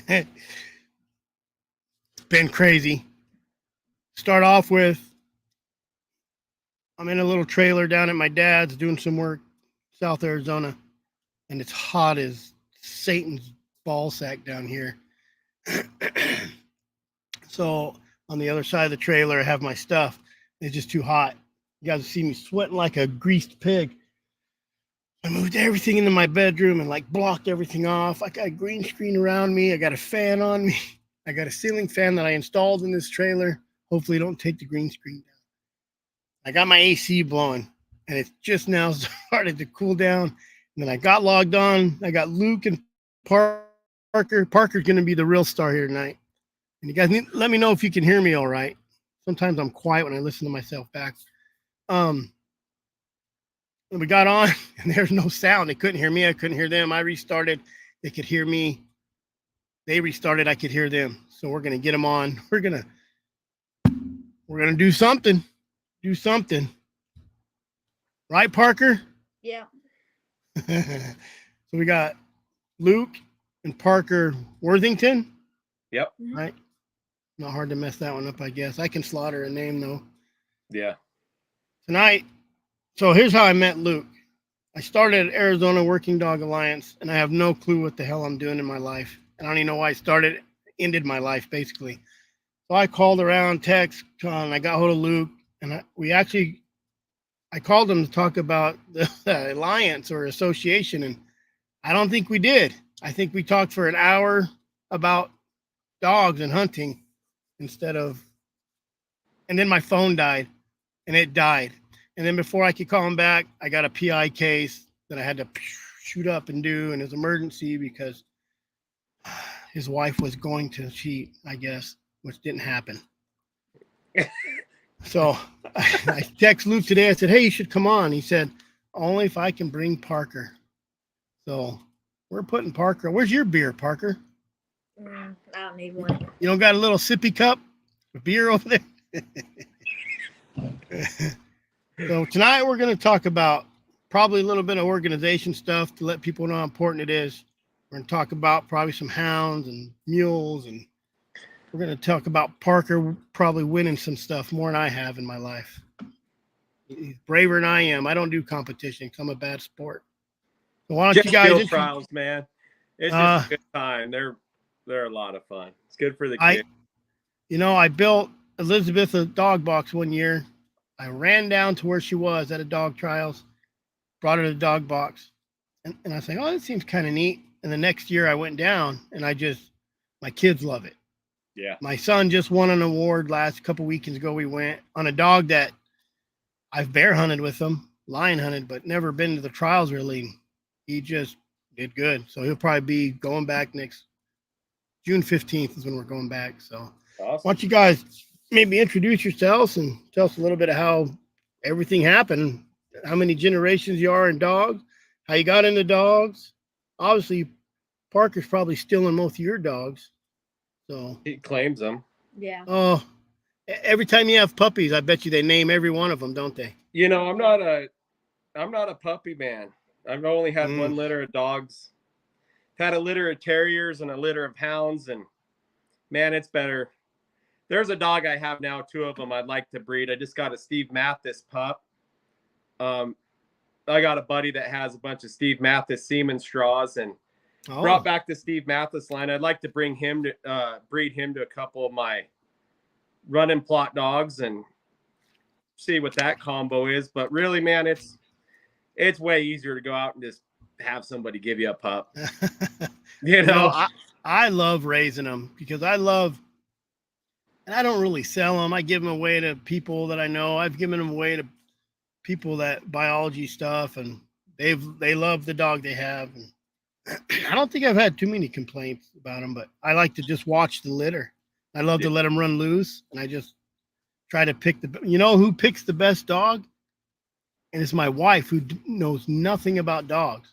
It's been crazy. Start off with I'm in a little trailer down at my dad's doing some work, South Arizona, and it's hot as Satan's ball sack down here. So on the other side of the trailer, I have my stuff. It's just too hot. You guys see me sweating like a greased pig. I moved everything into my bedroom and like blocked everything off. I got a green screen around me. I got a fan on me. I got a ceiling fan that I installed in this trailer. Hopefully, don't take the green screen down. I got my AC blowing, and it's just now started to cool down. And then I got logged on. I got Luke and Parker. Parker's going to be the real star here tonight. And you guys let me know if you can hear me all right. Sometimes I'm quiet when I listen to myself back. And we got on, and there's no sound. They couldn't hear me. I couldn't hear them. I restarted. They could hear me. They restarted. I could hear them. So we're going to get them on. We're going to do something. Do something. Right, Parker? Yeah. So we got Luke and Parker Worthington. Yep. Right? Not hard to mess that one up, I guess. I can slaughter a name, though. Yeah. Tonight, so here's how I met Luke. I started at Arizona Working Dog Alliance, and I have no clue what the hell I'm doing in my life. I don't even know why I ended my life, basically. So I called around, text, and I got hold of Luke, and I called him to talk about the alliance or association, and I don't think we did. I think we talked for an hour about dogs and hunting and then my phone died, and it died. And then before I could call him back, I got a PI case that I had to shoot up and do, and it was emergency because his wife was going to cheat, I guess, which didn't happen. So I text Luke today. I said, hey, you should come on. He said, only if I can bring Parker. So we're putting Parker. Where's your beer, Parker? I don't need one. You don't got a little sippy cup of beer over there? So tonight we're going to talk about probably a little bit of organization stuff to let people know how important it is. We're going to talk about probably some hounds and mules, and we're going to talk about Parker probably winning some stuff more than I have in my life. He's braver than I am. I don't do competition. I'm a bad sport. So why don't just you guys field trials, man? It's just a good time. They're a lot of fun. It's good for the kids. I built Elizabeth a dog box one year. I ran down to where she was at a dog trials, brought her to the dog box, and I was like, oh, that seems kind of neat. And the next year I went down, and my kids love it. Yeah. My son just won an award last couple weekends ago. We went on a dog that I've bear hunted with him, lion hunted, but never been to the trials really. He just did good. So he'll probably be going back next June 15th is when we're going back. So awesome. Why don't you guys maybe introduce yourselves and tell us a little bit of how everything happened, how many generations you are in dogs, how you got into dogs. Obviously, Parker's probably stealing most of your dogs. So he claims them. Yeah. Oh, every time you have puppies, I bet you they name every one of them, don't they? You know, I'm not a puppy man. I've only had one litter of dogs. Had a litter of terriers and a litter of hounds, and man, it's better. There's a dog I have now, two of them I'd like to breed. I just got a Steve Mathis pup. I got a buddy that has a bunch of Steve Mathis semen straws and brought back the Steve Mathis line. I'd like to bring him to breed him to a couple of my run and plot dogs and see what that combo is. But really, man, it's way easier to go out and just have somebody give you a pup. I love raising them because and I don't really sell them. I give them away to people that I know. I've given them away to people that biology stuff, and they love the dog they have. And I don't think I've had too many complaints about them, but I like to just watch the litter. I love to let them run loose, and I just try to pick who picks the best dog? And it's my wife, who knows nothing about dogs.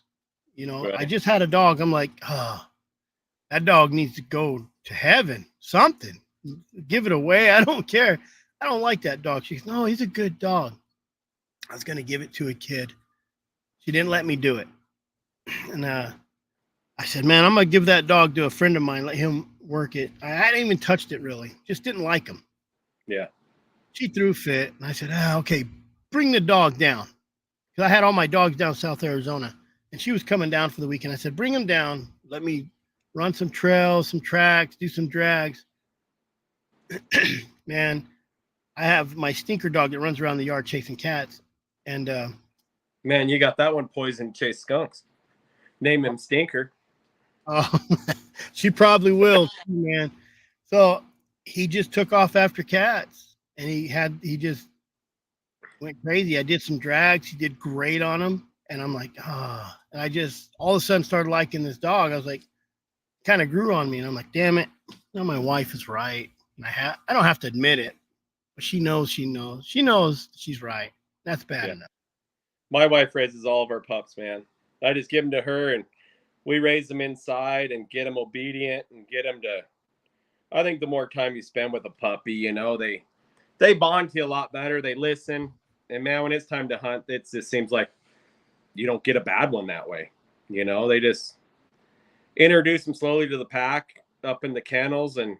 Right. I just had a dog. I'm like, that dog needs to go to heaven. Something. Give it away. I don't care. I don't like that dog. She goes, no, he's a good dog. I was going to give it to a kid. She didn't let me do it. And I said, man, I'm gonna give that dog to a friend of mine, let him work it. I hadn't even touched it really, just didn't like him. Yeah. She threw fit, and I said, okay, bring the dog down. Because I had all my dogs down South Arizona, and she was coming down for the weekend. I said, bring him down. Let me run some trails, some tracks, do some drags. Man, I have my stinker dog that runs around the yard chasing cats. And man, you got that one poisoned chase skunks. Name him Stinker. oh, she probably will, man. So he just took off after cats, and he just went crazy. I did some drags. He did great on them. And I'm like, and I just all of a sudden started liking this dog. I was like, kind of grew on me. And I'm like, damn it. Now my wife is right. And I don't have to admit it, but she knows she's right. That's bad enough. My wife raises all of our pups, man. I just give them to her and we raise them inside and get them obedient and get them to, I think the more time you spend with a puppy, you know, they bond to you a lot better. They listen. And man, when it's time to hunt, it just seems like you don't get a bad one that way. You know, they just introduce them slowly to the pack up in the kennels. And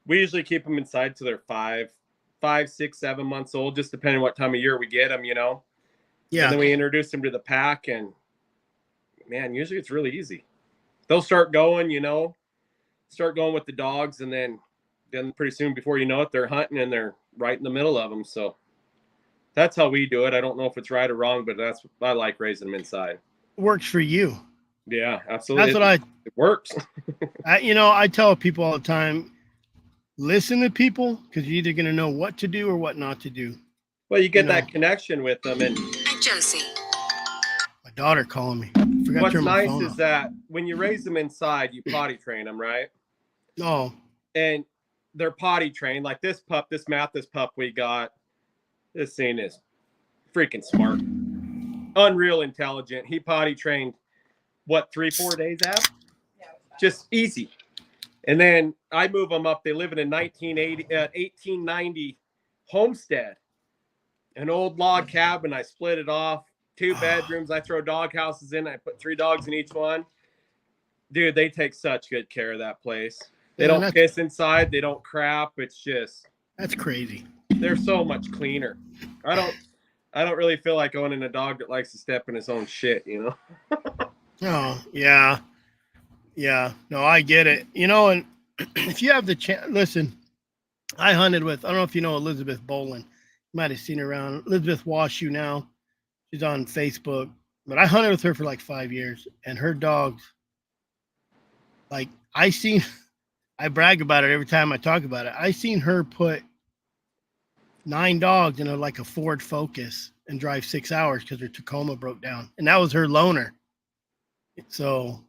we usually keep them inside till they're 5, 6, 7 months old, just depending what time of year we get them, you know? Yeah. And then we introduce them to the pack and man, usually it's really easy. They'll start going, you know, with the dogs. And then pretty soon before you know it, they're hunting and they're right in the middle of them. So that's how we do it. I don't know if it's right or wrong, but I like raising them inside. Works for you. Yeah, absolutely. That's what it works. I tell people all the time, listen to people because you're either going to know what to do or what not to do. Well, you get that connection with them. And Josie. My daughter calling me. What's nice is that when you raise them inside, you potty train them, right? Oh. And they're potty trained. Like this pup we got, this thing is freaking smart. Unreal intelligent. He potty trained, 3-4 days out? Just easy. And then I move them up. They live in a 1890 homestead, an old log cabin. I split it off, 2 bedrooms. I throw dog houses in. I put 3 dogs in each one. Dude, they take such good care of that place. They don't piss inside. They don't crap. It's just, that's crazy. They're so much cleaner. I don't really feel like owning a dog that likes to step in his own shit, you know? Oh, yeah. Yeah. No, I get it. You know, and if you have the chance, listen, I hunted with, I don't know if you know Elizabeth Bolin. You might have seen her around. Elizabeth Washoe now. She's on Facebook. But I hunted with her for like 5 years. And her dogs, like, I brag about it every time I talk about it. I seen her put 9 dogs in a Ford Focus and drive 6 hours because her Tacoma broke down. And that was her loaner. So,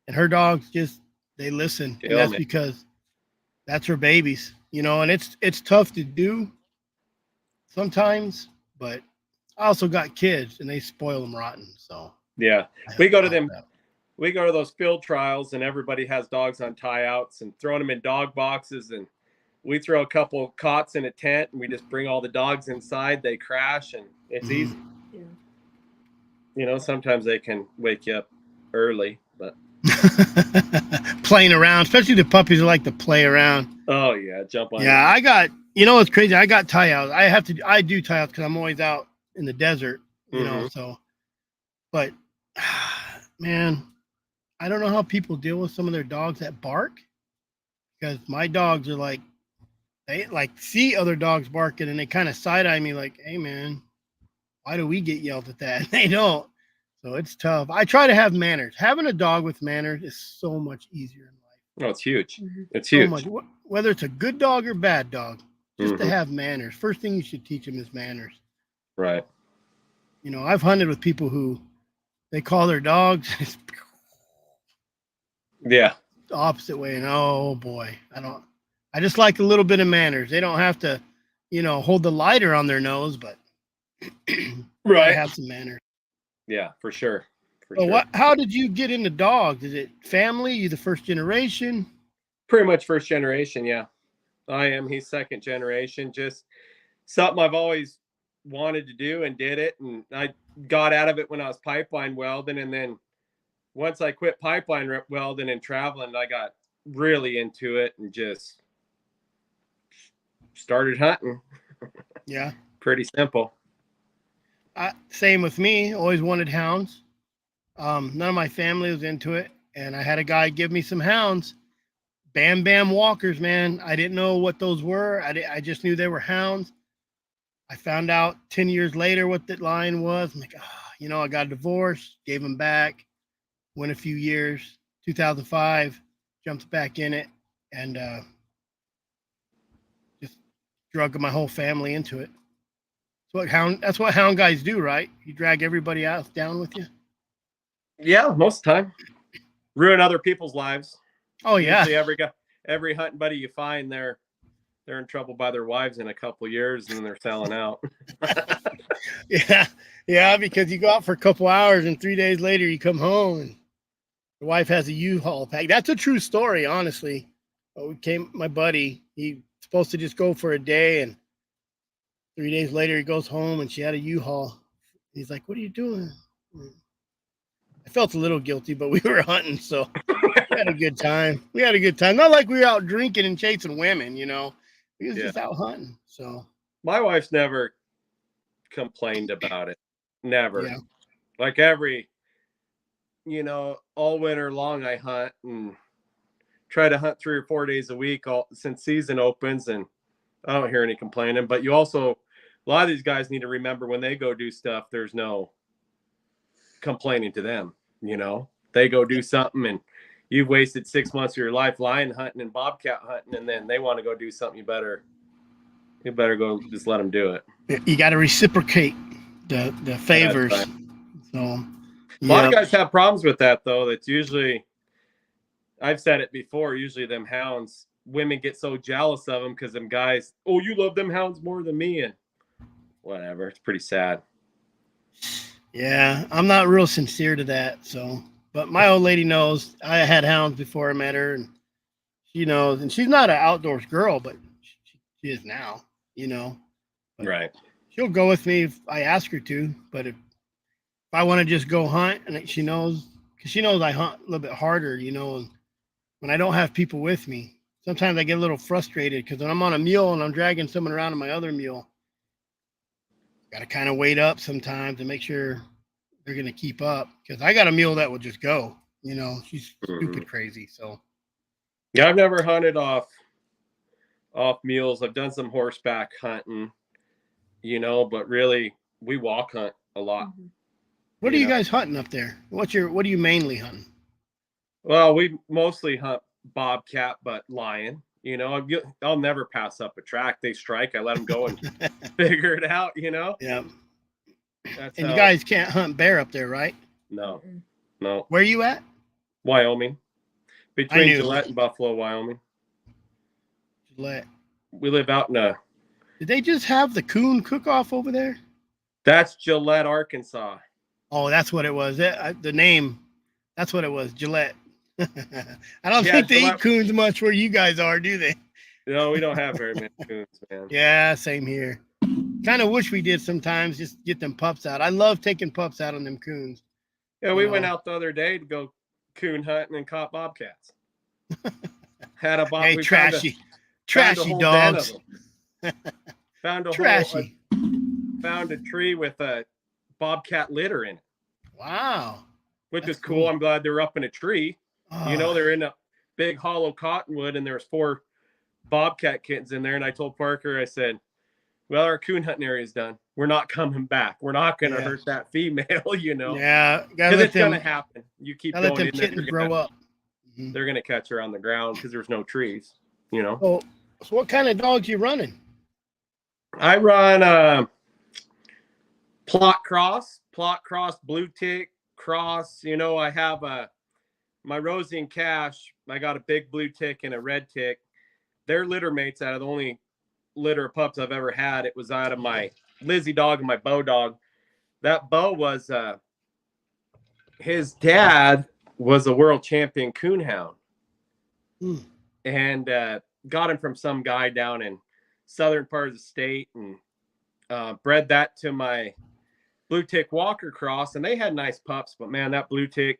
and her dogs they listen. And that's because that's her babies, you know, and it's tough to do sometimes, but I also got kids and they spoil them rotten. So yeah, we go to those field trials and everybody has dogs on tie outs and throwing them in dog boxes. And we throw a couple cots in a tent and we just bring all the dogs inside. They crash and it's easy. Yeah. You know, sometimes they can wake you up early, but playing around, especially the puppies that like to play around. Oh yeah, jump on. Yeah, I got, you know, it's crazy. I got tie outs. I do tie outs because I'm always out in the desert, you know. So, but man, I don't know how people deal with some of their dogs that bark, because my dogs are like, they like see other dogs barking and they kind of side eye me like, hey man, why do we get yelled at that? And they don't. So it's tough. I try to have manners. Having a dog with manners is so much easier in life. Oh, it's huge. It's so huge. Much. Whether it's a good dog or bad dog, just to have manners. First thing you should teach them is manners. Right. You know, I've hunted with people who they call their dogs. Yeah. The opposite way. And oh boy, I just like a little bit of manners. They don't have to, you know, hold the lighter on their nose, but right. Have some manners. Yeah, for sure. How did you get into dogs? Is it family? You the first generation? Pretty much first generation, yeah. I am. He's second generation. Just something I've always wanted to do and did it. And I got out of it when I was pipeline welding. And then once I quit pipeline welding and traveling, I got really into it and just started hunting. Yeah. Pretty simple. Same with me. Always wanted hounds. None of my family was into it, and I had a guy give me some hounds. Bam Bam walkers, man. I didn't know what those were. I just knew they were hounds. I found out 10 years later what that line was. I'm like, I got a divorce, gave them back, went a few years, 2005, jumped back in it, and just drug my whole family into it. That's what hound guys do, right? You drag everybody else down with you. Yeah, most of the time. Ruin other people's lives. Oh yeah. Usually every hunting buddy you find, they're in trouble by their wives in a couple of years, and then they're selling out. Yeah, because you go out for a couple hours, and 3 days later you come home, and your wife has a U-Haul pack. That's a true story, honestly. My buddy, he supposed to just go for a day, and 3 days later he goes home, and she had a U-Haul. He's like, "What are you doing?" I felt a little guilty, but we were hunting, so we had a good time. Not like we were out drinking and chasing women, We was just out hunting. So my wife's never complained about it. Never. Yeah. Like all winter long I hunt and try to hunt 3 or 4 days a week since season opens, and I don't hear any complaining. But you also, a lot of these guys need to remember when they go do stuff, there's no complaining to them. They go do something and you've wasted 6 months of your life lion hunting and bobcat hunting, and then they want to go do something. You better go just let them do it. You got to reciprocate the favors. Right. So a lot of guys have problems with that, though. That's usually, I've said it before, usually them hounds, women get so jealous of them because them guys, oh, you love them hounds more than me, and whatever. It's pretty sad. Yeah, I'm not real sincere to that. But my old lady knows I had hounds before I met her, and she knows. And she's not an outdoors girl, but she is now, But right. She'll go with me if I ask her to. But if I want to just go hunt, and she knows, because she knows I hunt a little bit harder, and when I don't have people with me, sometimes I get a little frustrated because when I'm on a mule and I'm dragging someone around on my other mule, got to kind of wait up sometimes and make sure they're going to keep up, because I got a mule that will just go, she's stupid crazy. So yeah, I've never hunted off mules. I've done some horseback hunting, but really we walk hunt a lot. What are you guys hunting up there? What are you mainly hunting? Well, we mostly hunt bobcat, but lion. I'll never pass up a track. They strike, I let them go and figure it out. Yeah. And you guys can't hunt bear up there, right? No. Where are you at? Wyoming, between Gillette and Buffalo, Wyoming. Gillette. We live out in a. Did they just have the coon cook-off over there? That's Gillette, Arkansas. Oh, that's what it was. The name. That's what it was. Gillette. I don't think they eat coons much where you guys are, do they? No, we don't have very many coons, man. Yeah, same here. Kind of wish we did sometimes, just get them pups out. I love taking pups out on them coons. Yeah, we went out the other day to go coon hunting and caught bobcats. Had a bobcat. Hey, trashy dogs. Found a tree with a bobcat litter in it. Wow. Which is cool. I'm glad they're up in a tree. They're in a big hollow cottonwood, and there's 4 bobcat kittens in there. And I told Parker, I said, well, our coon hunting area is done. We're not coming back. We're not going to hurt that female, Yeah. Because it's going to happen. You keep going let them in kittens grow up. They're going to catch her on the ground because there's no trees, So what kind of dogs you running? I run plot cross, blue tick cross. I have my Rosie and Cash. I got a big blue tick and a red tick. They're litter mates out of the only litter of pups I've ever had. It was out of my Lizzie dog and my Bo dog. That Bo was his dad was a world champion coon hound. And got him from some guy down in southern part of the state, and bred that to my blue tick Walker cross, and they had nice pups, but man, that blue tick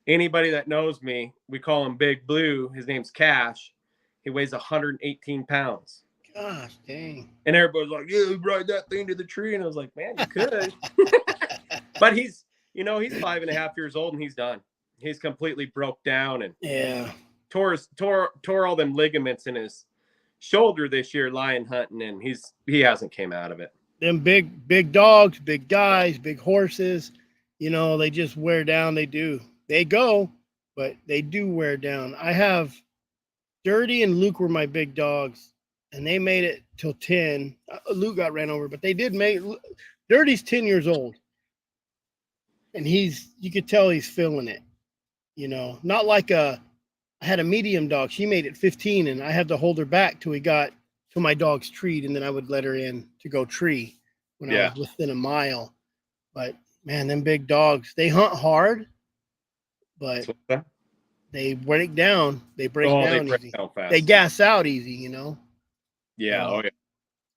Anybody that knows me, we call him Big Blue. His name's Cash. He weighs 118 pounds. Gosh, dang. And everybody's like, yeah, ride that thing to the tree. And I was like, man, you could. But he's 5.5 years old and he's done. He's completely broke down and Yeah. tore all them ligaments in his shoulder this year lion hunting, and he hasn't came out of it. Them big dogs, big guys, big horses, they just wear down. They do. They go, but they do wear down. I have Dirty and Luke were my big dogs, and they made it till 10. Luke got ran over, but they did make. Dirty's 10 years old, and you could tell he's feeling it. Not like I had a medium dog. She made it 15, and I had to hold her back till we got to my dog's treat, and then I would let her in to go tree when I was within a mile. But man, them big dogs, they hunt hard, but they break down. They break down easy. Fast. They gas out easy, Yeah. Oh yeah.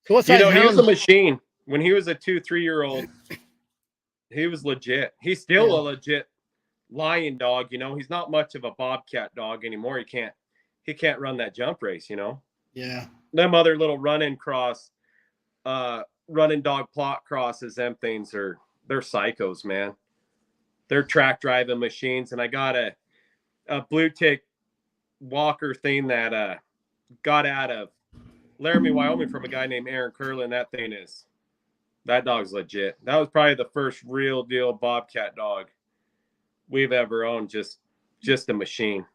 So what's he was a machine. When he was a 2-3-year-old, he was legit. He's still a legit lion dog. He's not much of a bobcat dog anymore. He can't run that jump race. Yeah. Them other little running dog plot crosses, them things they're psychos, man. They're track driving machines. And I got a blue tick walker thing that got out of Laramie, Wyoming from a guy named Aaron Curlin. That dog's legit. That was probably the first real deal bobcat dog we've ever owned. Just a machine.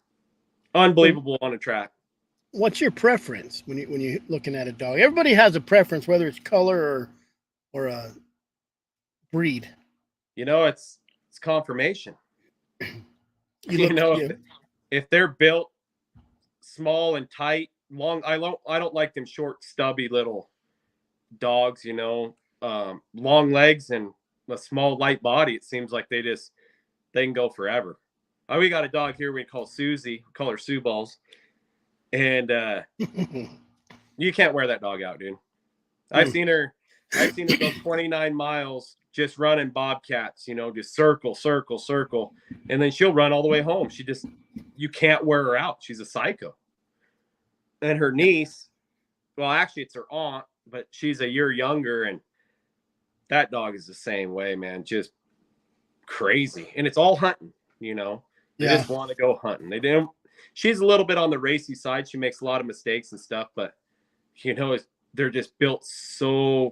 Unbelievable on a track. What's your preference when you're looking at a dog? Everybody has a preference, whether it's color or a breed. It's confirmation. If they're built small and tight, long, I don't like them short, stubby little dogs. Long legs and a small, light body. It seems like they can go forever. We got a dog here we call Susie. We call her Sue Balls. And you can't wear that dog out, dude. I've seen her go 29 miles just running bobcats, just circle. And then she'll run all the way home. You can't wear her out. She's a psycho. And her niece, well, actually it's her aunt, but she's a year younger. And that dog is the same way, man. Just crazy. And it's all hunting, They just want to go hunting. They didn't. She's a little bit on the racy side. She makes a lot of mistakes and stuff, but they're just built so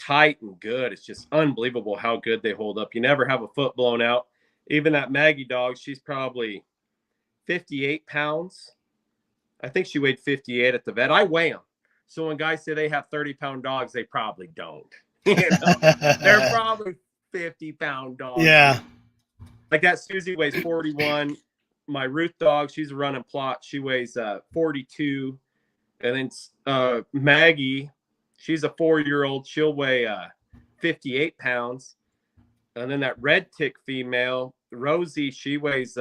tight and good. It's just unbelievable how good they hold up. You never have a foot blown out. Even that Maggie dog, she's probably 58 pounds. I think she weighed 58 at the vet. I weigh them. So when guys say they have 30-pound dogs, they probably don't. They're probably 50-pound dogs. Yeah. Like that Susie weighs 41. My Ruth dog, she's a running plot. She weighs 42. And then Maggie, she's a 4-year-old. She'll weigh 58 pounds. And then that red tick female, Rosie, she weighs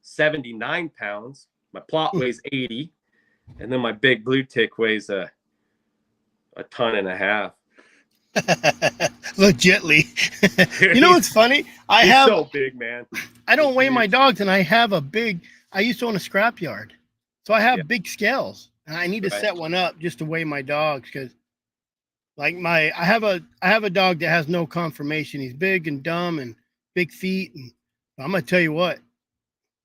79 pounds. My plot weighs 80. And then my big blue tick weighs a ton and a half. Legitly. What's funny? He's so big, man. I don't weigh my dogs, and I used to own a scrapyard. So I have big scales, and I need to set one up just to weigh my dogs, because like I have a dog that has no conformation. He's big and dumb and big feet, and I'm gonna tell you what,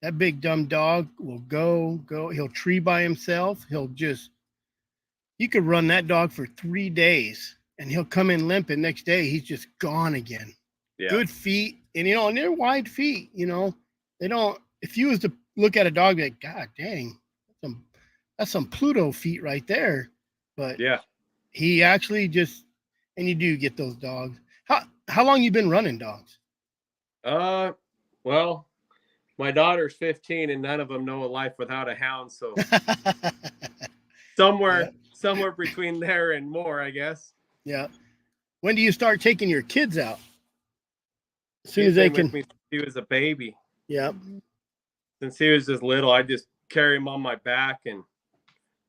that big dumb dog will go. He'll tree by himself. You could run that dog for 3 days, and he'll come in limping. Next day, he's just gone again. Yeah. Good feet, and and they're wide feet. They don't. If you was to look at a dog, be like, God dang, that's some Pluto feet right there. But yeah, he actually and you do get those dogs. How long you been running dogs? Well, my daughter's 15, and none of them know a life without a hound. So somewhere between there and more, I guess. Yeah. When do you start taking your kids out? As soon as they can. He was a baby. Yeah. Since he was just little, I just carry him on my back and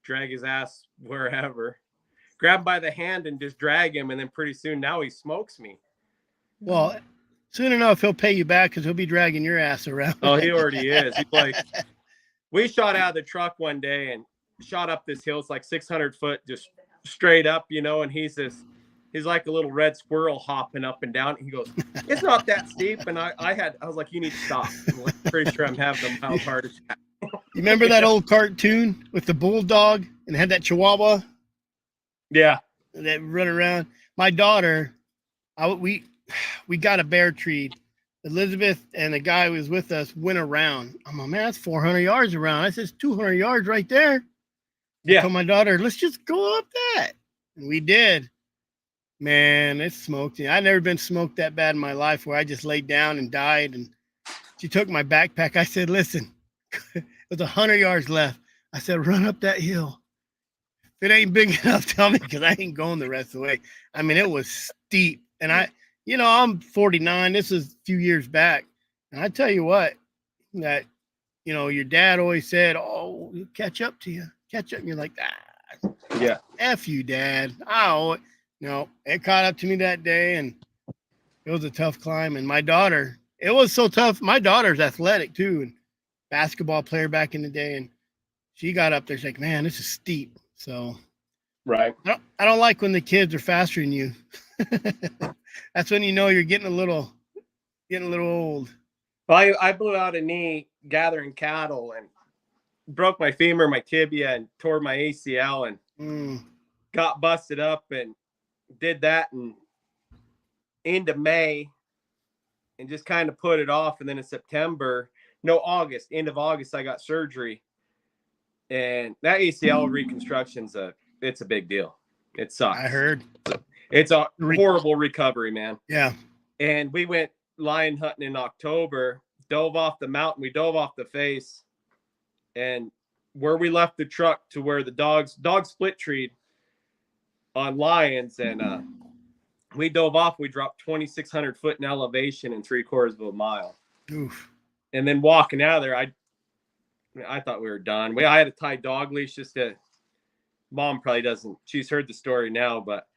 drag his ass wherever. Grab him by the hand and just drag him, and then pretty soon now he smokes me. Well, Soon enough, he'll pay you back because he'll be dragging your ass around. Oh, he already is. He's like, we shot out of the truck one day and shot up this hill. It's like 600 foot, just straight up, you know, and he's like a little red squirrel hopping up and down. He goes, it's not that steep. And I was like, you need to stop. I'm like, pretty sure I'm having a mild heart attack. You remember that old cartoon with the bulldog and had that chihuahua? Yeah. That run around. My daughter, we got a bear treed. Elizabeth and the guy who was with us went around. I'm like, man, that's 400 yards around. I said, it's 200 yards right there. Yeah. I told my daughter, let's just go up that. And we did. Man, it smoked me. I've never been smoked that bad in my life where I just laid down and died. And she took my backpack. I said, listen, it was 100 yards left. I said, run up that hill. If it ain't big enough, tell me, because I ain't going the rest of the way. I mean, it was steep. And I'm 49. This is a few years back. And I tell you what, that, your dad always said, oh, it'll catch up to you. Catch up. And you're like, yeah. F you, Dad. Oh, no, it caught up to me that day. And it was a tough climb. And my daughter, it was so tough. My daughter's athletic too, and basketball player back in the day. And she got up there. She's like, man, this is steep. So, right. I don't like when the kids are faster than you. That's when you know you're getting a little old. Well, I blew out a knee gathering cattle and broke my femur, my tibia, and tore my ACL and got busted up and did that and into May and just kind of put it off. And then in end of August, I got surgery. And that ACL reconstruction's it's a big deal. It sucks. I heard. It's a horrible recovery, man. Yeah. And we went lion hunting in October, dove off the mountain. We dove off the face. And where we left the truck to where the dogs split treed on lions. And we dove off. We dropped 2,600 foot in elevation in 3/4 of a mile. Oof. And then walking out of there, I thought we were done. I had to tie dog leash just to, Mom probably doesn't, she's heard the story now, but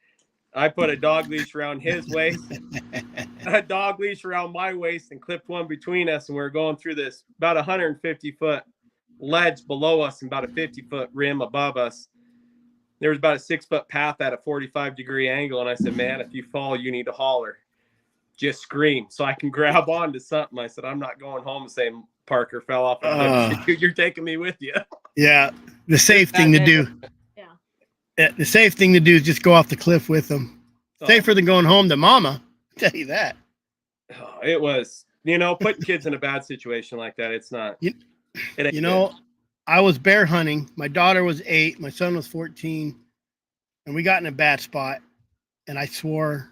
I put a dog leash around his waist, a dog leash around my waist, and clipped one between us. And we were going through this about 150 foot ledge below us and about a 50 foot rim above us. There was about a 6 foot path at a 45-degree angle. And I said, man, if you fall, you need to holler. Just scream so I can grab onto something. I said, I'm not going home and saying Parker fell off a cliff. You're taking me with you. Yeah. The safe thing to do. Yeah. The safe thing to do is just go off the cliff with them. Safer than going home to mama. I'll tell you that. It was, putting kids in a bad situation like that. It's not. I was bear hunting. My daughter was 8. My son was 14. And we got in a bad spot. And I swore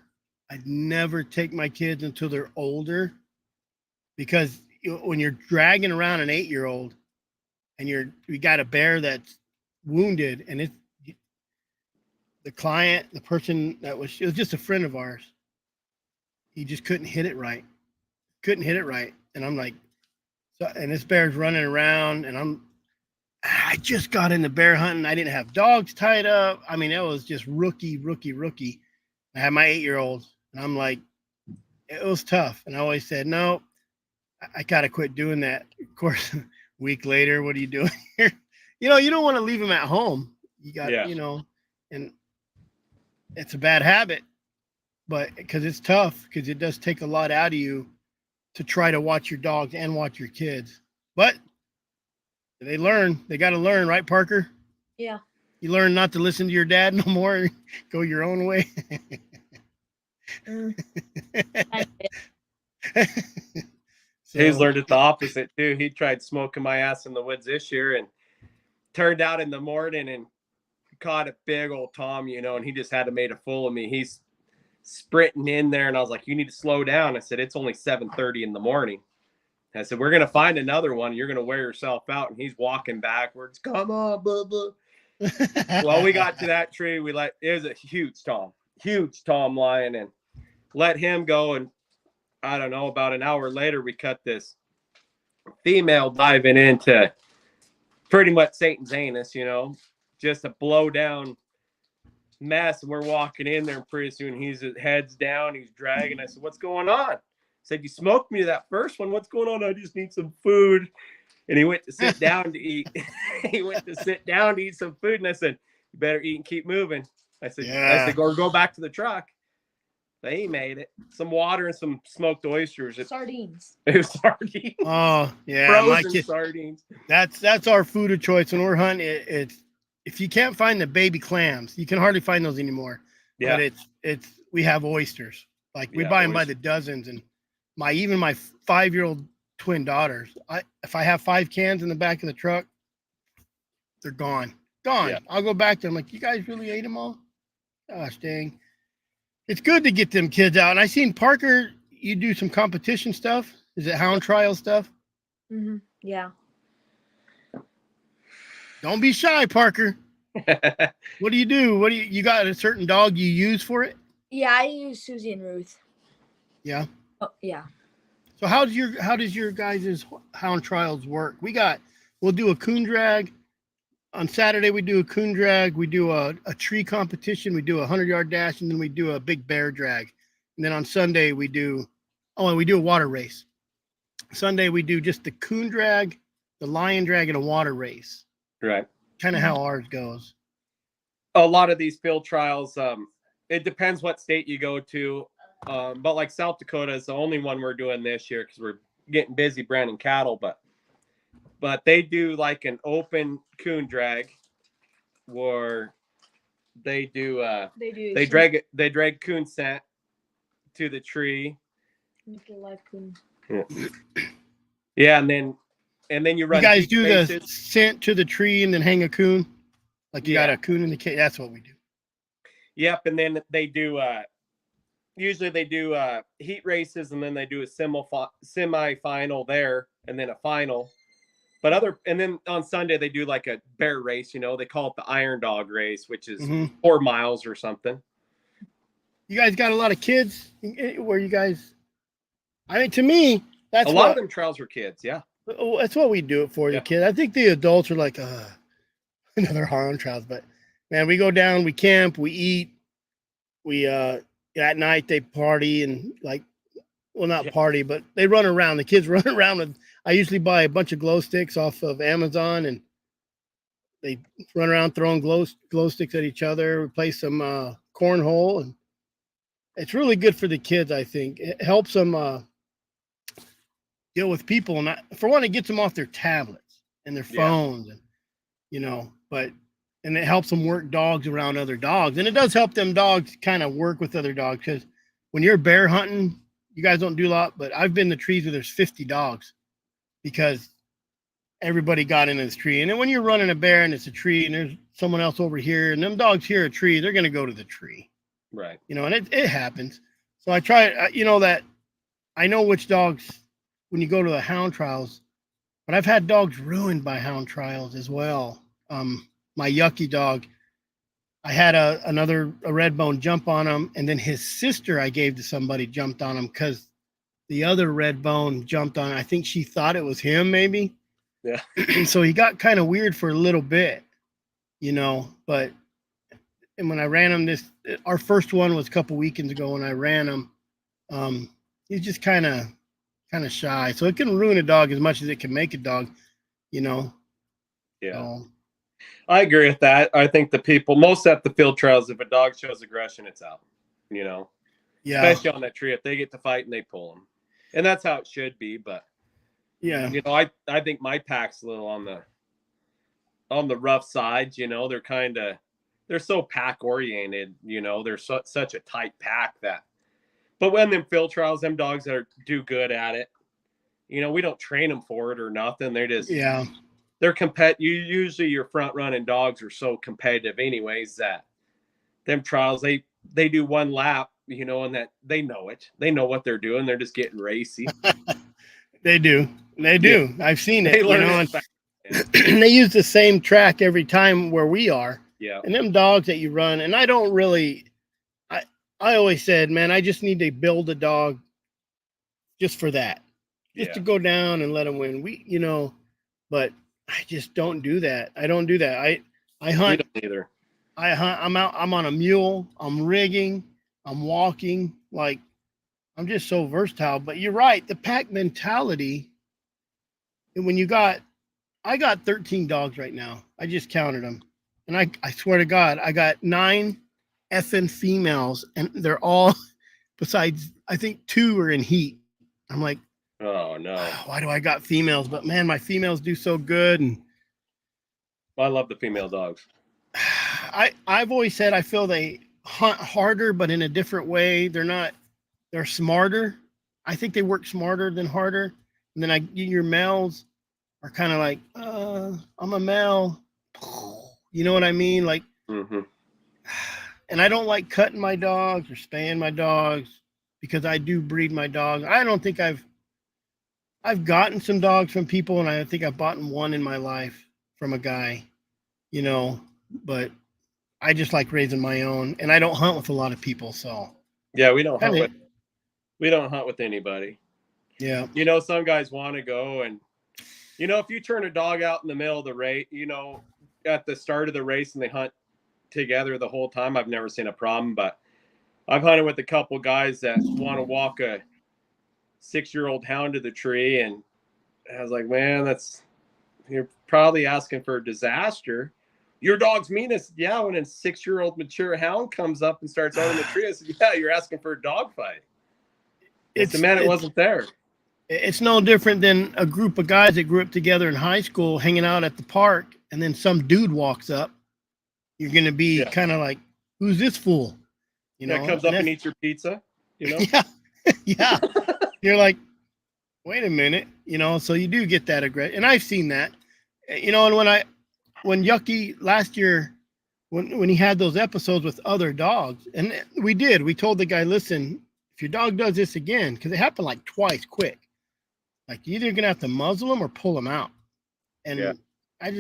I'd never take my kids until they're older. Because when you're dragging around an 8-year-old and we got a bear that's wounded, and the person it was just a friend of ours. He just couldn't hit it right. And I'm like, and this bear's running around, and I just got into bear hunting. I didn't have dogs tied up. I mean, it was just rookie. I had my 8-year-old, and I'm like, it was tough. And I always said, no, I gotta quit doing that. Of course, a week later, what are you doing here? You don't want to leave him at home. You got, and it's a bad habit, but because it's tough, because it does take a lot out of you to try to watch your dogs and watch your kids. But they got to learn, right, Parker? Yeah. You learn not to listen to your dad no more. Go your own way. He's learned it the opposite too. He tried smoking my ass in the woods this year and turned out in the morning and caught a big old Tom, and he just had to make a fool of me. He's sprinting in there, and I was like, you need to slow down. I said, it's only 7:30 in the morning. I said, we're going to find another one. You're going to wear yourself out. And he's walking backwards. Come on, bubba. Well, we got to that tree. It was a huge Tom lion, and let him go. And I don't know, about an hour later, we cut this female diving into pretty much Satan's anus, just a blow down mess. And we're walking in there, and pretty soon his head's down. He's dragging. I said, what's going on? said, "You smoked me to that first one. What's going on? I just need some food." And he went to sit down to eat. He went to sit down to eat some food. And I said, "You better eat and keep moving." I said, go back to the truck. They made it. Some water and some smoked oysters. Sardines. It was sardines. Oh yeah, Frozen sardines. That's our food of choice when we're hunting. It's if you can't find the baby clams, you can hardly find those anymore. Yeah. But it's we have oysters. Like we buy them by the dozens, and my 5-year-old twin daughters. If I have 5 cans in the back of the truck, they're gone. Yeah. I'll go back to them like, you guys really ate them all? Gosh dang. It's good to get them kids out. And I seen Parker, you do some competition stuff. Is it hound trial stuff? Mm-hmm. Yeah. Don't be shy, Parker. What do? You got a certain dog you use for it? Yeah, I use Susie and Ruth. Yeah. Oh, yeah. So how does your guys' hound trials work? We'll do a coon drag. On Saturday, we do a coon drag. We do a tree competition. We do a 100-yard dash, and then we do a big bear drag. And then on Sunday, we do a water race. Sunday, we do just the coon drag, the lion drag, and a water race. Right. Kind of how ours goes. A lot of these field trials, it depends what state you go to. But like South Dakota is the only one we're doing this year because we're getting busy branding cattle. But they do like an open coon drag where they drag coon scent to the tree. Make a live coon. Yeah, and then you run. You guys do the scent to the tree and then hang a coon, like you got a coon in the cage. That's what we do. Yep, and then they do. Usually they do heat races, and then they do a semi-final there, and then a final. And then on Sunday they do like a bear race. They call it the Iron Dog race, which is 4 miles or something. You guys got a lot of kids where you guys. I mean, to me, that's a lot of them trials were kids. Yeah, that's what we do it for, the kid. I think the adults are like another hound trials, but man, we go down, we camp, we eat, we at night they party and not party, but they run around. The kids run around with. I usually buy a bunch of glow sticks off of Amazon, and they run around throwing glow sticks at each other. We play some cornhole, and it's really good for the kids. I think it helps them deal with people, and for one, it gets them off their tablets and their phones, and and it helps them work dogs around other dogs, and it does help them dogs kind of work with other dogs because when you're bear hunting, you guys don't do a lot, but I've been in the trees where there's 50 dogs. Because everybody got in this tree. And then when you're running a bear and it's a tree and there's someone else over here and them dogs hear a tree, they're going to go to the tree. Right. And it happens. So I try, that I know which dogs, when you go to the hound trials, but I've had dogs ruined by hound trials as well. My yucky dog, I had a red bone jump on him, and then his sister I gave to somebody jumped on him because the other red bone jumped on. I think she thought it was him, maybe. Yeah. So he got kind of weird for a little bit, But and when I ran him, our first one was a couple weekends ago. When I ran him, he's just kind of shy. So it can ruin a dog as much as it can make a dog, Yeah. I agree with that. I think the people most at the field trials, if a dog shows aggression, it's out. Yeah. Especially on that tree, if they get to fight and they pull them. And that's how it should be, but I think my pack's a little on the rough side. They're so pack oriented. They're such a tight pack but when them field trials, them dogs that do good at it, we don't train them for it or nothing. They're just they're usually your front running dogs are so competitive anyways that them trials they do one lap. And that they know it. They know what they're doing. They're just getting racy. They do. Yeah. I've seen it. They they use the same track every time where we are. Yeah. And them dogs that you run, and I don't really. I always said, man, I just need to build a dog just for that, just to go down and let them win. But I just don't do that. I don't do that. I hunt. You don't either. I hunt. I'm out. I'm on a mule. I'm rigging. I'm walking. Like I'm just so versatile. But you're right, the pack mentality. And when I got 13 dogs right now. I just counted them, and I swear to God, I got 9 effing females, and they're all besides I think 2 are in heat. I'm like, Oh no. why do I got females? But man, my females do so good, and I love the female dogs. I've always said I feel they hunt harder, but in a different way. They're smarter. I think they work smarter than harder. And then your males are kind of like, I'm a male. You know what I mean? Like, and I don't like cutting my dogs or spaying my dogs because I do breed my dogs. I don't think I've gotten some dogs from people, and I think I've bought one in my life from a guy, but I just like raising my own, and I don't hunt with a lot of people. So yeah, we don't hunt with anybody. Yeah. Some guys want to go, and if you turn a dog out in the middle of the race, at the start of the race, and they hunt together the whole time, I've never seen a problem. But I've hunted with a couple guys that want to walk a 6-year-old hound to the tree, and I was like, man, you're probably asking for a disaster. Your dog's meanest, yeah. When a 6-year-old mature hound comes up and starts out in the tree, I said, yeah, you're asking for a dog fight. It wasn't there. It's no different than a group of guys that grew up together in high school, hanging out at the park, and then some dude walks up. You're going to be kind of like, who's this fool? Comes up and eats your pizza. Yeah, yeah. You're like, wait a minute. So you do get that aggression, and I've seen that. And when Yucky last year, when he had those episodes with other dogs, and we told the guy, listen, if your dog does this again, because it happened like twice quick, like you're either going to have to muzzle him or pull him out. And I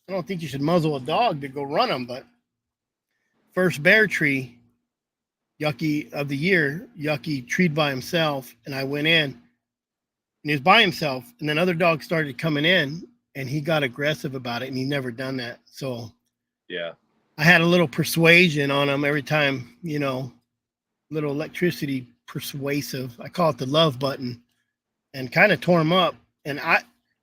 don't think you should muzzle a dog to go run him. But first bear tree, Yucky of the year, Yucky treed by himself, and I went in, and he was by himself, and then other dogs started coming in, and he got aggressive about it, and he never done that. So yeah, I had a little persuasion on him every time, little electricity persuasive. I call it the love button, and kind of tore him up. And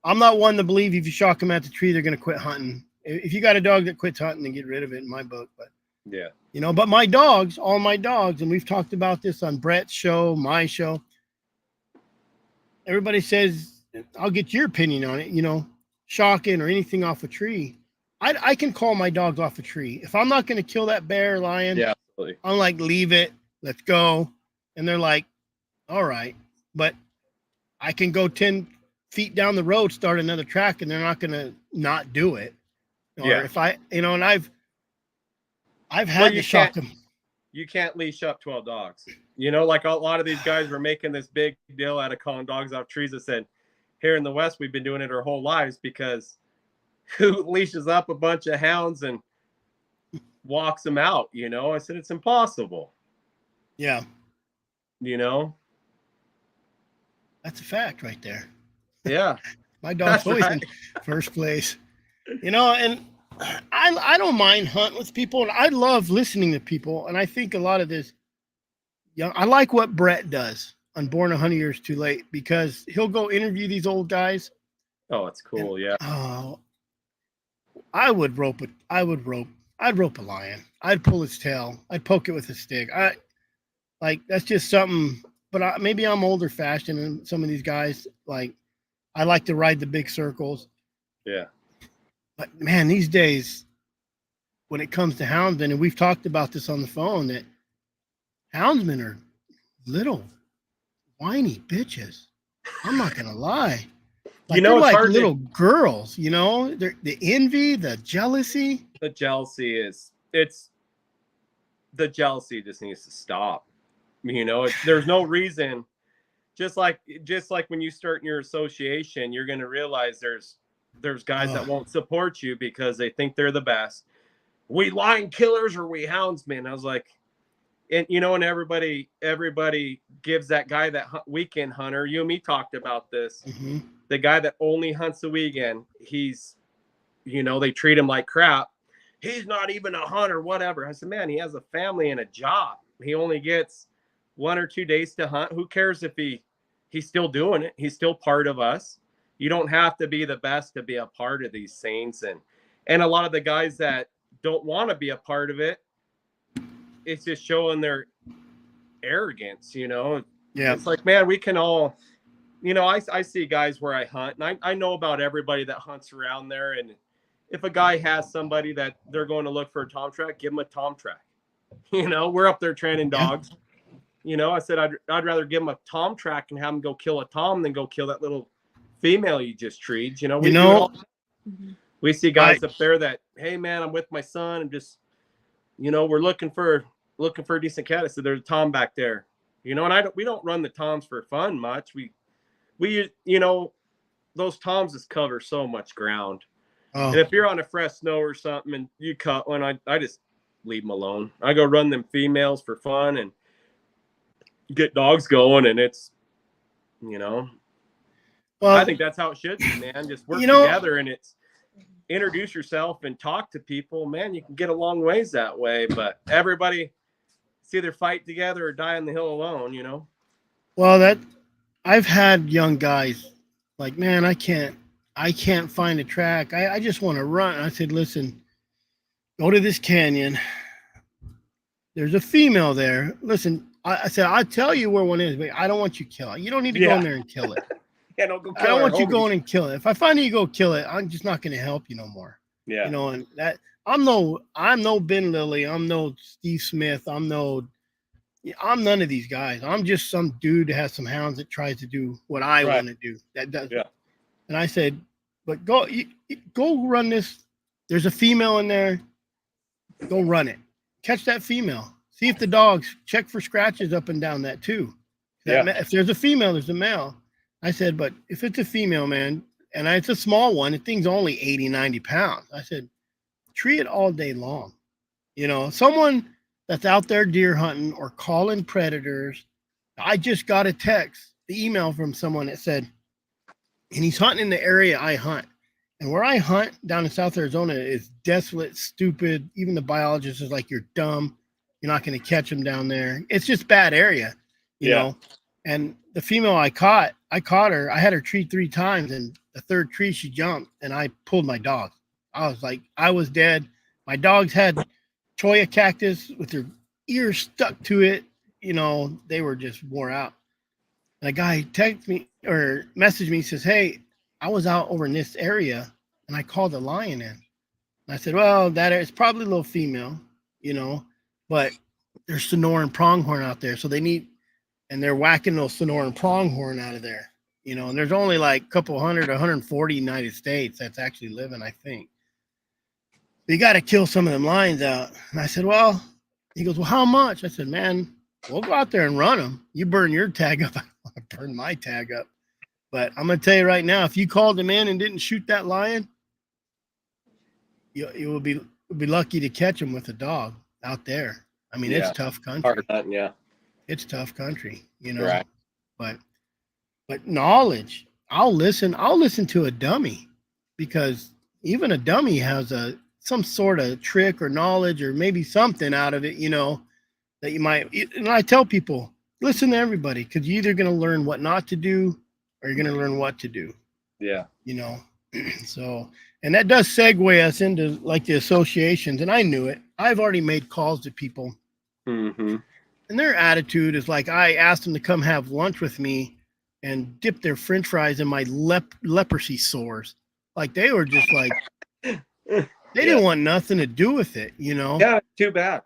I'm not one to believe if you shock them at the tree, they're going to quit hunting. If you got a dog that quits hunting, then get rid of it in my book. But yeah, but all my dogs, and we've talked about this on Brett's show, my show. Everybody says, I'll get your opinion on it, shocking or anything off a tree. I can call my dogs off a tree. If I'm not going to kill that bear, lion, absolutely. I'm like, leave it, let's go. And they're like, all right. But I can go 10 feet down the road, start another track, and they're not going to not do it. Or if I, and I've had to shock them. You can't leash up 12 dogs. Like a lot of these guys were making this big deal out of calling dogs off trees. I said, here in the West, we've been doing it our whole lives, because who leashes up a bunch of hounds and walks them out? I said, it's impossible. Yeah. That's a fact right there. Yeah. My dog's always in first place. And I don't mind hunting with people, and I love listening to people. And I think a lot of this, I like what Brett does on Born 100 Years Too Late, because he'll go interview these old guys. Oh, it's cool. Yeah. Oh, I'd rope a lion. I'd pull its tail. I'd poke it with a stick. That's just something. But maybe I'm older fashioned, and some of these guys, I like to ride the big circles. Yeah. But man, these days, when it comes to houndsmen, and we've talked about this on the phone, that houndsmen are little whiny bitches. I'm not gonna lie. They're like little girls. They're the envy, the jealousy. The jealousy just needs to stop. There's no reason. Just like when you start in your association, you're going to realize there's guys that won't support you because they think they're the best. We lion killers or we houndsmen. I was like, and everybody gives that guy that weekend hunter. You and me talked about this. Mm-hmm. The guy that only hunts the weekend. He's, they treat him like crap. He's not even a hunter, whatever. I said, man, he has a family and a job. He only gets 1 or 2 days to hunt. Who cares if he's still doing it? He's still part of us. You don't have to be the best to be a part of these things. And a lot of the guys that don't want to be a part of it, it's just showing their arrogance, you know. Yeah. It's like, man, we can all, you know, I see guys where I hunt, and I know about everybody that hunts around there. And if a guy has somebody that they're going to look for a tom track, give them a tom track. You know, we're up there training dogs. Yeah. You know, I said I'd rather give them a tom track and have them go kill a tom than go kill that little female you just treed. You know, we do it all. We see guys up there that, hey man, I'm with my son and just, you know, we're looking for a decent cat. I said, there's a tom back there. You know, and we don't run the toms for fun much. We you know, those toms just cover so much ground. Oh. And if you're on a fresh snow or something and you cut one, I just leave them alone. I go run them females for fun and get dogs going, and it's, you know, well, I think that's how it should be, man. Just work together, and it's introduce yourself and talk to people. Man, you can get a long ways that way, but everybody it's either fight together or die on the hill alone, you know? Well, I've had young guys like, man, I can't find a track. I just want to run. I said, listen, go to this canyon. There's a female there. Listen, I said, I'll tell you where one is, but I don't want you to kill it. You don't need to go in there and kill it. Yeah, don't go kill I don't want you going and kill it. If I find you go kill it, I'm just not going to help you no more. Yeah. You know, and that I'm no Ben Lilly. I'm no Steve Smith. I'm none of these guys. I'm just some dude that has some hounds that tries to do what I want to do. That does. Yeah. And I said, but go run this. There's a female in there. Go run it. Catch that female. See if the dogs check for scratches up and down that too. If there's a female, there's a male. I said, but if it's a female, man, and it's a small one, the thing's only 80, 90 pounds. I said, treat it all day long. You know, someone that's out there deer hunting or calling predators. I just got a text, the email from someone that said, and he's hunting in the area I hunt. And where I hunt down in South Arizona is desolate, stupid. Even the biologist is like, you're dumb. You're not going to catch them down there. It's just bad area, you know? And the female I caught her. I had her treat 3 times, and the 3rd tree she jumped, and I pulled my dog. I was like, I was dead. My dogs had cholla cactus with their ears stuck to it. You know, they were just wore out. And a guy texted me or messaged me, says, hey, I was out over in this area and I called a lion in. And I said, well, it's probably a little female, you know, but there's Sonoran pronghorn out there. So they're whacking those Sonoran pronghorn out of there, you know, and there's only like a couple 140 United States that's actually living, I think. You got to kill some of them lions out. And I said, well, he goes, well, how much? I said, man, we'll go out there and run them. You burn your tag up. I want to burn my tag up. But I'm going to tell you right now, if you called him in and didn't shoot that lion, you will be lucky to catch him with a dog out there. I mean, it's tough country. Hard hunting, yeah. It's tough country, you know. Right. But knowledge, I'll listen to a dummy, because even a dummy has some sort of trick or knowledge or maybe something out of it, you know, that you might. And I tell people, listen to everybody, because you're either going to learn what not to do or you're going to learn what to do. Yeah. You know, so, and that does segue us into like the associations. And I knew it. I've already made calls to people. Mm-hmm. And their attitude is like, I asked them to come have lunch with me and dip their French fries in my leprosy sores. Like they were just like, they didn't want nothing to do with it, you know? Yeah, too bad.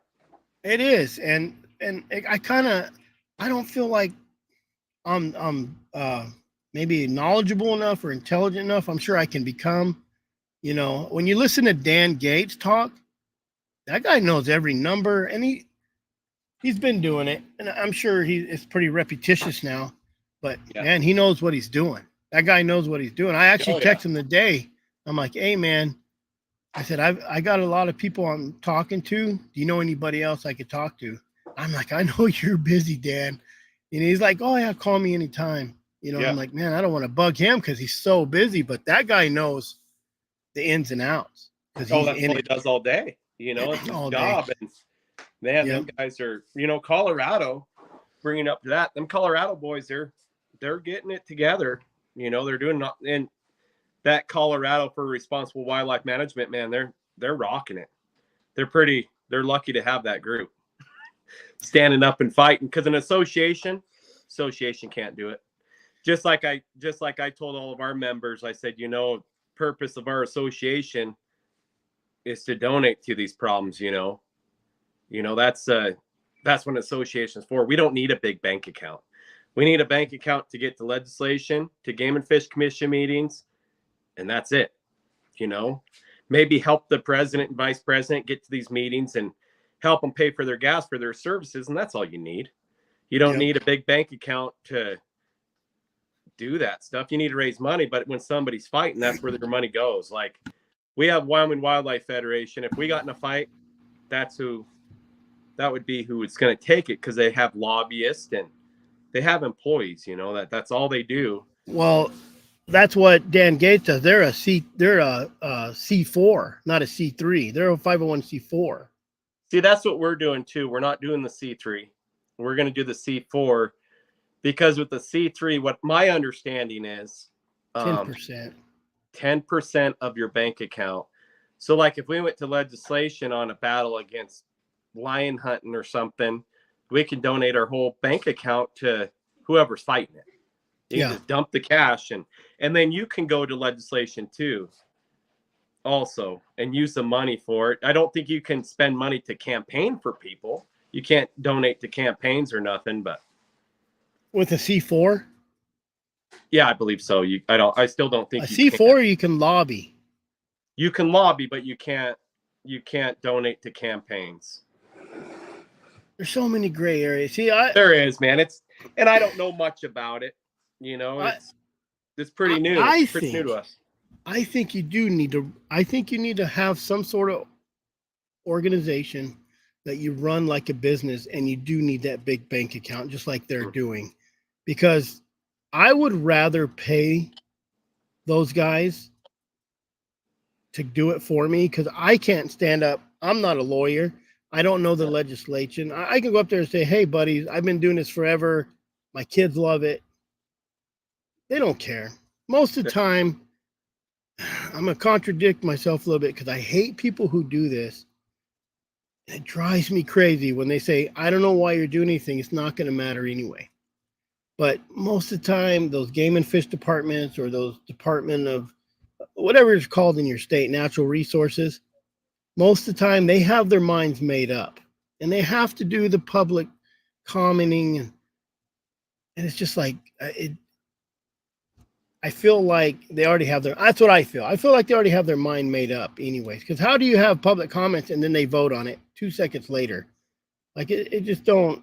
It is. And I don't feel like I'm maybe knowledgeable enough or intelligent enough. I'm sure I can become, you know, when you listen to Dan Gates talk, that guy knows every number, and he's been doing it, and I'm sure it's pretty repetitious now, but man, he knows what he's doing. That guy knows what he's doing. I actually texted him today. I'm like, hey man, I said, I got a lot of people I'm talking to. Do you know anybody else I could talk to? I'm like, I know you're busy, Dan. And he's like, oh yeah, call me anytime. You know, I'm like, man, I don't want to bug him because he's so busy, but that guy knows the ins and outs. That's what he does all day. You know, it's his job. And man, them guys are, you know, Colorado, bringing up to that, them Colorado boys, they're getting it together. You know, they're doing in that Colorado for responsible wildlife management, man. They're rocking it. They're lucky to have that group standing up and fighting, because an association can't do it. Just like I told all of our members, I said, you know, purpose of our association is to donate to these problems. You know, that's what association's for. We don't need a big bank account. We need a bank account to get to legislation, to Game and Fish Commission meetings, and that's it. You know, maybe help the president and vice president get to these meetings and help them pay for their gas for their services, and that's all you need. You don't need a big bank account to do that stuff. You need to raise money, but when somebody's fighting, that's where their money goes. Like, we have Wyoming Wildlife Federation. If we got in a fight, that would be who it's going to take it, because they have lobbyists and they have employees. You know, that's all they do. Well, that's what Dan Gates does. They're a C4, not a C3. They're a 501c4. See, that's what we're doing too. We're not doing the C3. We're going to do the C4, because with the C3, what my understanding is 10% of your bank account. So like if we went to legislation on a battle against lion hunting or something, we can donate our whole bank account to whoever's fighting it. You just dump the cash, and then you can go to legislation too also and use the money for it. I don't think you can spend money to campaign for people. You can't donate to campaigns or nothing, but with a C4? Yeah, I believe so. I still don't think a C4 you can lobby. You can lobby, but you can't donate to campaigns. There's so many gray areas. See, there is, man. And I don't know much about it. You know, it's pretty new. It's pretty new to us. I think you need to have some sort of organization that you run like a business, and you do need that big bank account, just like they're doing, because I would rather pay those guys to do it for me, because I can't stand up. I'm not a lawyer. I don't know the legislation. I can go up there and say, hey, buddies, I've been doing this forever. My kids love it. They don't care. Most of the time, I'm going to contradict myself a little bit, because I hate people who do this. It drives me crazy when they say, I don't know why you're doing anything. It's not going to matter anyway. But most of the time, those game and fish departments, or those department of whatever it's called in your state, natural resources, most of the time they have their minds made up, and they have to do the public commenting. And it's just like, I feel like they already have that's what I feel. I feel like they already have their mind made up anyways, because how do you have public comments and then they vote on it 2 seconds later? Like it just don't.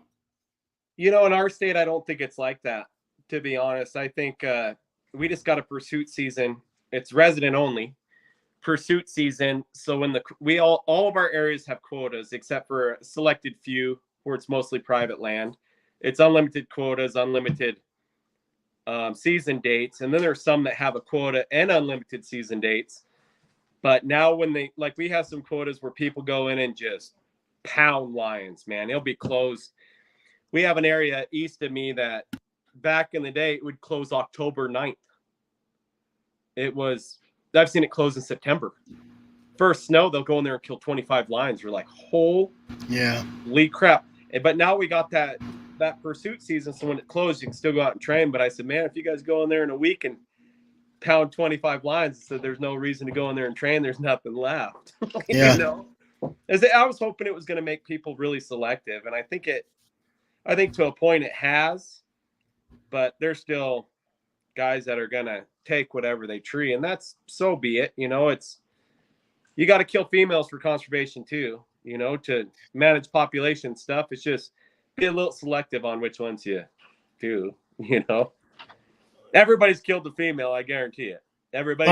You know, in our state, I don't think it's like that, to be honest. I think we just got a pursuit season. It's resident only pursuit season. So when all of our areas have quotas, except for a selected few where it's mostly private land. It's unlimited quotas, unlimited season dates, and then there's some that have a quota and unlimited season dates. But now when we have some quotas where people go in and just pound lions, man. It'll be closed. We have an area east of me that back in the day it would close October 9th. I've seen it close in September. First snow, they'll go in there and kill 25 lions. You're like, holy crap. But now we got that pursuit season, so when it closed, you can still go out and train. But I said, man, if you guys go in there in a week and pound 25 lions, so there's no reason to go in there and train. There's nothing left. You know, I was hoping it was going to make people really selective, and I think to a point it has, but there's still guys that are going to take whatever they tree, and that's so be it. You know, you got to kill females for conservation too, you know, to manage population stuff. It's just be a little selective on which ones you do, you know. Everybody's killed a female, I guarantee it. Everybody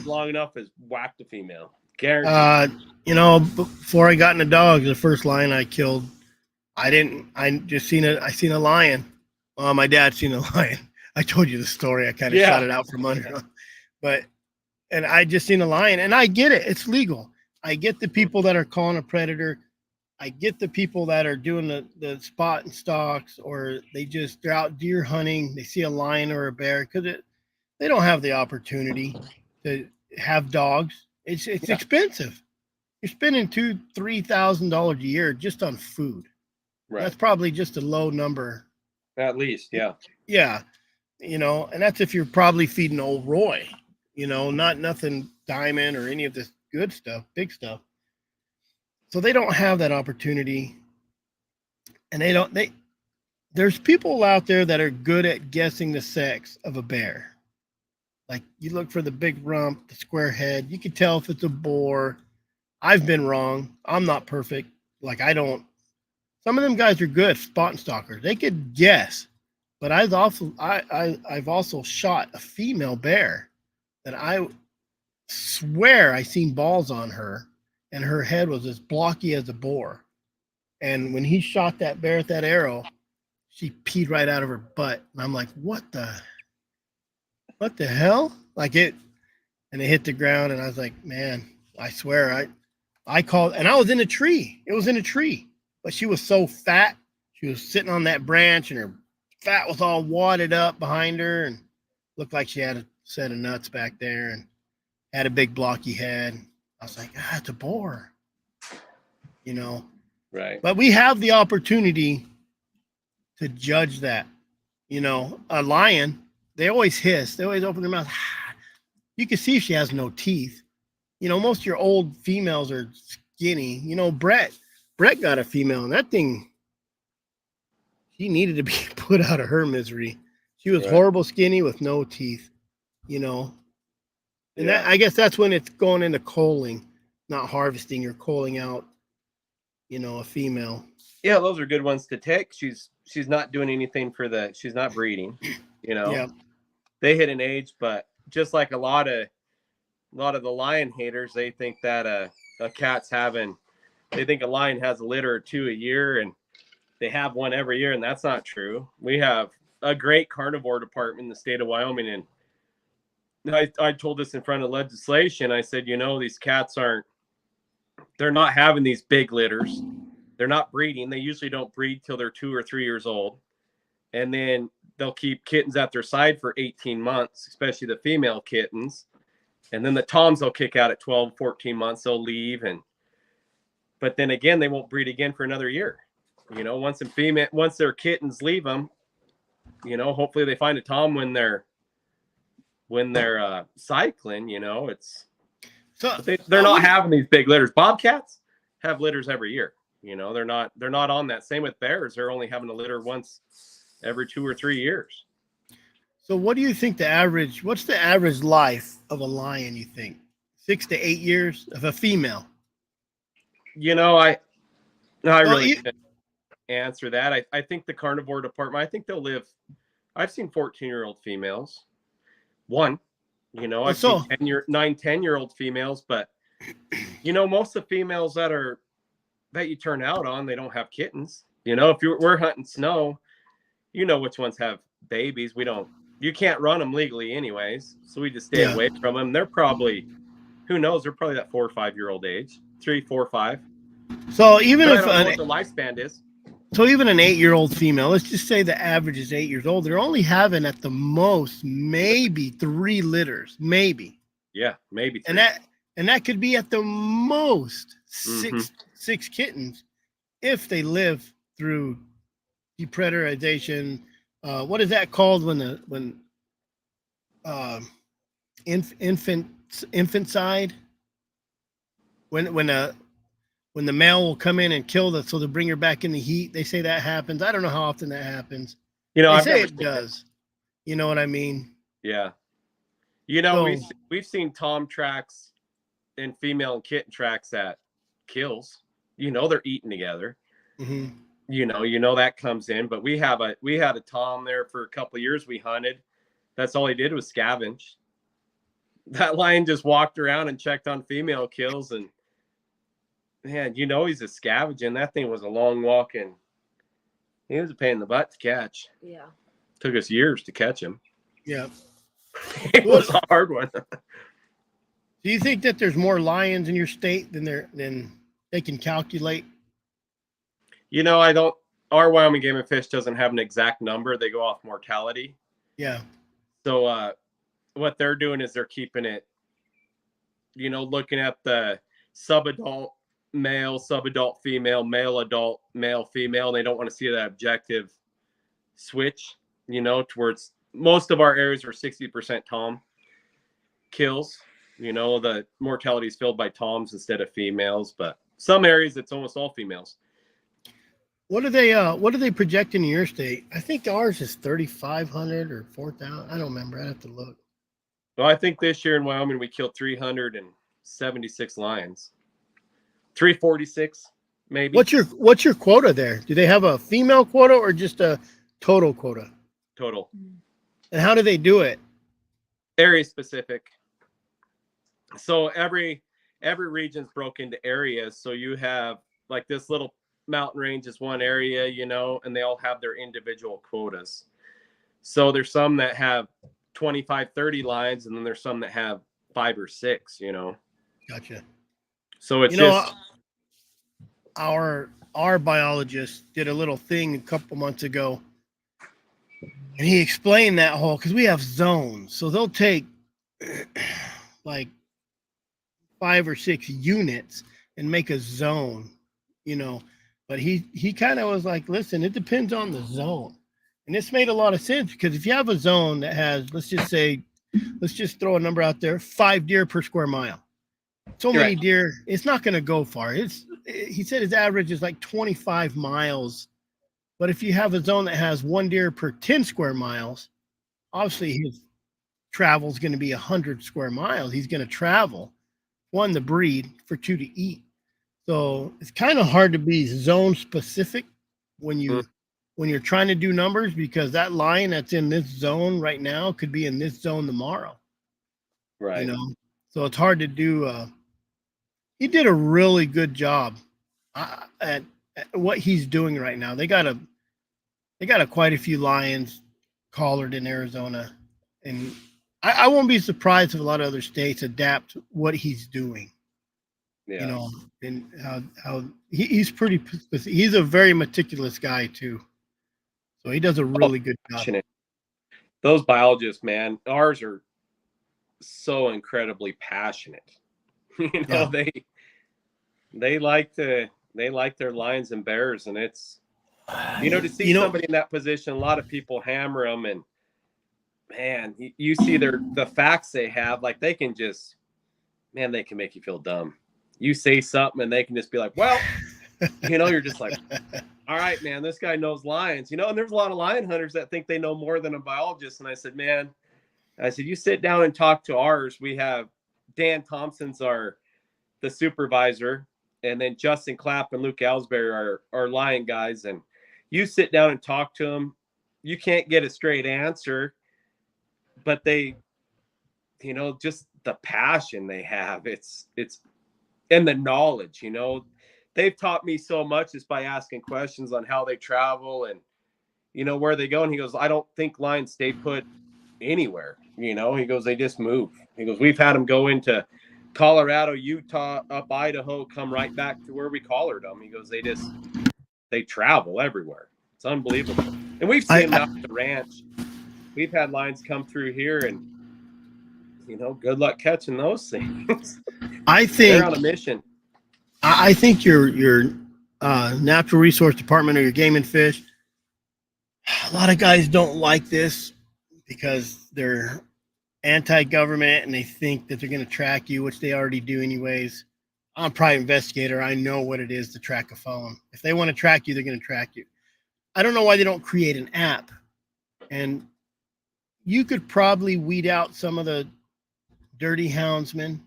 long enough has whacked a female. Guaranteed. You know, before I got into dogs, the first lion I killed, I seen a lion. My dad seen a lion. I told you the story. I kind of shot it out from under. And I just seen a lion, and I get it. It's legal. I get the people that are calling a predator. I get the people that are doing the spot and stalks, or they're out deer hunting. They see a lion or a bear because they don't have the opportunity to have dogs. It's expensive. You're spending $2,000-$3,000 a year just on food. Right. That's probably just a low number. At least, yeah. Yeah, and that's if you're probably feeding old Roy. Not nothing diamond or any of this good stuff, big stuff. So they don't have that opportunity, and there's people out there that are good at guessing the sex of a bear. Like, you look for the big rump, the square head. You can tell if it's a boar. I've been wrong. I'm not perfect. Like, some of them guys are good spot and stalkers. They could guess, but I've also shot a female bear that I swear I seen balls on her, and her head was as blocky as a boar. And when he shot that bear with that arrow, she peed right out of her butt. And I'm like, what the hell? And it hit the ground, and I was like, man, I swear, I called, and I was in a tree. It was in a tree, but she was so fat. She was sitting on that branch, and her fat was all wadded up behind her, and looked like she had a set of nuts back there, and had a big blocky head. I was like, it's a boar, Right. But we have the opportunity to judge that. A lion, they always hiss. They always open their mouth. You can see if she has no teeth. Most of your old females are skinny. Brett got a female, and that thing, she needed to be put out of her misery. She was horrible skinny with no teeth, And I guess that's when it's going into culling, not harvesting. You're culling out, a female. Yeah, those are good ones to take. She's not doing anything she's not breeding, Yeah. They hit an age, but just like a lot of the lion haters, they think that a cat's they think a lion has a litter or two a year, and they have one every year, and that's not true. We have a great carnivore department in the state of Wyoming, and I told this in front of legislation. I said, these cats they're not having these big litters. They're not breeding. They usually don't breed till they're 2 or 3 years old. And then they'll keep kittens at their side for 18 months, especially the female kittens. And then the toms they'll kick out at 12, 14 months. They'll leave. But then again, they won't breed again for another year. Once their kittens leave them, hopefully they find a tom when they're cycling, they're not having these big litters. Bobcats have litters every year. They're not on that. Same with bears. They're only having a litter once every 2 or 3 years. So what do you think what's the average life of a lion, you think? 6 to 8 years of a female? I really can't answer that. I think the carnivore department, I think they'll live. I've seen 14-year-old females. I've seen 10-year-old females, but most of the females that you turn out on, they don't have kittens. If we're hunting snow, which ones have babies. You can't run them legally anyways, so we just stay away from them. They're probably, who knows, they're probably that 4 or 5 year old age, 3, 4, 5. So even if what the lifespan is. So even an 8-year-old female, let's just say the average is 8 years old. They're only having at the most maybe 3 litters, maybe. Yeah, maybe 3. And that could be at the most six kittens if they live through depredarization. What is that called when infanticide? When the male will come in and kill so they'll bring her back in the heat. They say that happens. I don't know how often that happens. They say it does. You know what I mean? Yeah. We've seen tom tracks and female and kitten tracks at kills. They're eating together. Mm-hmm. That comes in. But we had a tom there for a couple of years. We hunted. That's all he did was scavenge. That lion just walked around and checked on female kills, and man, he's a scavenging. That thing was a long walk, and he was a pain in the butt to catch. Yeah. Took us years to catch him. Yeah. It was a hard one. Do you think that there's more lions in your state than they can calculate? I don't. Our Wyoming Game and Fish doesn't have an exact number. They go off mortality. Yeah. So what they're doing is they're keeping it, looking at the subadult male, subadult female, male adult, male female. And they don't want to see that objective switch, towards most of our areas are 60% tom kills. The mortality is filled by toms instead of females, but some areas it's almost all females. What are they projecting in your state? I think ours is 3,500 or 4,000. I don't remember. I'd have to look. Well, I think this year in Wyoming we killed 376 lions. 346 maybe. What's your quota there? Do they have a female quota or just a total quota? Total. And how do they do it? Area specific. So every region's broke into areas. So you have like this little mountain range is one area, and they all have their individual quotas. So there's some that have 25, 30 lions, and then there's some that have 5 or 6, Gotcha. So it's our biologist did a little thing a couple months ago, and he explained that whole, because we have zones. So they'll take like 5 or 6 units and make a zone, But he kind of was like, listen, it depends on the zone. And this made a lot of sense, because if you have a zone that has, let's just throw a number out there, 5 deer per square mile. So many deer, it's not going to go far. He said his average is like 25 miles. But if you have a zone that has 1 deer per 10 square miles, obviously his travel is going to be 100 square miles. He's going to travel, 1 to breed, for 2 to eat. So it's kind of hard to be zone specific when you're trying to do numbers, because that lion that's in this zone right now could be in this zone tomorrow. Right. So it's hard to do. He did a really good job at what he's doing right now. They got quite a few lions collared in Arizona, and I won't be surprised if a lot of other states adapt what he's doing. Yeah. And how he's he's a very meticulous guy too. So he does a really good job. Those biologists, man, ours are so incredibly passionate. They like their lions and bears, and it's, to see somebody in that position, a lot of people hammer them, and man, you see the facts they have, like they can make you feel dumb. You say something and they can just be like, well, you're just like, all right, man, this guy knows lions, and there's a lot of lion hunters that think they know more than a biologist. And I said, you sit down and talk to ours. We have Dan Thompson's the supervisor, and then Justin Clapp and Luke Ellsbury are lion guys. And you sit down and talk to them, you can't get a straight answer, but they, just the passion they have, it's and the knowledge, they've taught me so much just by asking questions on how they travel and, where they go. And he goes, I don't think lions stay put anywhere. He goes, they just move. He goes, we've had them go into Colorado, Utah, up Idaho, come right back to where we collared them. He goes, they travel everywhere. It's unbelievable. And we've seen them out at the ranch. We've had lions come through here, and good luck catching those things. I think they're on a mission. I think your natural resource department or your game and fish, a lot of guys don't like this because they're anti-government and they think that they're going to track you, which they already do anyways. I'm a private investigator. I know what it is to track a phone. If they want to track you, they're going to track you. I don't know why they don't create an app. And you could probably weed out some of the dirty houndsmen,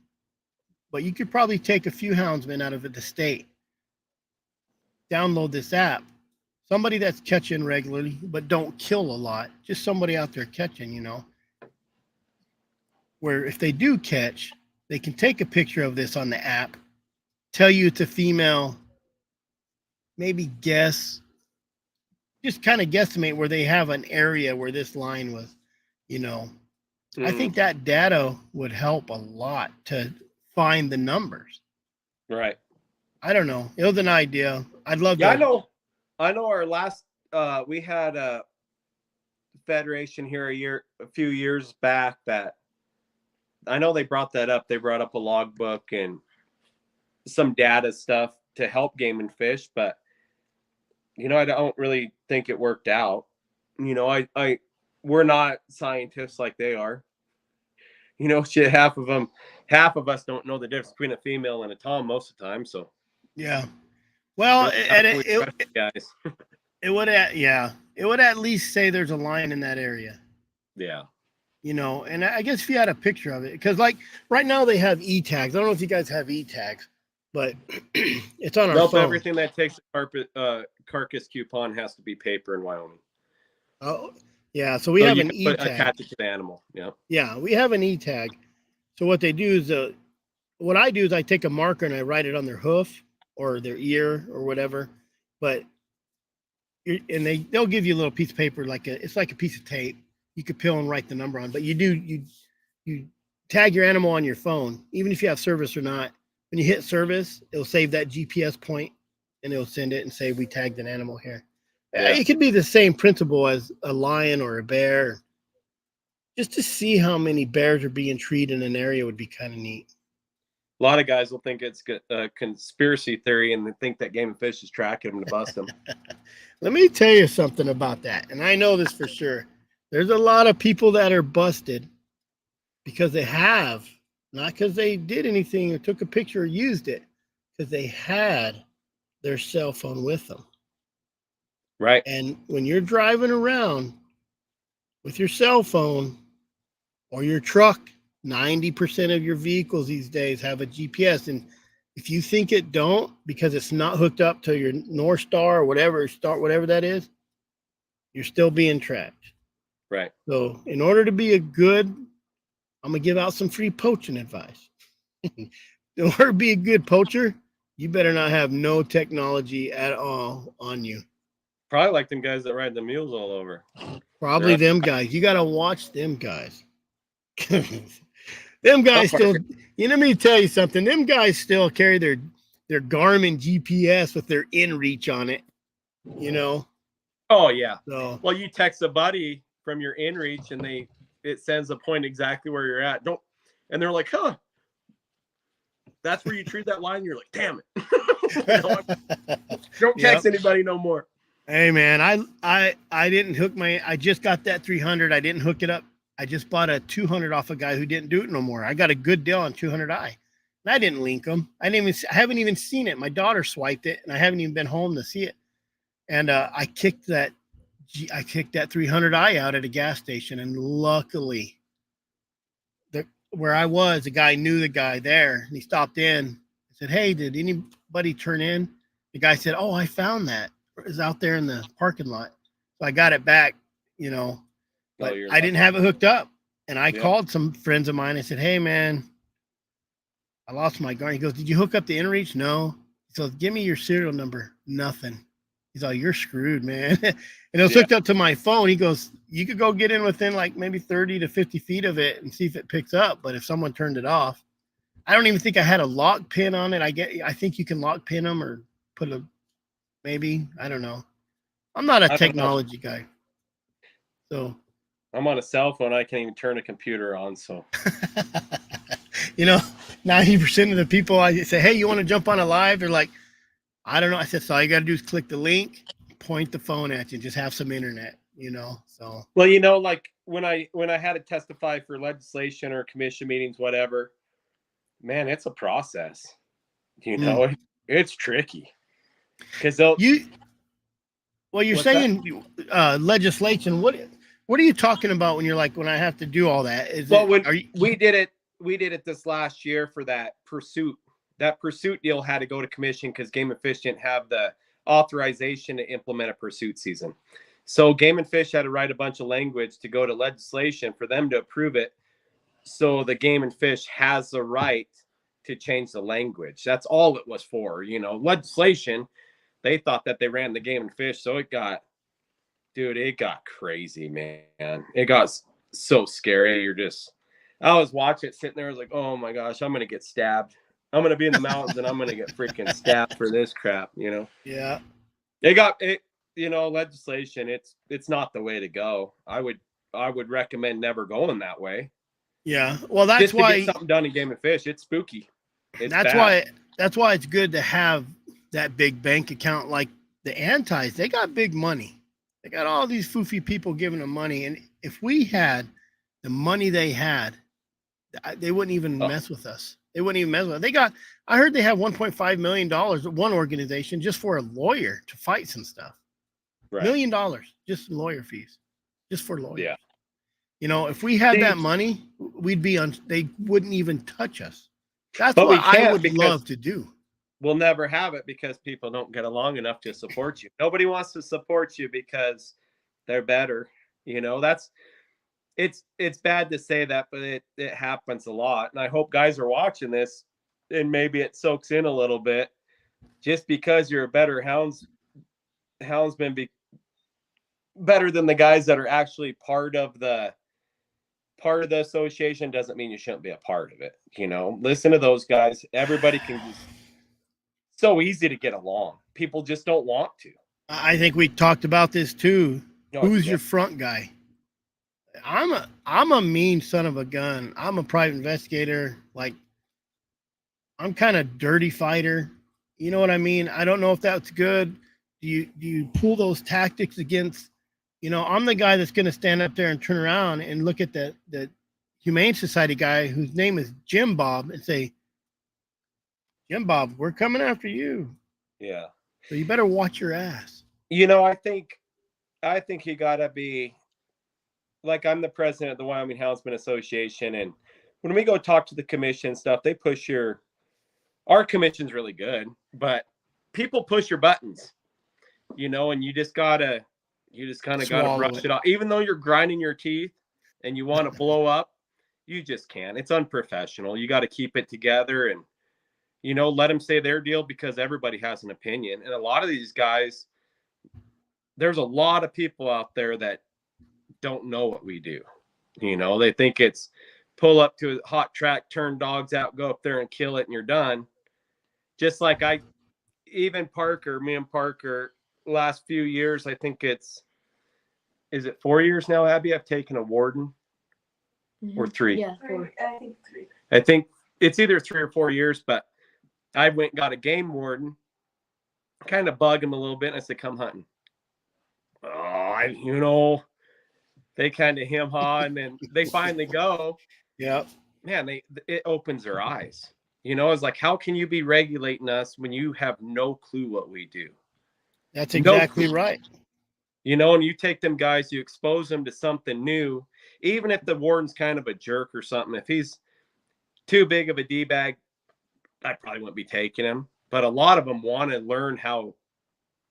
but you could probably take a few houndsmen out of the state. Download this app. Somebody that's catching regularly, but don't kill a lot. Just somebody out there catching, where if they do catch, they can take a picture of this on the app, tell you it's a female, maybe guess, just kind of guesstimate where they have an area where this line was, I think that data would help a lot to find the numbers. Right. I don't know. It was an idea. I'd love to. I know. I know our last we had a federation here a few years back that I know they brought that up. They brought up a logbook and some data stuff to help game and fish, but I don't really think it worked out. We're not scientists like they are. Shit, half of us don't know the difference between a female and a tom most of the time. So yeah. Well, guys. It would at least say there's a line in that area. Yeah. And I guess if you had a picture of it, because like right now they have e-tags. I don't know if you guys have e-tags, but it's on our phone. Everything that takes a carcass coupon has to be paper in Wyoming. Oh, yeah. So we have an e-tag. Attach it to the animal. Yeah. Yeah, we have an e-tag. So what they do is, what I do is I take a marker and I write it on their hoof or their ear or whatever. But they'll give you a little piece of paper, it's like a piece of tape. You could peel and write the number on, but you tag your animal on your phone, even if you have service or not. When you hit service, it'll save that GPS point and it'll send it and say we tagged an animal here. Yeah. It could be the same principle as a lion or a bear. Just to see how many bears are being treated in an area would be kind of neat. A lot of guys will think it's a conspiracy theory and they think that Game and Fish is tracking them to bust them. Let me tell you something about that, and I know this for sure. There's a lot of people that are busted because they have, not because they did anything or took a picture or used it, because they had their cell phone with them. Right. And when you're driving around with your cell phone or your truck, 90% of your vehicles these days have a GPS. And if you think it don't, because it's not hooked up to your North Star or whatever that is, you're still being tracked. Right. So in order to be I'm going to give out some free poaching advice. In order to be a good poacher, you better not have no technology at all on you. Probably like them guys that ride the mules all over. Probably them guys. You got to watch them guys. Them guys still, let me tell you something. Them guys still carry their Garmin GPS with their inReach on it, Oh, yeah. So, well, you text a buddy from your inReach and it sends a point exactly where you're at. And they're like, huh, that's where you treat that line. You're like, damn it. Don't text anybody no more. Hey man, I didn't hook I just got that 300. I didn't hook it up. I just bought a 200 off a guy who didn't do it no more. I got a good deal on 200i. And I didn't link them. I haven't even seen it. My daughter swiped it and I haven't even been home to see it. And I kicked that 300i out at a gas station, and luckily where I was, the guy knew the guy there, and he stopped in and said, "Hey, did anybody turn in?" The guy said, "Oh, I found that. It was out there in the parking lot." So I got it back, but I didn't have it hooked up. And I called some friends of mine and said, "Hey man, I lost my Garmin." He goes, "Did you hook up the inReach?" "No." He goes, "Give me your serial number." "Nothing." He's like, "You're screwed, man." And it was hooked up to my phone. He goes, "You could go get in within like maybe 30 to 50 feet of it and see if it picks up. But if someone turned it off," I don't even think I had a lock pin on it. I think you can lock pin them or put maybe, I don't know. I'm not a technology guy. So I'm on a cell phone. I can't even turn a computer on. So, 90% of the people I say, "Hey, you want to jump on a live?" They're like, "I don't know." I said, "So all you got to do is click the link, point the phone at you, just have some internet, So, well, like when I had to testify for legislation or commission meetings, whatever, man, it's a process. It's tricky because you're saying legislation. What are you talking about when you're like, when I have to do all that? We did it this last year for that pursuit. That pursuit deal had to go to commission because Game and Fish didn't have the authorization to implement a pursuit season. So Game and Fish had to write a bunch of language to go to legislation for them to approve it. So the Game and Fish has the right to change the language. That's all it was for. Legislation, they thought that they ran the Game and Fish. So it got crazy, man. It got so scary. I was watching it sitting there. I was like, oh my gosh, I'm going to get stabbed. I'm going to be in the mountains and I'm going to get freaking stabbed for this crap, Yeah. legislation, it's not the way to go. I would recommend never going that way. Yeah. Well, that's Just to why get something done in Game and Fish, it's spooky. It's that's bad. why it's good to have that big bank account like the Antis. They got big money. They got all these foofy people giving them money. And if we had the money they had, they wouldn't even mess with us. They wouldn't even mess with us. I heard they have $1.5 million at one organization just for a lawyer to fight some stuff. Right. $1 million just lawyer fees, just for lawyers. Yeah. If we had that money, we'd be they wouldn't even touch us. That's what I would love to do. We'll never have it because people don't get along enough to support you. Nobody wants to support you because they're better. It's bad to say that, but it happens a lot. And I hope guys are watching this and maybe it soaks in a little bit. Just because you're a better houndsman better than the guys that are actually part of the association doesn't mean you shouldn't be a part of it. Listen to those guys. Everybody can just so easy to get along. People just don't want to. I think we talked about this too. Oh, Who's your front guy? I'm a mean son of a gun. I'm a private investigator. Like, I'm kind of dirty fighter. You know what I mean? I don't know if that's good. Do you pull those tactics against? I'm the guy that's going to stand up there and turn around and look at the Humane Society guy whose name is Jim Bob and say, Jim Bob, we're coming after you. Yeah. So you better watch your ass. I think you gotta be like, I'm the president of the Wyoming Houndsman Association, and when we go talk to the commission stuff, they push our commission's really good, but people push your buttons, and you just kind of gotta brush it off. Even though you're grinding your teeth and you want to blow up, you just can't. It's unprofessional. You got to keep it together and let them say their deal, because everybody has an opinion. And a lot of these guys, there's a lot of people out there that don't know what we do. They think it's pull up to a hot track, turn dogs out, go up there and kill it, and you're done. Just like me and Parker, last few years, I think is it 4 years now, Abby? I've taken a warden. Or 3. Yeah, 4. I think 3. I think it's either 3 or 4 years, but I went and got a game warden, kind of bug him a little bit, and I said, come hunting. They kind of hem-haw, and then they finally go. Yeah. Man, it opens their eyes. It's like, how can you be regulating us when you have no clue what we do? That's exactly right. And you take them guys, you expose them to something new, even if the warden's kind of a jerk or something. If he's too big of a D-bag, I probably wouldn't be taking him. But a lot of them want to learn how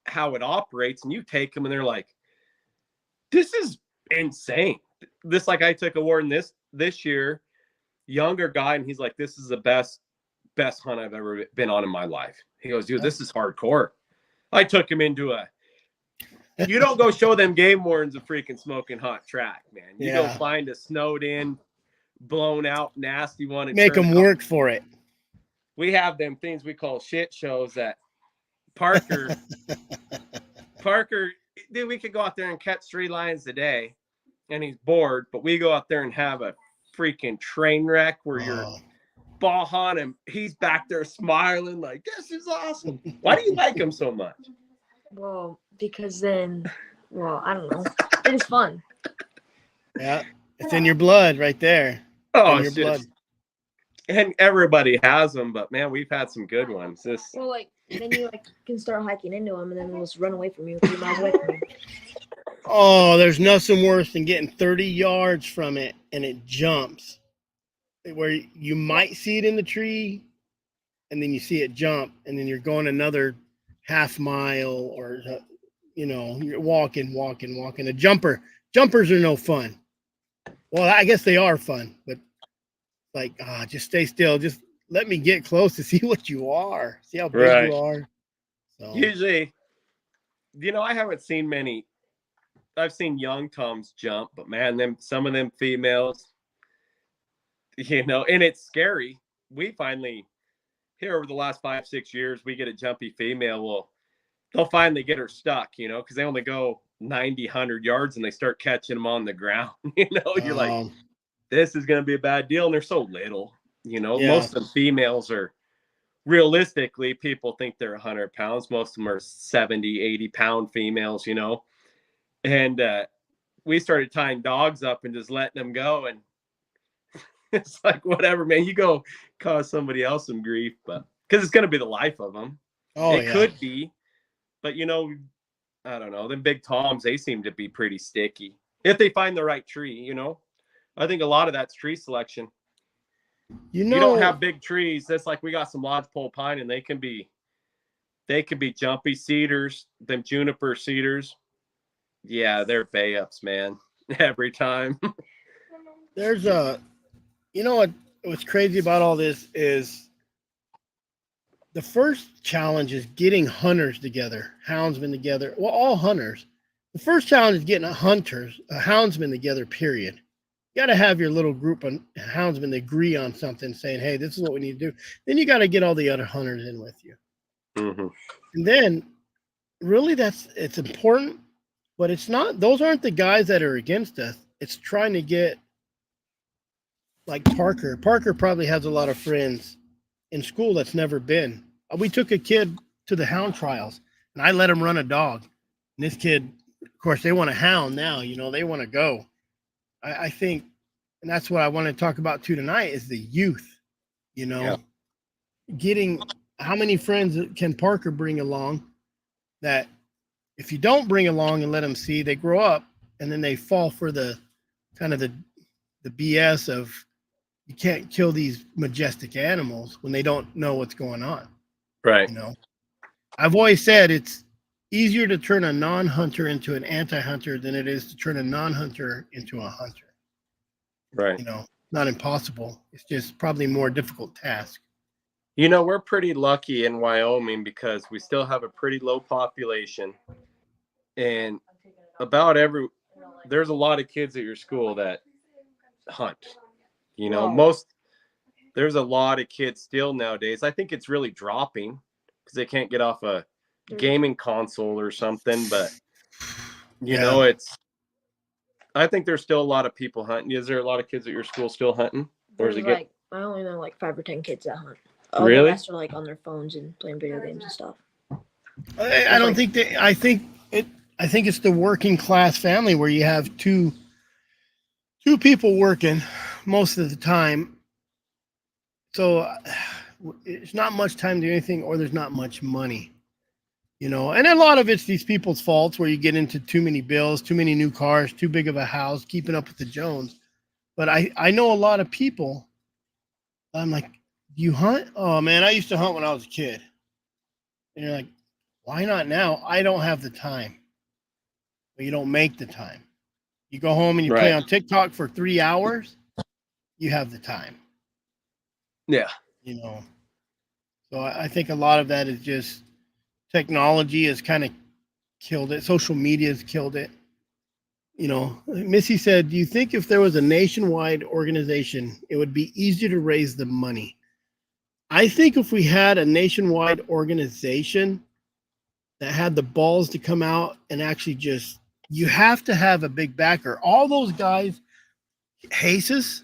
it operates, and you take them and they're like, this is insane. Like, I took a warden this year, younger guy, and he's like, this is the best hunt I've ever been on in my life. He goes, dude, this is hardcore. I took him into you don't go show them game wardens a freaking smoking hot track, man. You go find a snowed in, blown out, nasty one and make them work for it. We have them things we call shit shows that Parker, dude, we could go out there and catch 3 lions a day and he's bored, but we go out there and have a freaking train wreck where you're ball on him. He's back there smiling like, this is awesome. Why do you like him so much? Well, because then, I don't know. It is fun. Yeah. It's in your blood right there. Oh, in your blood. And everybody has them, but man, we've had some good ones. Then you can start hiking into them, and then they'll just run away from you 3 miles away from you. Oh, there's nothing worse than getting 30 yards from it and it jumps, where you might see it in the tree, and then you see it jump, and then you're going another half mile, or you're walking. A jumpers are no fun. Well, I guess they are fun, but like, just stay still. Just let me get close to see what you are. See how big you are. So. Usually, I haven't seen many. I've seen young toms jump, but man, some of them females, and it's scary. We finally, here over the last 5-6 years, we get a jumpy female. Well, they'll finally get her stuck, you know, because they only go 90, 100 yards and they start catching them on the ground. You know, you're like, this is going to be a bad deal. And they're so little, you know, yeah. most of the females are realistically, people think they're 100 pounds. Most of them are 70, 80-pound females, you know, and we started tying dogs up and just letting them go. And it's like, whatever, man, you go cause somebody else some grief, but because it's going to be the life of them. Oh, it could be, but you know, I don't know. Them big toms, they seem to be pretty sticky if they find the right tree, you know. I think a lot of that's tree selection. You know, you don't have big trees. That's like we got some lodgepole pine, and they can be jumpy cedars, them juniper cedars. Yeah, they're bay ups, man. Every time. there's you know what's crazy about all this is the first challenge is getting hunters together, houndsmen together. Well, all hunters. The first challenge is getting a houndsman together, period. You got to have your little group of houndsmen that agree on something, saying, hey, this is what we need to do. Then you got to get all the other hunters in with you. Mm-hmm. And then really it's important, but it's not, those aren't the guys that are against us. It's trying to get like Parker. Parker probably has a lot of friends in school that's never been. We took a kid to the hound trials and I let him run a dog. And this kid, of course, they want a hound now, you know, they want to go. I think, and that's what I want to talk about too tonight is the youth, you know, getting how many friends can Parker bring along that if you don't bring along and let them see, they grow up and then they fall for the kind of the BS of you can't kill these majestic animals when they don't know what's going on. Right. You know, I've always said it's easier to turn a non-hunter into an anti-hunter than it is to turn a non-hunter into a hunter. Right. You know, not impossible. It's just probably a more difficult task. You know, we're pretty lucky in Wyoming because we still have a pretty low population. And there's a lot of kids at your school that hunt. You know, there's a lot of kids still nowadays. I think it's really dropping because they can't get off a gaming console or something. But, you know, I think there's still a lot of people hunting. Is there a lot of kids at your school still hunting? There's I only know like 5 or 10 kids that hunt. Really? The rest are like on their phones and playing video games and stuff. I don't think I think it's the working class family where you have two people working most of the time. So it's not much time to do anything, or there's not much money, you know. And a lot of it's these people's faults where you get into too many bills, too many new cars, too big of a house, keeping up with the Jones. But I know a lot of people. I'm like, you hunt? Oh man, I used to hunt when I was a kid. And you're like, why not now? I don't have the time. But you don't make the time. You go home and you play on TikTok for 3 hours. You have the time. Yeah. You know. So I think a lot of that is just technology has kind of killed it. Social media has killed it. You know, Missy said, do you think if there was a nationwide organization, it would be easier to raise the money? I think if we had a nationwide organization that had the balls to come out and actually just, you have to have a big backer. All those guys, Jesus,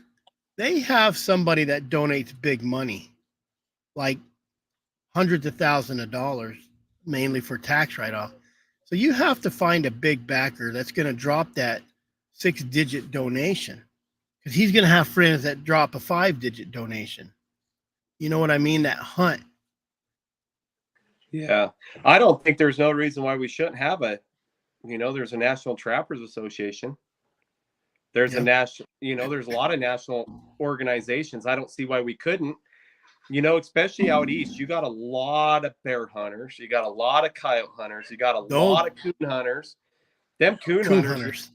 they have somebody that donates big money, like hundreds of thousands of dollars, mainly for tax write-off. So you have to find a big backer that's going to drop that 6-digit donation, because he's going to have friends that drop a 5-digit donation. You know what I mean? That hunt. Yeah. I don't think there's no reason why we shouldn't have there's a National Trappers Association. There's there's a lot of national organizations. I don't see why we couldn't. You know, especially out east, you got a lot of bear hunters. You got a lot of coyote hunters. You got a lot of coon hunters. Them coon hunters.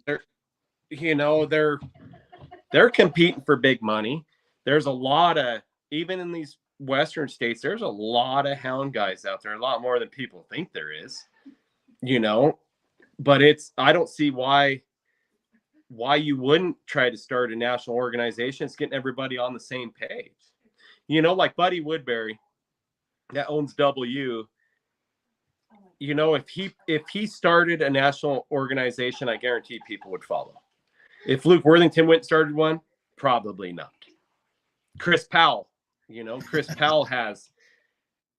They're competing for big money. There's a lot of, even in these western states, there's a lot of hound guys out there. A lot more than people think there is. You know, but I don't see why you wouldn't try to start a national organization. It's getting everybody on the same page. You know, like Buddy Woodbury that owns W. you know, if he started a national organization, I guarantee people would follow. If Luke Worthington went and started one, probably not. Chris Powell, you know,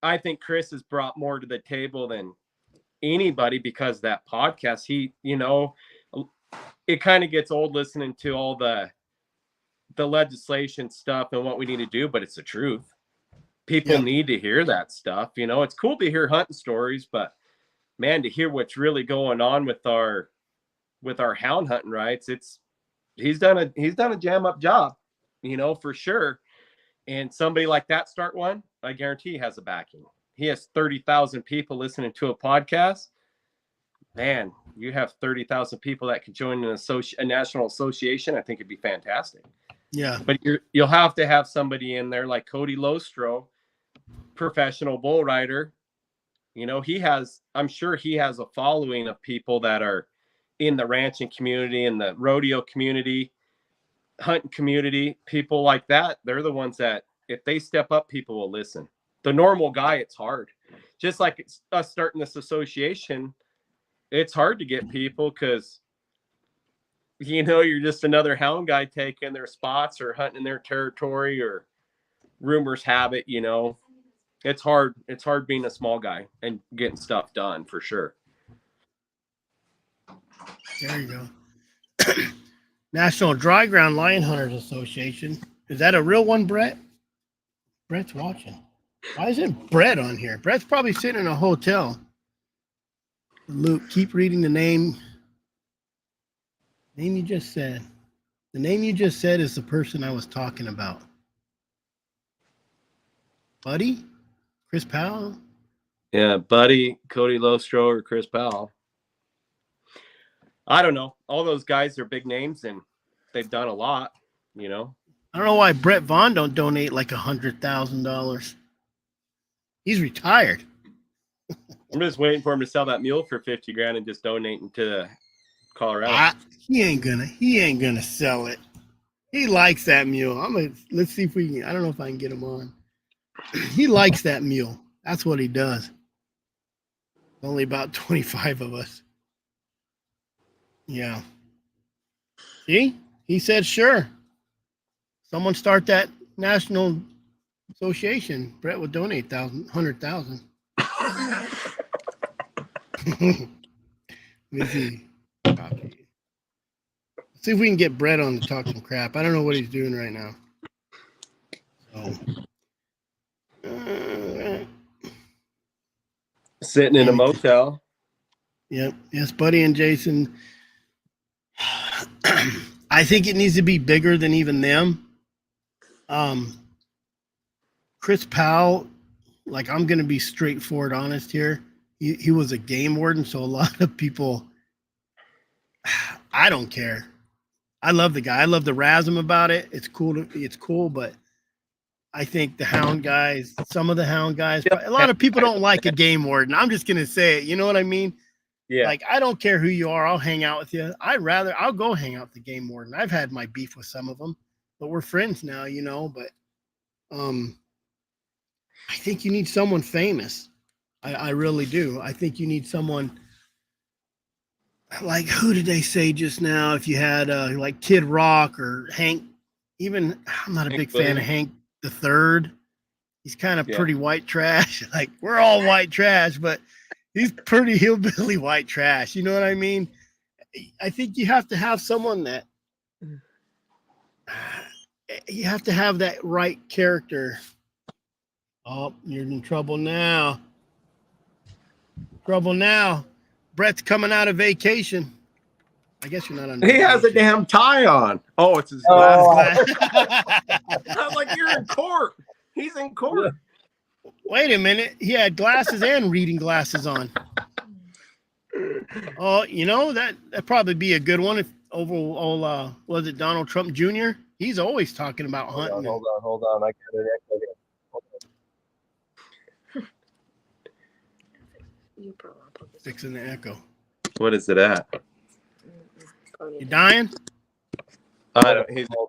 I think Chris has brought more to the table than anybody because of that podcast. He, you know, it kind of gets old listening to all the legislation stuff and what we need to do, but it's the truth. People need to hear that stuff. You know, it's cool to hear hunting stories, but man, to hear what's really going on with our hound hunting rights, he's done a jam up job, you know, for sure. And somebody like that start one, I guarantee he has a backing. He has 30,000 people listening to a podcast. Man, you have 30,000 people that could join a national association. I think it'd be fantastic. Yeah. But you'll have to have somebody in there like Cody Lostro, professional bull rider. You know, I'm sure he has a following of people that are in the ranching community, in the rodeo community, hunting community, people like that. They're the ones that if they step up, people will listen. The normal guy, it's hard. Just like it's us starting this association, it's hard to get people because, you know, you're just another hound guy taking their spots or hunting in their territory, or rumors have it, you know, it's hard. It's hard being a small guy and getting stuff done for sure. There you go. National Dry Ground Lion Hunters Association. Is that a real one, Brett? Brett's watching. Why isn't Brett on here? Brett's probably sitting in a hotel. Luke, keep reading the name. Name you just said. The name you just said is the person I was talking about. Buddy? Chris Powell? Yeah, Buddy, Cody Lostro, or Chris Powell. I don't know. All those guys are big names and they've done a lot, you know. I don't know why Brett Vaughn don't donate like $100,000. He's retired. I'm just waiting for him to sell that mule for $50,000 and just donating to Colorado. He ain't gonna sell it. He likes that mule. Let's see if we can. I don't know if I can get him on. He likes that mule. That's what he does. Only about 25 of us. Yeah. See? He said sure. Someone start that national association. Brett would donate 100,000. Let me see. Copy. Let's see if we can get Brett on to talk some crap. I don't know what he's doing right now. So, sitting in a motel. Yep. Yes, Buddy and Jason. I think it needs to be bigger than even them. Chris Powell, like, I'm going to be straightforward honest here. He was a game warden, so a lot of people, I don't care. I love the guy. I love the rasm about it. It's cool, but I think the hound guys, some of the hound guys, a lot of people don't like a game warden. I'm just going to say it. You know what I mean? Yeah. Like, I don't care who you are. I'll hang out with you. I'll go hang out with the game warden. I've had my beef with some of them, but we're friends now, you know, but I think you need someone famous. I really do. I think you need someone like, who did they say just now? If you had like Kid Rock or Hank, even I'm not a big fan of Hank the Third. He's kind of pretty white trash. Like, we're all white trash, but he's pretty hillbilly white trash. You know what I mean? I think you have to have someone that you have to have that right character. Oh, you're in trouble now. Trouble now. Brett's coming out of vacation. I guess you're not on vacation. He has a damn tie on. Oh, it's his glasses. I'm like, you're in court. He's in court. Wait a minute. He had glasses and reading glasses on. Oh, you know, that'd probably be a good one if was it Donald Trump Jr.? He's always talking about hunting. Hold on. I got it. Fixing the echo. What is it at? You dying? Hold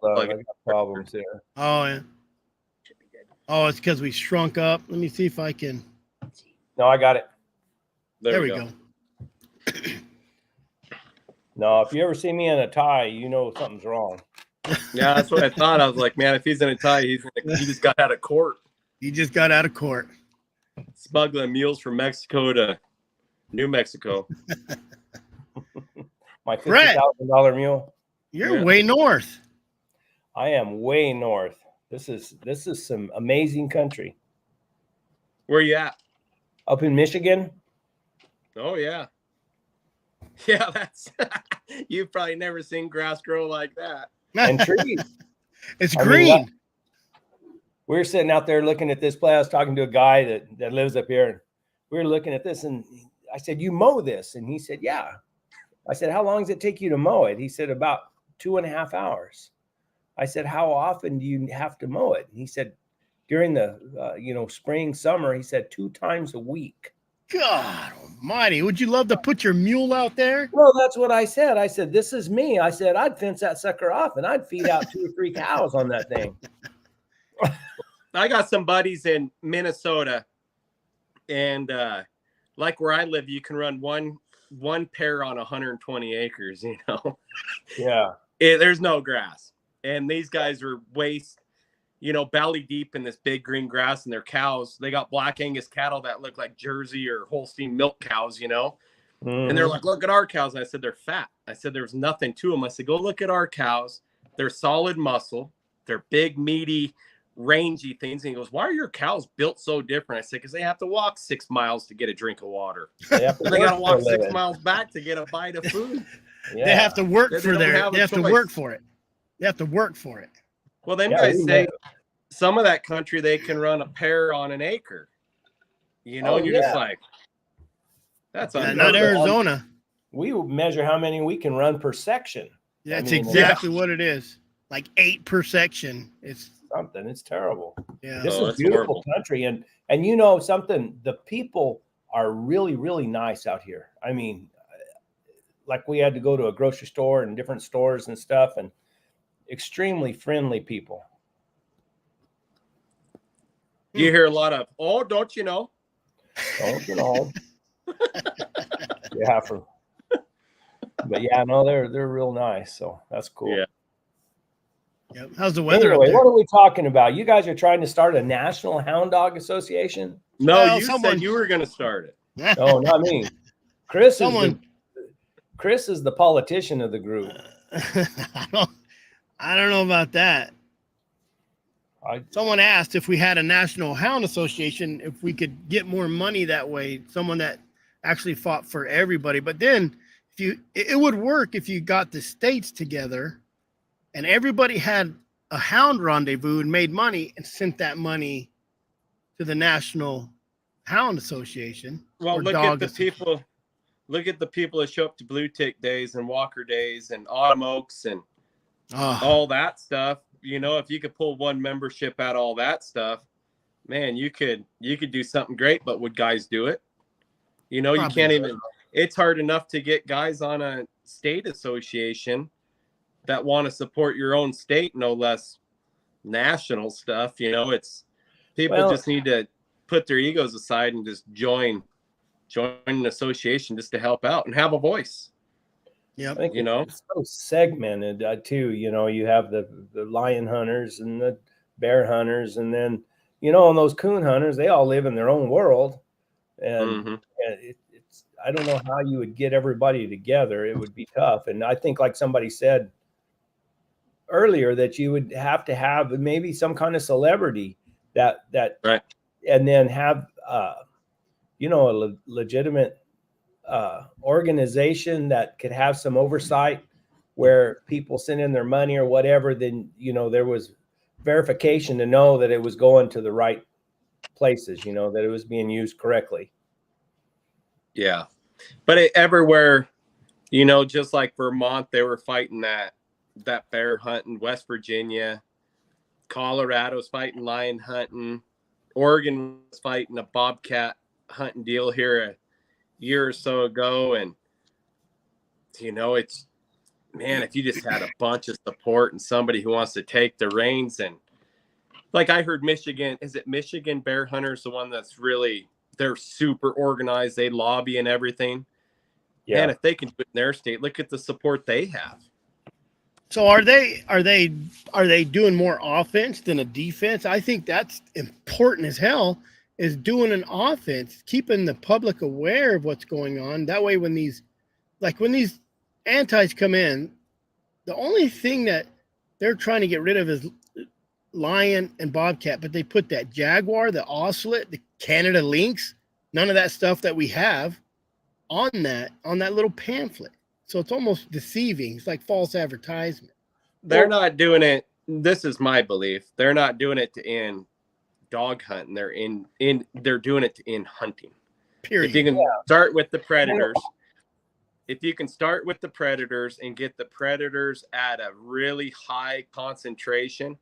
on. I got problems here. Oh, yeah. Oh, it's because we shrunk up. Let me see if I can. No, I got it. There we go. No, if you ever see me in a tie, you know something's wrong. Yeah, that's what I thought. I was like, man, if he's in a tie, he just got out of court. He just got out of court. Smuggling mules from Mexico to New Mexico. My $50,000 mule. You're way north. I am way north. This is some amazing country. Where you at? Up in Michigan. Oh yeah. Yeah, that's you've probably never seen grass grow like that. And trees. It's green. We were sitting out there looking at this place. I was talking to a guy that lives up here. And we were looking at this, and I said, "You mow this?" And he said, "Yeah." I said, "How long does it take you to mow it?" He said, "About 2.5 hours." I said, "How often do you have to mow it?" And he said, "During the spring, summer." He said 2 times a week. God almighty. Would you love to put your mule out there? Well, that's what I said. I said, "This is me." I said, "I'd fence that sucker off and I'd feed out 2 or 3 cows on that thing." I got some buddies in Minnesota, and like where I live, you can run one pair on 120 acres, Yeah. There's no grass. And these guys are waist, belly deep in this big green grass, and their cows, they got black Angus cattle that look like Jersey or Holstein milk cows, Mm-hmm. And they're like, "Look at our cows." And I said, "They're fat." I said, "There's nothing to them." I said, "Go look at our cows. They're solid muscle. They're big, meaty, rangy things." And he goes, "Why are your cows built so different?" I said, "Because they have to walk 6 miles to get a drink of water. They got to walk 6 miles back to get a bite of food." Yeah. They have to work They for have to work for it. They have to work for it. Well, them guys say some of that country, they can run a pair on an acre, and you're just like, that's not Arizona. We measure how many we can run per section. That's exactly what it is. Like 8 per section. It's something. It's terrible. Yeah. This is beautiful country. And something, the people are really, really nice out here. I mean, like we had to go to a grocery store and different stores and stuff, and extremely friendly people. You hear a lot of, "Oh, don't you know?" Don't you know? Yeah, but yeah, no, they're real nice. So that's cool. Yeah. Yep. How's the weather? Anyway, what are we talking about? You guys are trying to start a National Hound Dog Association? No, well, you said you were going to start it. No, not me. Chris is the politician of the group. I don't know about that. Someone asked if we had a National Hound Association, if we could get more money that way, someone that actually fought for everybody. But then it would work if you got the states together and everybody had a hound rendezvous and made money and sent that money to the National Hound Association. Well, look at the people that show up to Blue Tick Days and Walker Days and Autumn Oaks and all that stuff. If you could pull one membership out of all that stuff, man, you could do something great. But would guys do it? You can't even. It's hard enough to get guys on a state association that want to support your own state, no less national stuff. It's people just need to put their egos aside and just join an association just to help out and have a voice. Yeah, it's so segmented too. You have the lion hunters and the bear hunters, and then and those coon hunters. They all live in their own world, and it's. I don't know how you would get everybody together. It would be tough, and I think, like somebody said earlier, that you would have to have maybe some kind of celebrity that right, and then have a legitimate organization that could have some oversight where people send in their money or whatever. Then there was verification to know that it was going to the right places, that it was being used correctly. Yeah, but everywhere, just like Vermont, they were fighting that bear hunting. West Virginia, Colorado's fighting lion hunting. Oregon was fighting a bobcat hunting deal here a year or so ago, and it's, man, if you just had a bunch of support and somebody who wants to take the reins, and like I heard Michigan, is it Michigan Bear Hunters, the one that's really they're super organized. They lobby and everything. Yeah. And if they can do it in their state, look at the support they have. So are they doing more offense than a defense? I think that's important as hell, is doing an offense, keeping the public aware of what's going on. That way when these antis come in, the only thing that they're trying to get rid of is lion and bobcat, but they put that jaguar, the ocelot, the Canada lynx, none of that stuff that we have on that little pamphlet. So it's almost deceiving. It's like false advertisement. They're not doing it. This is my belief. They're not doing it to end dog hunting. They're doing it to end hunting. Period. If you can start with the predators, and get the predators at a really high concentration,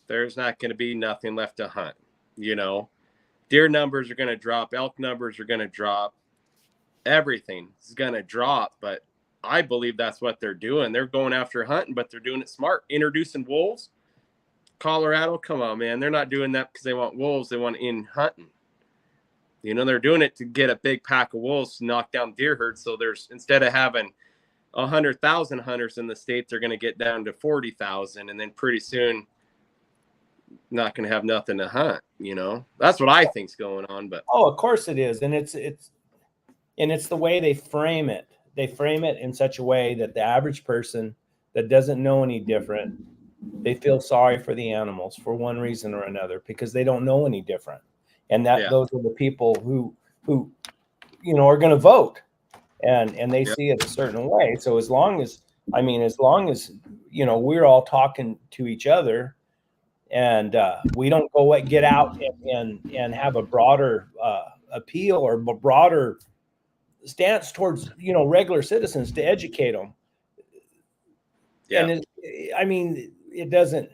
there's not going to be nothing left to hunt. Deer numbers are going to drop. Elk numbers are going to drop. Everything is going to drop. But I believe that's what they're doing. They're going after hunting, but they're doing it smart. Introducing wolves. Colorado, come on, man. They're not doing that because they want wolves. They want in hunting. They're doing it to get a big pack of wolves to knock down deer herds. So instead of having 100,000 hunters in the state, they're going to get down to 40,000. And then pretty soon, not going to have nothing to hunt. That's what I think's going on. But of course it is. And it's the way they frame it. They frame it in such a way that the average person that doesn't know any different, they feel sorry for the animals for one reason or another, because they don't know any different. And those are the people who are going to vote, and they see it a certain way. So as long as we're all talking to each other, and we don't get out and have a broader appeal or a broader stance towards regular citizens to educate them. And it doesn't.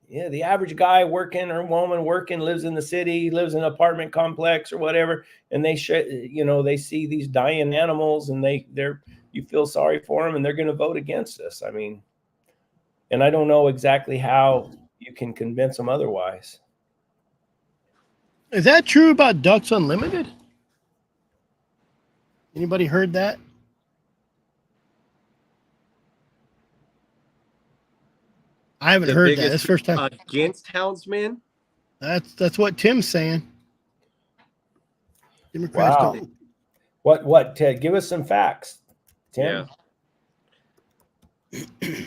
Yeah, the average guy working or woman working lives in the city, lives in an apartment complex or whatever, and they see these dying animals, and you feel sorry for them, and they're going to vote against us. And I don't know exactly how you can convince them otherwise. Is that true about Ducks Unlimited? Anybody heard that? I haven't heard that. That's the first time. Against houndsmen? That's what Tim's saying. Democrats don't. What Ted? Give us some facts, Tim. Yeah.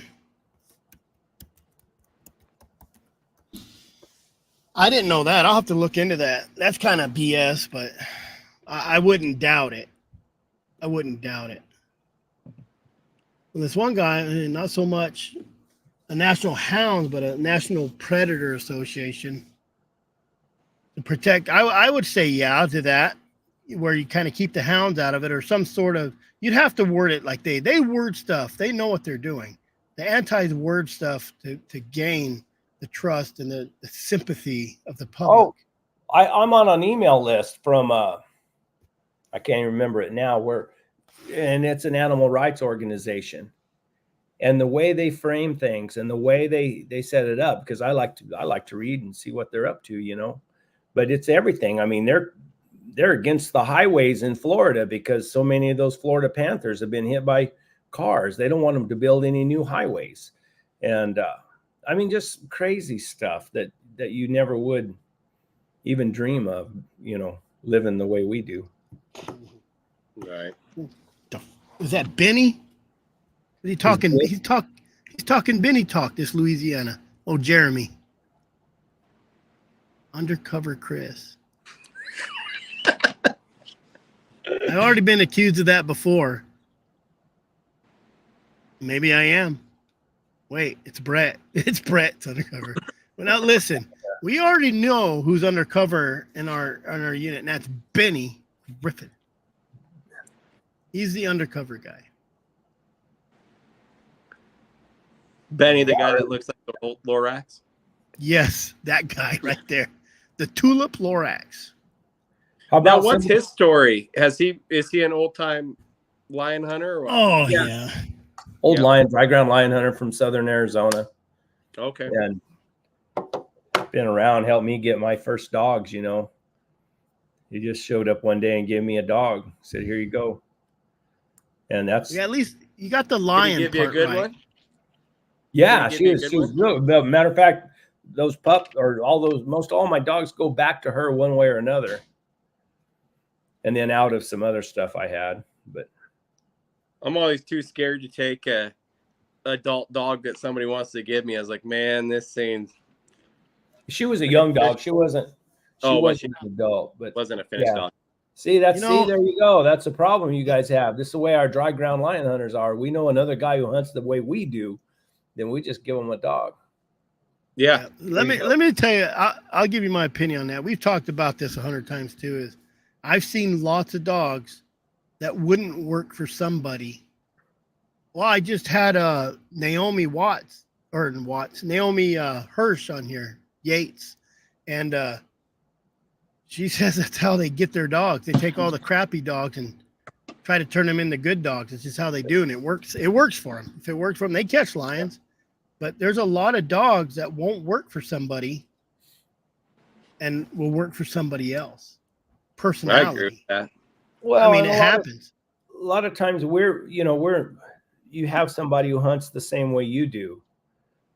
I didn't know that. I'll have to look into that. That's kind of BS, but I wouldn't doubt it. Well, this one guy, not so much a National Hounds, but a National Predator Association to protect. I would say to that, where you kind of keep the hounds out of it, or some sort of. You'd have to word it like they word stuff. They know what they're doing. The antis word stuff to gain the trust and the sympathy of the public. Oh, I'm on an email list from I can't even remember it now. And it's an animal rights organization. And the way they frame things and the way they set it up, because I like to read and see what they're up to, but it's everything. They're against the highways in Florida because so many of those Florida panthers have been hit by cars. They don't want them to build any new highways. And just crazy stuff that you never would even dream of, living the way we do. Right. Is that Benny? Is he talking? He's talking Benny talk. This Louisiana. Oh, Jeremy. Undercover Chris. I've already been accused of that before. Maybe I am. Wait, it's Brett. It's Brett's undercover. Well, now listen. We already know who's undercover in our unit, and that's Benny Griffin. He's the undercover guy. Benny, the guy that looks like the old Lorax? Yes, that guy right there. The Tulip Lorax. How Now, about what's his story? Is he an old-time lion hunter? Or what? Oh, yeah. Old lion, dry ground lion hunter from southern Arizona. Okay. And been around, helped me get my first dogs, He just showed up one day and gave me a dog. Said, "Here you go." And that's Yeah, at least you got the Did he lion give you a part good right. one? yeah. Did he She give you a was good she was one? real. Matter of fact, those pup or most all my dogs go back to her one way or another, and then out of some other stuff I had. But I'm always too scared to take a adult dog that somebody wants to give me. I was like, man, this thing's she was a young dog. She wasn't. She Oh, was she wasn't an adult, but wasn't a finished yeah. dog. See, You know- there you go. That's the problem you guys have. This is the way our dry ground lion hunters are. We know another guy who hunts the way we do, then we just give him a dog. Yeah. Let me tell you. I'll give you my opinion on that. We've talked about this 100 times too. Is I've seen lots of dogs that wouldn't work for somebody. Well, I just had Naomi Hirsch on here, Yates, and she says that's how they get their dogs. They take all the crappy dogs and try to turn them into good dogs. It's just how they do, and it works. It works for them. If it works for them, they catch lions. But there's a lot of dogs that won't work for somebody and will work for somebody else. I Personality. agree with that. Well, I mean, and it happens. a lot of times you have somebody who hunts the same way you do,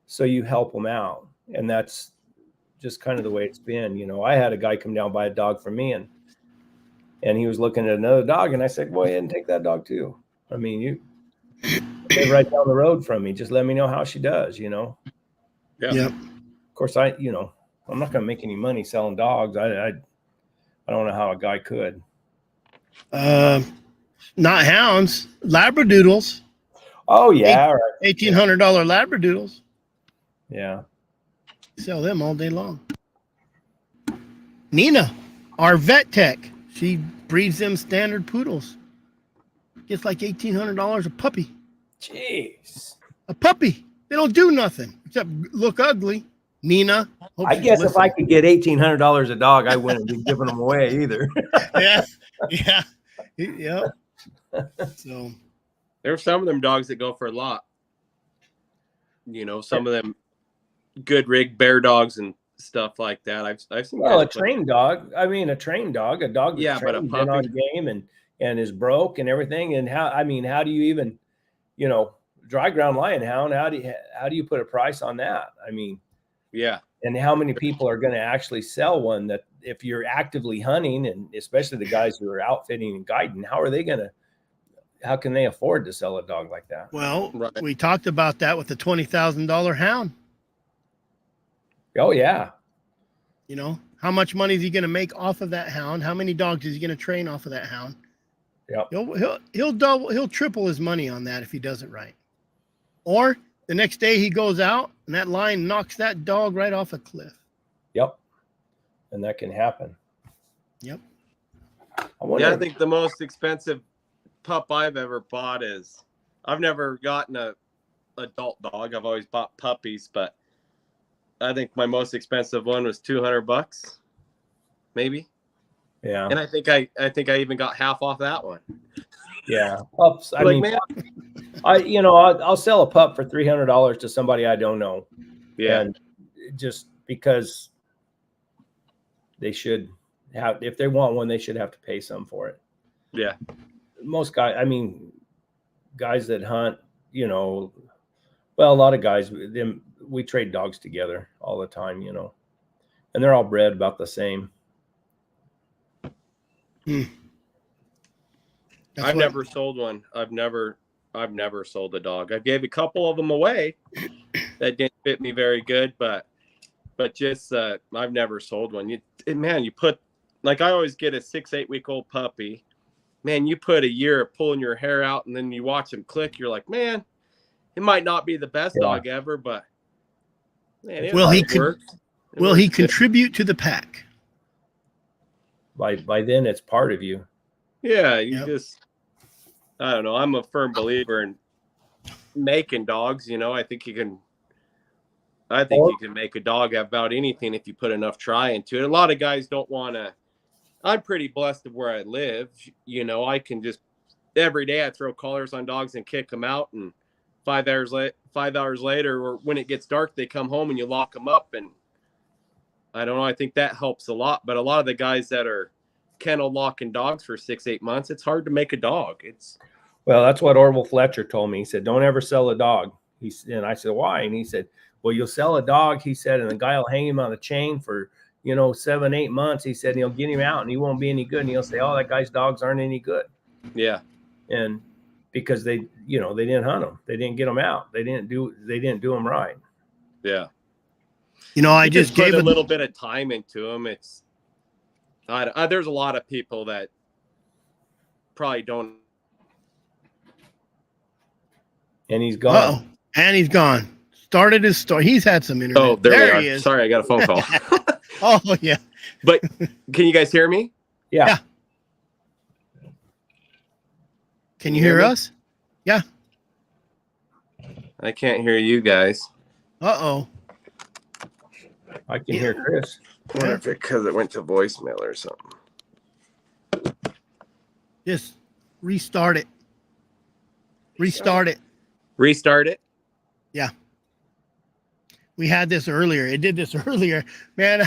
so you help them out, and that's just kind of the way it's been. I had a guy come down buy a dog from me, and he was looking at another dog, and I said, "Go ahead and take that dog too. I mean, you live right down the road from me. Just let me know how she does." Yeah. Yep. Of course, I'm not going to make any money selling dogs. I don't know how a guy could. Not hounds, Labradoodles. Oh yeah, right. $1,800 Labradoodles. Yeah. Sell them all day long. Nina, our vet tech, she breeds them standard poodles. Gets like $1,800 a puppy. Jeez. A puppy. They don't do nothing except look ugly. Nina. I guess if I could get $1,800 a dog, I wouldn't be giving them away either. Yeah. So There are some of them dogs that go for a lot. Some of them good rig bear dogs and stuff like that. I've seen. Well, a trained dog. I mean, a trained dog. A dog that's Yeah, but a trained, been on game and is broke and everything. And how do you even, dry ground lion hound? How do you put a price on that? I mean, yeah. And how many people are going to actually sell one that if you're actively hunting, and especially the guys who are outfitting and guiding, how can they afford to sell a dog like that? Well, Right. we talked about that with the $20,000 hound. Oh yeah. How much money is he going to make off of that hound? How many dogs is he going to train off of that hound? Yep. He'll triple his money on that if he does it right. Or the next day he goes out and that lion knocks that dog right off a cliff. Yep. And that can happen. Yep. I think the most expensive pup I've ever bought is, I've never gotten a adult dog. I've always bought puppies, but I think my most expensive one was $200, maybe. Yeah. And I think I even got half off that one. Yeah. Pups. I mean, man, I'll sell a pup for $300 to somebody I don't know. yeah. And just because they should have, if they want one, they should have to pay some for it. Yeah. Most guys that hunt, well, a lot of guys, we trade dogs together all the time, and they're all bred about the same. I've never sold one. I've never sold a dog. I gave a couple of them away that didn't fit me very good, but just I've never sold one. You put, like, I always get a 6-8 week old puppy. Man, you put a year of pulling your hair out and then you watch him click. You're like, man, it might not be the best dog ever, but man, it works. Will he contribute to the pack? By then it's part of you. Yeah, I don't know. I'm a firm believer in making dogs. I think you can make a dog about anything if you put enough try into it. A lot of guys don't want to. I'm pretty blessed of where I live. I can just every day I throw collars on dogs and kick them out, and 5 hours later, or when it gets dark, they come home and you lock them up. And I don't know. I think that helps a lot. But a lot of the guys that are kennel locking dogs for 6-8 months, it's hard to make a dog. Well, that's what Orville Fletcher told me. He said, don't ever sell a dog. And I said, why? And he said, well, you'll sell a dog, he said, and the guy will hang him on a chain for, 7-8 months. He said, and he'll get him out and he won't be any good. And he'll say, oh, that guy's dogs aren't any good. Yeah. And because they didn't hunt them. They didn't get them out. They didn't do them right. Yeah. I just gave a little bit of time into them. There's a lot of people that probably don't. And he's gone. Uh-oh. And he's gone. Started his story. He's had some internet. Oh, there he are. is. Sorry, I got a phone call. Oh, yeah. But can you guys hear me? Yeah. Can you hear us? Yeah. I can't hear you guys. Uh-oh. I can hear Chris. I wonder if it's because it went to voicemail or something. Just restart it. Restart it. Restart it? Yeah. We had this earlier. It did this earlier. Man,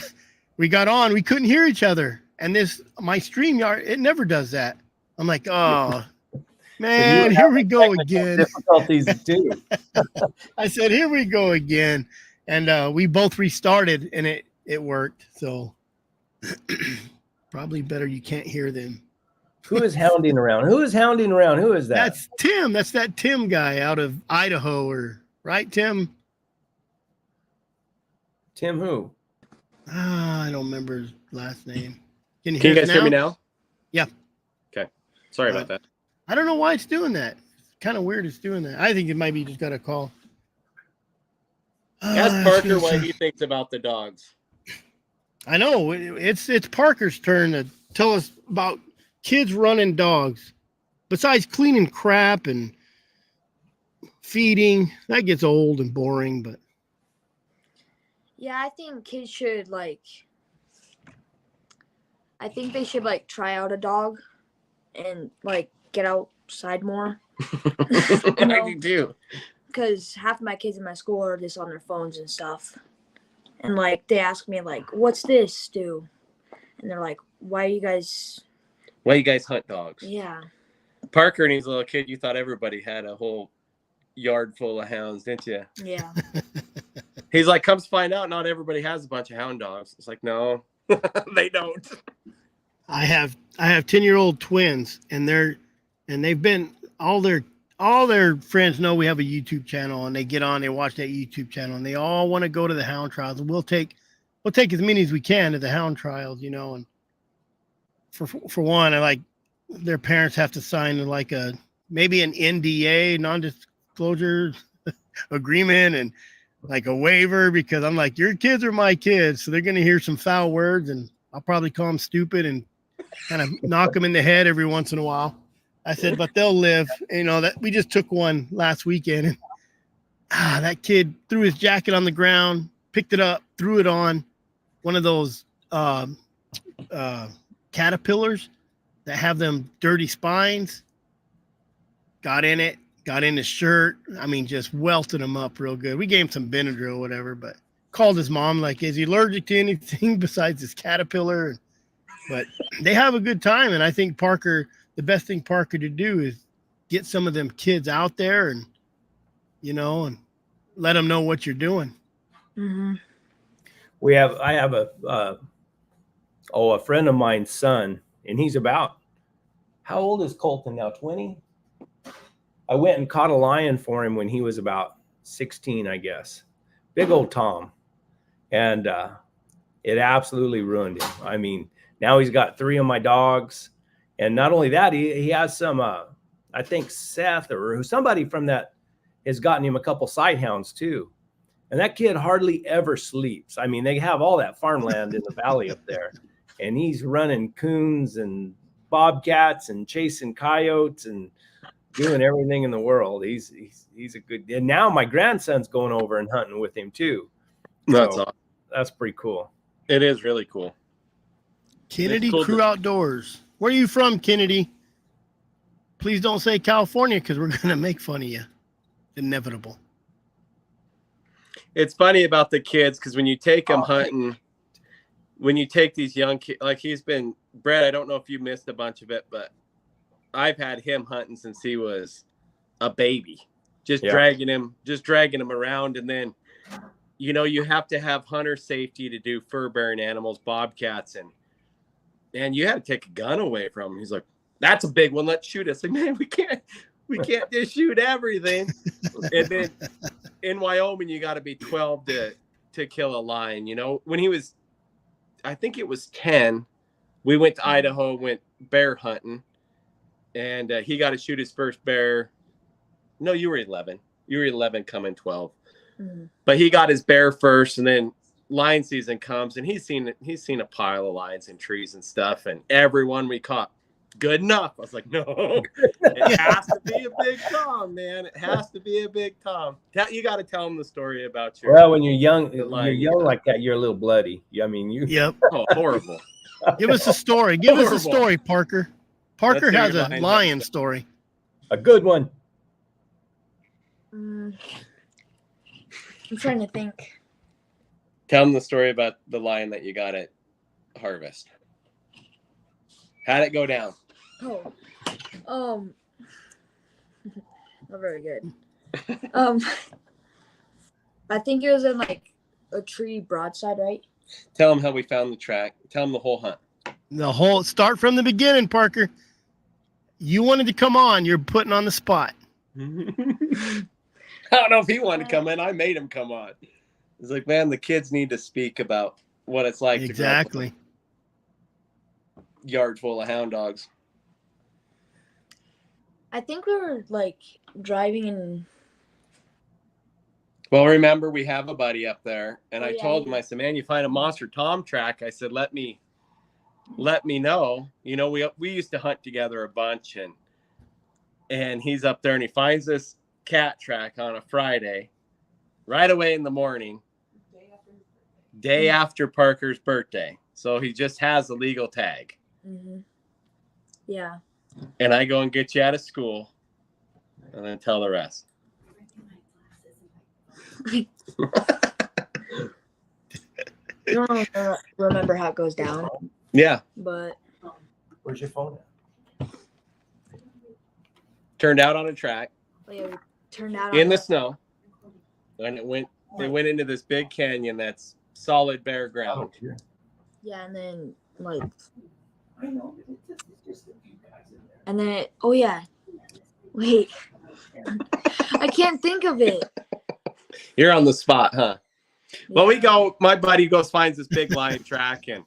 we got on. We couldn't hear each other. And my StreamYard, it never does that. I'm like, oh, man, here we go again. Difficulties too. I said, here we go again. And we both restarted, and it worked. So probably better you can't hear them. Who is hounding around? Who is hounding around? Who is that? That's Tim. That's that Tim guy out of Idaho, right, Tim? Tim who? I don't remember his last name. Can you guys hear me now? Yeah. Okay. Sorry about that. I don't know why it's doing that. It's kind of weird it's doing that. I think it might be just got a call. Ask Parker what he thinks about the dogs. I know. It's Parker's turn to tell us about kids running dogs. Besides cleaning crap and feeding, that gets old and boring, but yeah, I think kids should try out a dog and get outside more. I do. Because half of my kids in my school are just on their phones and stuff. And they ask me what's this, Stu? And they're like, why you guys hunt dogs? Yeah. Parker and his little kid, you thought everybody had a whole yard full of hounds, didn't you? Yeah. He's like, comes find out not everybody has a bunch of hound dogs. It's like, no, they don't. I have 10-year-old twins, and they've been all their friends know we have a YouTube channel, and they get on, they watch that YouTube channel, and they all want to go to the hound trials. And we'll take as many as we can to the hound trials, and for one, their parents have to sign maybe an NDA, non-disclosure agreement, and a waiver, because I'm like, your kids are my kids, so they're going to hear some foul words, and I'll probably call them stupid and kind of knock them in the head every once in a while. I said, but they'll live. That we just took one last weekend, and that kid threw his jacket on the ground, picked it up, threw it on one of those caterpillars that have them dirty spines, got in his shirt. I mean, just welted him up real good. We gave him some Benadryl or whatever, but called his mom, is he allergic to anything besides this caterpillar? But they have a good time, and I think the best thing Parker to do is get some of them kids out there and, and let them know what you're doing. Mm-hmm. I have a friend of mine's son, and he's about, how old is Colton now? 20? I went and caught a lion for him when he was about 16, I guess. Big old Tom. And it absolutely ruined him. I mean, now he's got 3 of my dogs. And not only that, he has some, I think Seth or somebody from that has gotten him a couple sight hounds too. And that kid hardly ever sleeps. I mean, they have all that farmland in the valley up there. And he's running coons and bobcats and chasing coyotes and doing everything in the world. He's a good, and now my grandson's going over and hunting with him too. That's So awesome. that's pretty cool. It is really cool. Kennedy It's cool Crew Outdoors. Where are you from, Kennedy? Please don't say California, because we're going to make fun of you. Inevitable. It's funny about the kids, because when you take them hunting, when you take these young kids, like he's been bred, I don't know if you missed a bunch of it, but I've had him hunting since he was a baby, just dragging him around. And then, you know, you have to have hunter safety to do fur bearing animals, bobcats, and you had to take a gun away from him. He's like, that's a big one. Let's shoot it. It's like, man, we can't just shoot everything. And then in Wyoming, you got to be 12 to kill a lion. You know, when he was, I think it was 10, we went to Idaho, went bear hunting, and he got to shoot his first bear. No, you were 11. You were 11 coming 12. Mm-hmm. But he got his bear first, and then lion season comes, and he's seen a pile of lions in trees and stuff, and everyone we caught, good enough. I was like, no, it has to be a big tom, man. It has to be a big tom. You got to tell him the story about your. Well, when you're young like that, you're a little bloody. I mean, you. Yep. Oh, horrible. Give us a story. Give us a story, Parker. Parker has a lion story. A good one. I'm trying to think. Tell him the story about the lion that you got at Harvest. How'd it go down? Not very good. I think it was in like a tree broadside, right? Tell him how we found the track. Tell him the whole hunt. Start from the beginning, Parker. You wanted to come on. You're putting on the spot. I don't know if he wanted to come in. I made him come on. It's like, man, the kids need to speak about what it's like to grow up with a yard full of hound dogs. I think we were like driving in. Well, remember, we have a buddy up there, and I told him, I said, man, you find a monster tom track. I said, let me know. You know, we used to hunt together a bunch, and he's up there, and he finds this cat track on a Friday, right away in the morning, day after Parker's birthday. So he just has a legal tag. Mm-hmm. Yeah. And I go and get you out of school, and then tell the rest. I don't remember how it goes down. Yeah. But where's your phone at? Turned out on a track. Oh, yeah, we turned out in the snow. And it went into this big canyon that's solid bare ground. Yeah, and then like I know, it's just a few guys in there. And then wait. I can't think of it. You're on the spot, huh? Yeah. Well, my buddy finds this big lion track, and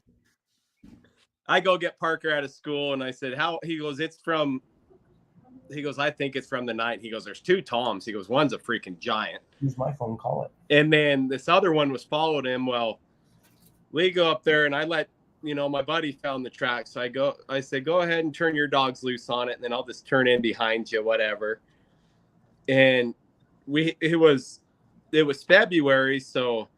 I go get Parker out of school, and I said, he goes, I think it's from the night. He goes, there's two toms. He goes, one's a freaking giant. Use my phone, call it. And then this other one was following him. Well, we go up there, and I let, my buddy found the track. So I said, go ahead and turn your dogs loose on it, and then I'll just turn in behind you, whatever. And it was February, so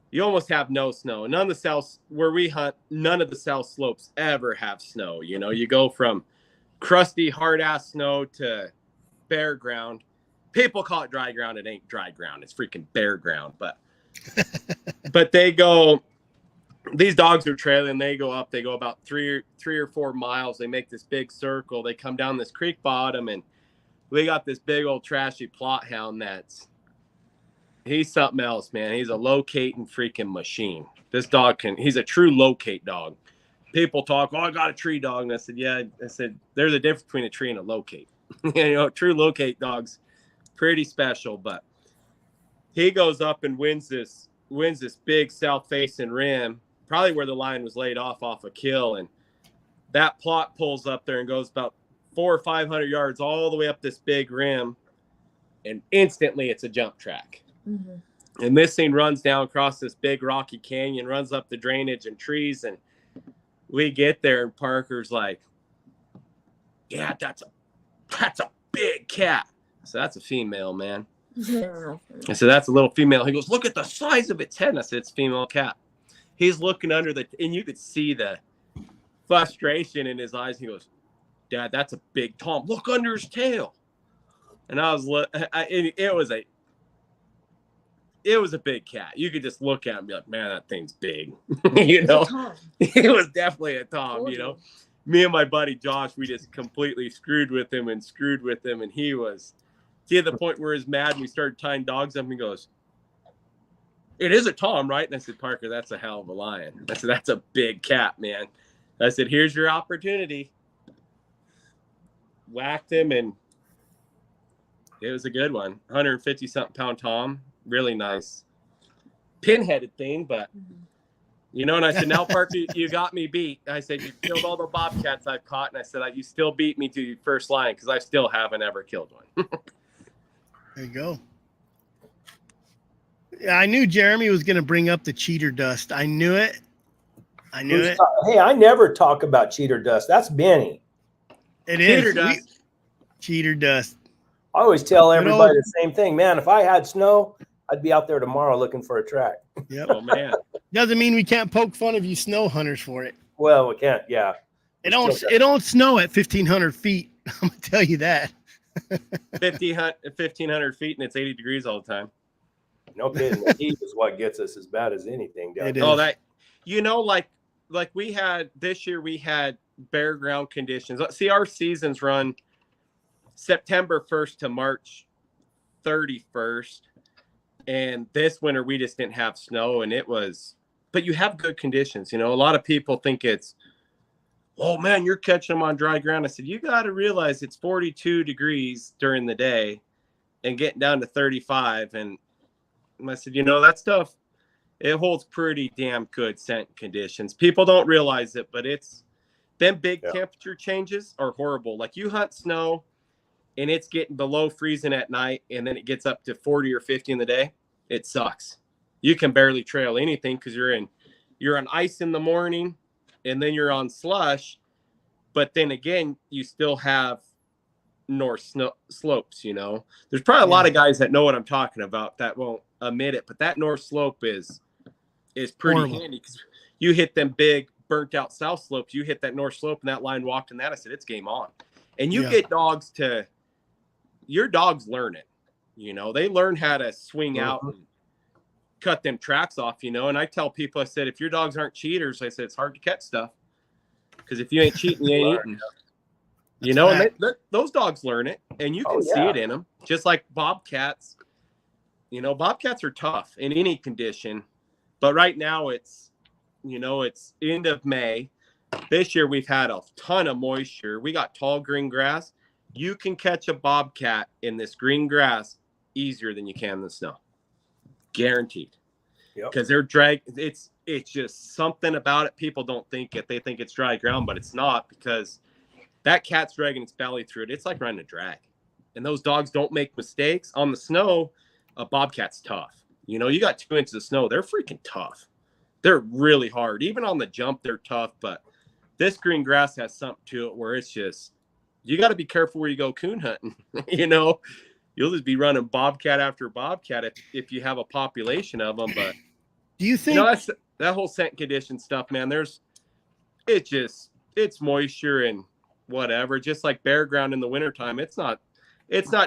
you almost have no snow. None of the south where we hunt, none of the south slopes ever have snow. You go from crusty, hard ass snow to bare ground. People call it dry ground. It ain't dry ground. It's freaking bare ground. But these dogs are trailing. They go up. They go about 3 or 4 miles. They make this big circle. They come down this creek bottom, and we got this big old trashy plot hound he's something else, man. He's a locating freaking machine. This dog he's a true locate dog. People talk, I got a tree dog. And I said, yeah. I said, there's a difference between a tree and a locate. True locate dogs, pretty special. But he goes up and wins this big south-facing rim, probably where the lion was laid off a kill. And that plot pulls up there and goes about 400 or 500 yards all the way up this big rim. And instantly it's a jump track. Mm-hmm. And this thing runs down across this big rocky canyon, runs up the drainage and trees. And we get there, and Parker's like, yeah, that's a big cat. I said, that's a female, man. I said, that's a little female. He goes, look at the size of its head. And I said, it's a female cat. He's looking under and you could see the frustration in his eyes. He goes, Dad, that's a big tom. Look under his tail. And it was it was a big cat. You could just look at him and be like, man, that thing's big. You know, it was definitely a Tom, you know. Me and my buddy Josh, we just completely screwed with him. And he was to the point where he's mad and we started tying dogs up and he goes, it is a Tom, right? And I said, Parker, that's a hell of a lion. I said, that's a big cat, man. I said, here's your opportunity. Whacked him, and it was a good one. 150-something pound Tom. Really nice. Pinheaded thing, but you know, and I said, now, Parker, you got me beat. I said, you killed all the bobcats I've caught. And I said, you still beat me to your first lion because I still haven't ever killed one. There you go. Yeah, I knew Jeremy was going to bring up the cheater dust. I knew it. Hey, I never talk about cheater dust. That's Benny. It Cheater is. dust. Cheater dust. I always tell everybody the same thing, man. If I had snow, I'd be out there tomorrow looking for a track. Yep. Oh, man. Doesn't mean we can't poke fun of you snow hunters for it. Well, we can't. Yeah. It don't snow at 1,500 feet. I'm gonna tell you that. 1,500 feet and it's 80 degrees all the time. No kidding. The heat is what gets us as bad as anything down there. Oh, that, you know, like we had this year, we had bare ground conditions. See, our seasons run September 1st to March 31st. And this winter, we just didn't have snow, and it was, but you have good conditions. You know, a lot of people think it's, oh man, you're catching them on dry ground. I said, you got to realize it's 42 degrees during the day and getting down to 35. And I said, you know, that stuff, it holds pretty damn good scent conditions. People don't realize it, but it's, them big temperature changes are horrible. Like you hunt snow and it's getting below freezing at night, and then it gets up to 40 or 50 in the day, it sucks. You can barely trail anything because you're on ice in the morning, and then you're on slush. But then again, you still have north slopes, you know. There's probably a lot of guys that know what I'm talking about that won't admit it, but that north slope is pretty handy because you hit them big, burnt out south slopes. You hit that north slope, and that line walked in that. I said, it's game on. And you get dogs to... your dogs learn it, you know, they learn how to swing out and cut them tracks off, you know. And I tell people, I said, if your dogs aren't cheaters, I said, it's hard to catch stuff because if you ain't cheating, you ain't eating, you know. And those dogs learn it, and you can see it in them, just like bobcats. You know, bobcats are tough in any condition, but right now it's, you know, it's end of May. This year we've had a ton of moisture. We got tall green grass. You can catch a bobcat in this green grass easier than you can in the snow. Guaranteed. Because they're it's just something about it. People don't think it. They think it's dry ground, but it's not, because that cat's dragging its belly through it. It's like running a drag. And those dogs don't make mistakes. On the snow, a bobcat's tough. You know, you got 2 inches of snow. They're freaking tough. They're really hard. Even on the jump, they're tough. But this green grass has something to it where it's just, you got to be careful where you go coon hunting. You know, you'll just be running bobcat after bobcat if you have a population of them. But do you think, you know, that's that whole scent condition stuff, man? It's moisture and whatever. Just like bare ground in the wintertime, it's not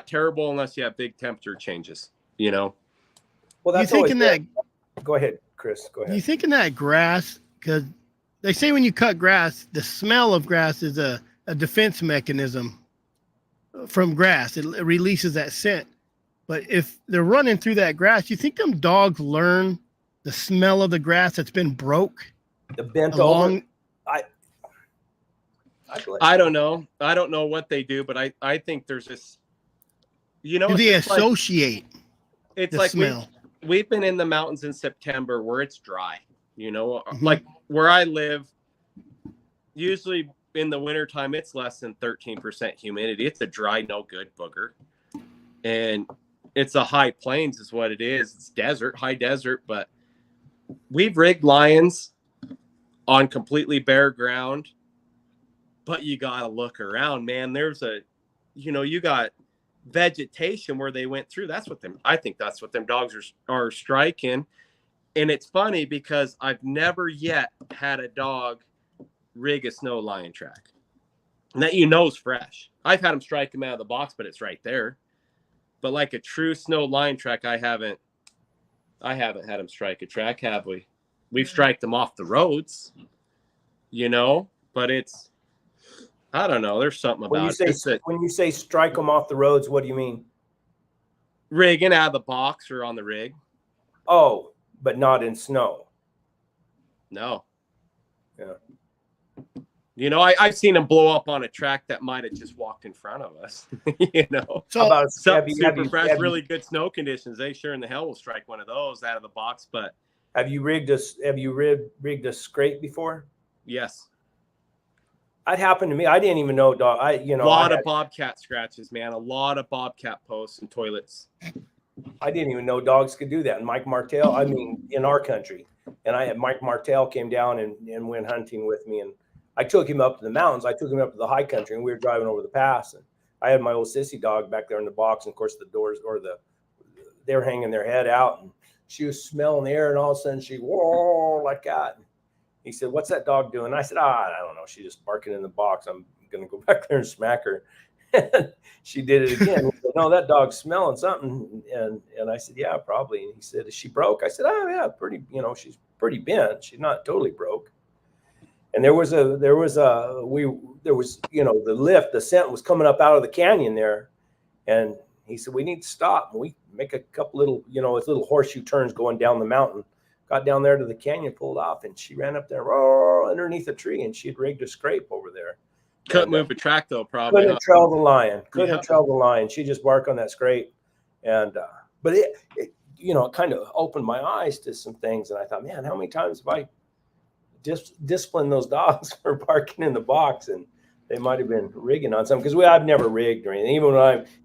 terrible unless you have big temperature changes, you know. Well, that's thinking that. Go ahead, Chris. Go ahead. You thinking that grass, because they say when you cut grass, the smell of grass is a defense mechanism from grass. It releases that scent. But if they're running through that grass, you think them dogs learn the smell of the grass that's been broke? The bent over? I don't know. I don't know what they do, but I think there's this, you know, they associate it's the like smell. We've been in the mountains in September where it's dry, you know, like where I live, usually in the wintertime, it's less than 13% humidity. It's a dry, no good booger. And it's a high plains is what it is. It's desert, high desert, but we've rigged lions on completely bare ground, but you got to look around, man. There's you got vegetation where they went through. I think that's what them dogs are striking. And it's funny because I've never yet had a dog rig a snow lion track and that, you know, is fresh. I've had them strike them out of the box, but it's right there. But like a true snow lion track, I haven't I haven't had them strike a track, have we? We've striked them off the roads, you know, but it's, I don't know. There's something about it. When you say strike them off the roads, what do you mean? Rigging out of the box or on the rig. Oh, but not in snow. No. Yeah. You know, I've seen them blow up on a track that might have just walked in front of us. You know, So about super fresh, really good snow conditions. They sure in the hell will strike one of those out of the box. But have you rigged a scrape before? Yes. That happened to me. I didn't even know, dog. A lot of bobcat scratches, man. A lot of bobcat posts and toilets. I didn't even know dogs could do that. And Mike Martell, I mean, in our country, and I had Mike Martell came down and went hunting with me, and I took him up to the mountains. I took him up to the high country, and we were driving over the pass. And I had my old sissy dog back there in the box, and of course the doors they were hanging their head out, and she was smelling the air, and all of a sudden she whoa like that. And he said, "What's that dog doing?" And I said, I don't know. She's just barking in the box. I'm gonna go back there and smack her. And she did it again. He said, "No, that dog's smelling something." And I said, "Yeah, probably." And he said, "Is she broke?" I said, "Oh yeah, pretty. You know, she's pretty bent. She's not totally broke." And there was the lift, the scent was coming up out of the canyon there. And he said, "We need to stop." And we make a couple little, with little horseshoe turns going down the mountain. Got down there to the canyon, pulled off, and she ran up there underneath a tree, and she had rigged a scrape over there. Couldn't move a track though, probably. Couldn't trail the lion. Couldn't trail the lion. She just barked on that scrape. And but it kind of opened my eyes to some things. And I thought, man, how many times have I disciplined those dogs for barking in the box? And they might have been rigging on something, because I've never rigged or anything.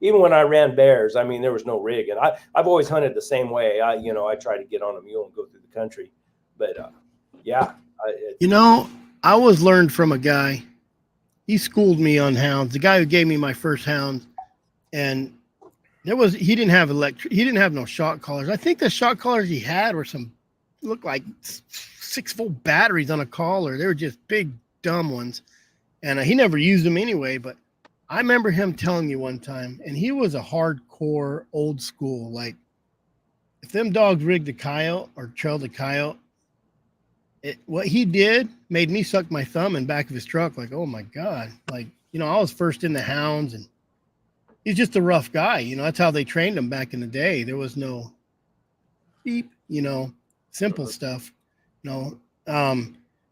Even when I ran bears, I mean, there was no rigging. I've always hunted the same way. I try to get on a mule and go through the country. But I was learned from a guy. He schooled me on hounds. The guy who gave me my first hounds, and he didn't have no shot collars. I think the shot collars he had were looked like 6-volt batteries on a collar. They were just big, dumb ones. And he never used them anyway, but I remember him telling me one time, and he was a hardcore old school. Like, if them dogs rigged a coyote or trailed a coyote, what he did made me suck my thumb in back of his truck. Like, oh my God. Like, I was first in the hounds, and he's just a rough guy. That's how they trained him back in the day. There was no beep, simple stuff.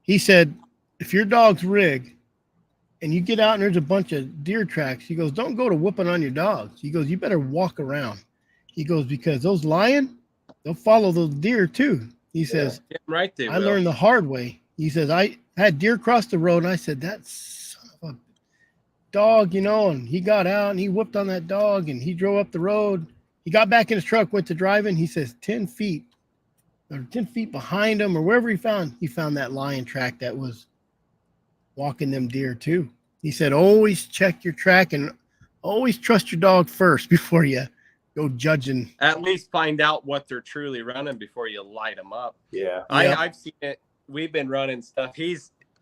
He said, if your dog's rigged and you get out and there's a bunch of deer tracks, he goes, don't go to whooping on your dogs. He goes, you better walk around. He goes, because those lion, they'll follow those deer too. He says, right there. I learned the hard way. He says, I had deer cross the road, and I said, that son of a dog, and he got out and he whooped on that dog, and he drove up the road. He got back in his truck, went to driving. He says 10 feet behind him, or wherever he found that lion track that was walking them deer too. He said, always check your track and always trust your dog first before you go judging. At least find out what they're truly running before you light them up. Yeah. I've seen it. We've been running stuff.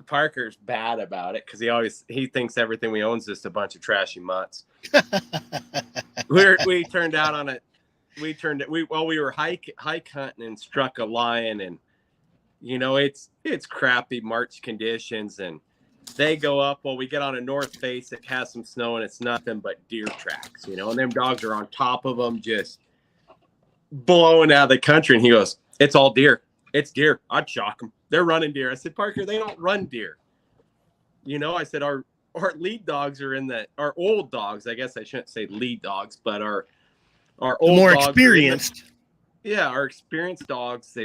Parker's bad about it because he thinks everything we own is just a bunch of trashy mutts. we turned out on it. We were hike hunting and struck a lion, and it's crappy March conditions, and they go up. Well, we get on a north face that has some snow, and it's nothing but deer tracks, and them dogs are on top of them, just blowing out of the country. And he goes, "It's all deer. It's deer. I'd shock them. They're running deer." I said, "Parker, they don't run deer." I said, our lead dogs are our old dogs. I guess I shouldn't say lead dogs, but our old more dogs experienced. Our experienced dogs.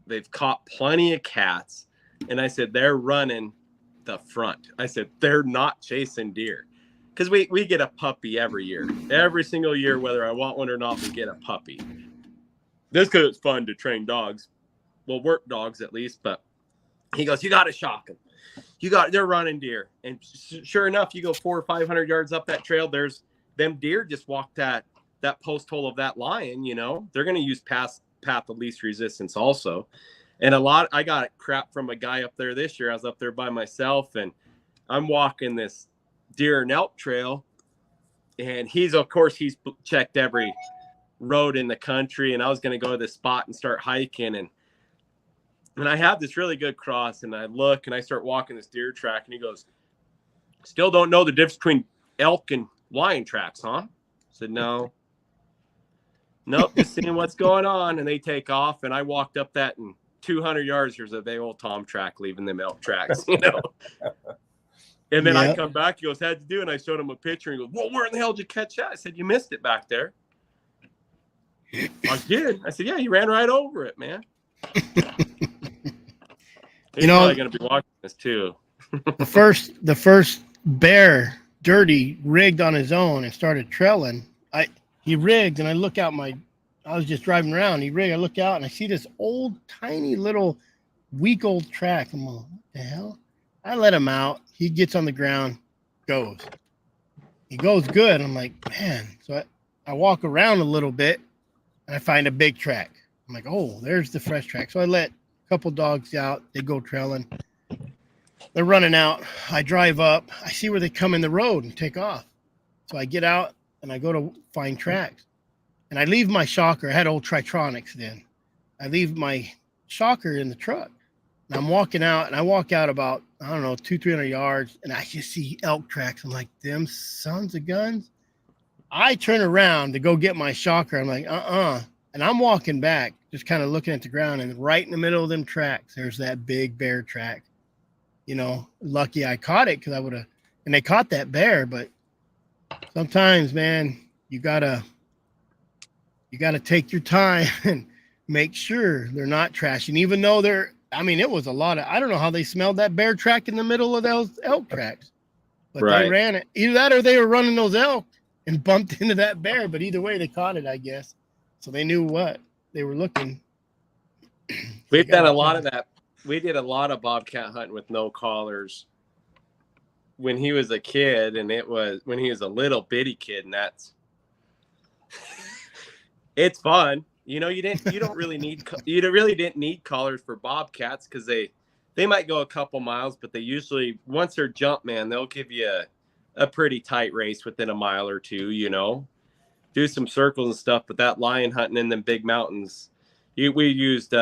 They've caught plenty of cats, and I said they're running the front. I said they're not chasing deer, because we get a puppy every single year, whether I want one or not. We get a puppy. This because it's fun to train dogs, well, work dogs at least. But he goes, you got to shock them. They're running deer, and sure enough, you go 400 or 500 yards up that trail. There's them deer just walked that post hole of that lion. They're going to use path of least resistance also. And I got crap from a guy up there this year. I was up there by myself, and I'm walking this deer and elk trail, and he's checked every road in the country, and I was going to go to this spot and start hiking. And I have this really good cross, and I look and I start walking this deer track, and he goes, "Still don't know the difference between elk and lion tracks, huh?" I said, "No. Nope, just seeing what's going on." And they take off, and I walked up that, and 200 yards, here's a big old Tom track leaving them elk tracks, you know. And then I come back, he goes, "How'd you do?" And I showed him a picture, and he goes, "Well, where in the hell did you catch that?" I said, "You missed it back there." I did. I said, "Yeah, you ran right over it, man." He's probably going to be watching this too. the first bear, Dirty, rigged on his own and started trailing. He rigged, and I look out I was just driving around. He rigged. I look out, and I see this old, tiny little, week old track. I'm like, what the hell? I let him out. He gets on the ground, goes. He goes good. I'm like, man. So I walk around a little bit, and I find a big track. I'm like, oh, there's the fresh track. So I let a couple dogs out. They go trailing. They're running out. I drive up. I see where they come in the road and take off. So I get out, and I go to find tracks. And I leave my shocker. I had old Tritronics then. I leave my shocker in the truck. And I'm walking out, and I walk out about, 200-300 yards, and I just see elk tracks. I'm like, them sons of guns. I turn around to go get my shocker. I'm like, And I'm walking back, just kind of looking at the ground, and right in the middle of them tracks, there's that big bear track. You know, lucky I caught it, because I would have, and they caught that bear. But sometimes, man, you gotta take your time and make sure they're not trashing, even though it was a lot of, I don't know how they smelled that bear track in the middle of those elk tracks, but They ran it. Either that or they were running those elk and bumped into that bear, but either way they caught it, I guess. So they knew what they were looking. We've done a lot of that. We did a lot of bobcat hunting with no collars when he was a kid, and it was when he was a little bitty kid, and it's fun. You know, you really didn't need collars for bobcats, because they might go a couple miles, but they usually, once they're jump, man, they'll give you a pretty tight race within a mile or two, you know, do some circles and stuff. But that lion hunting in them big mountains, we used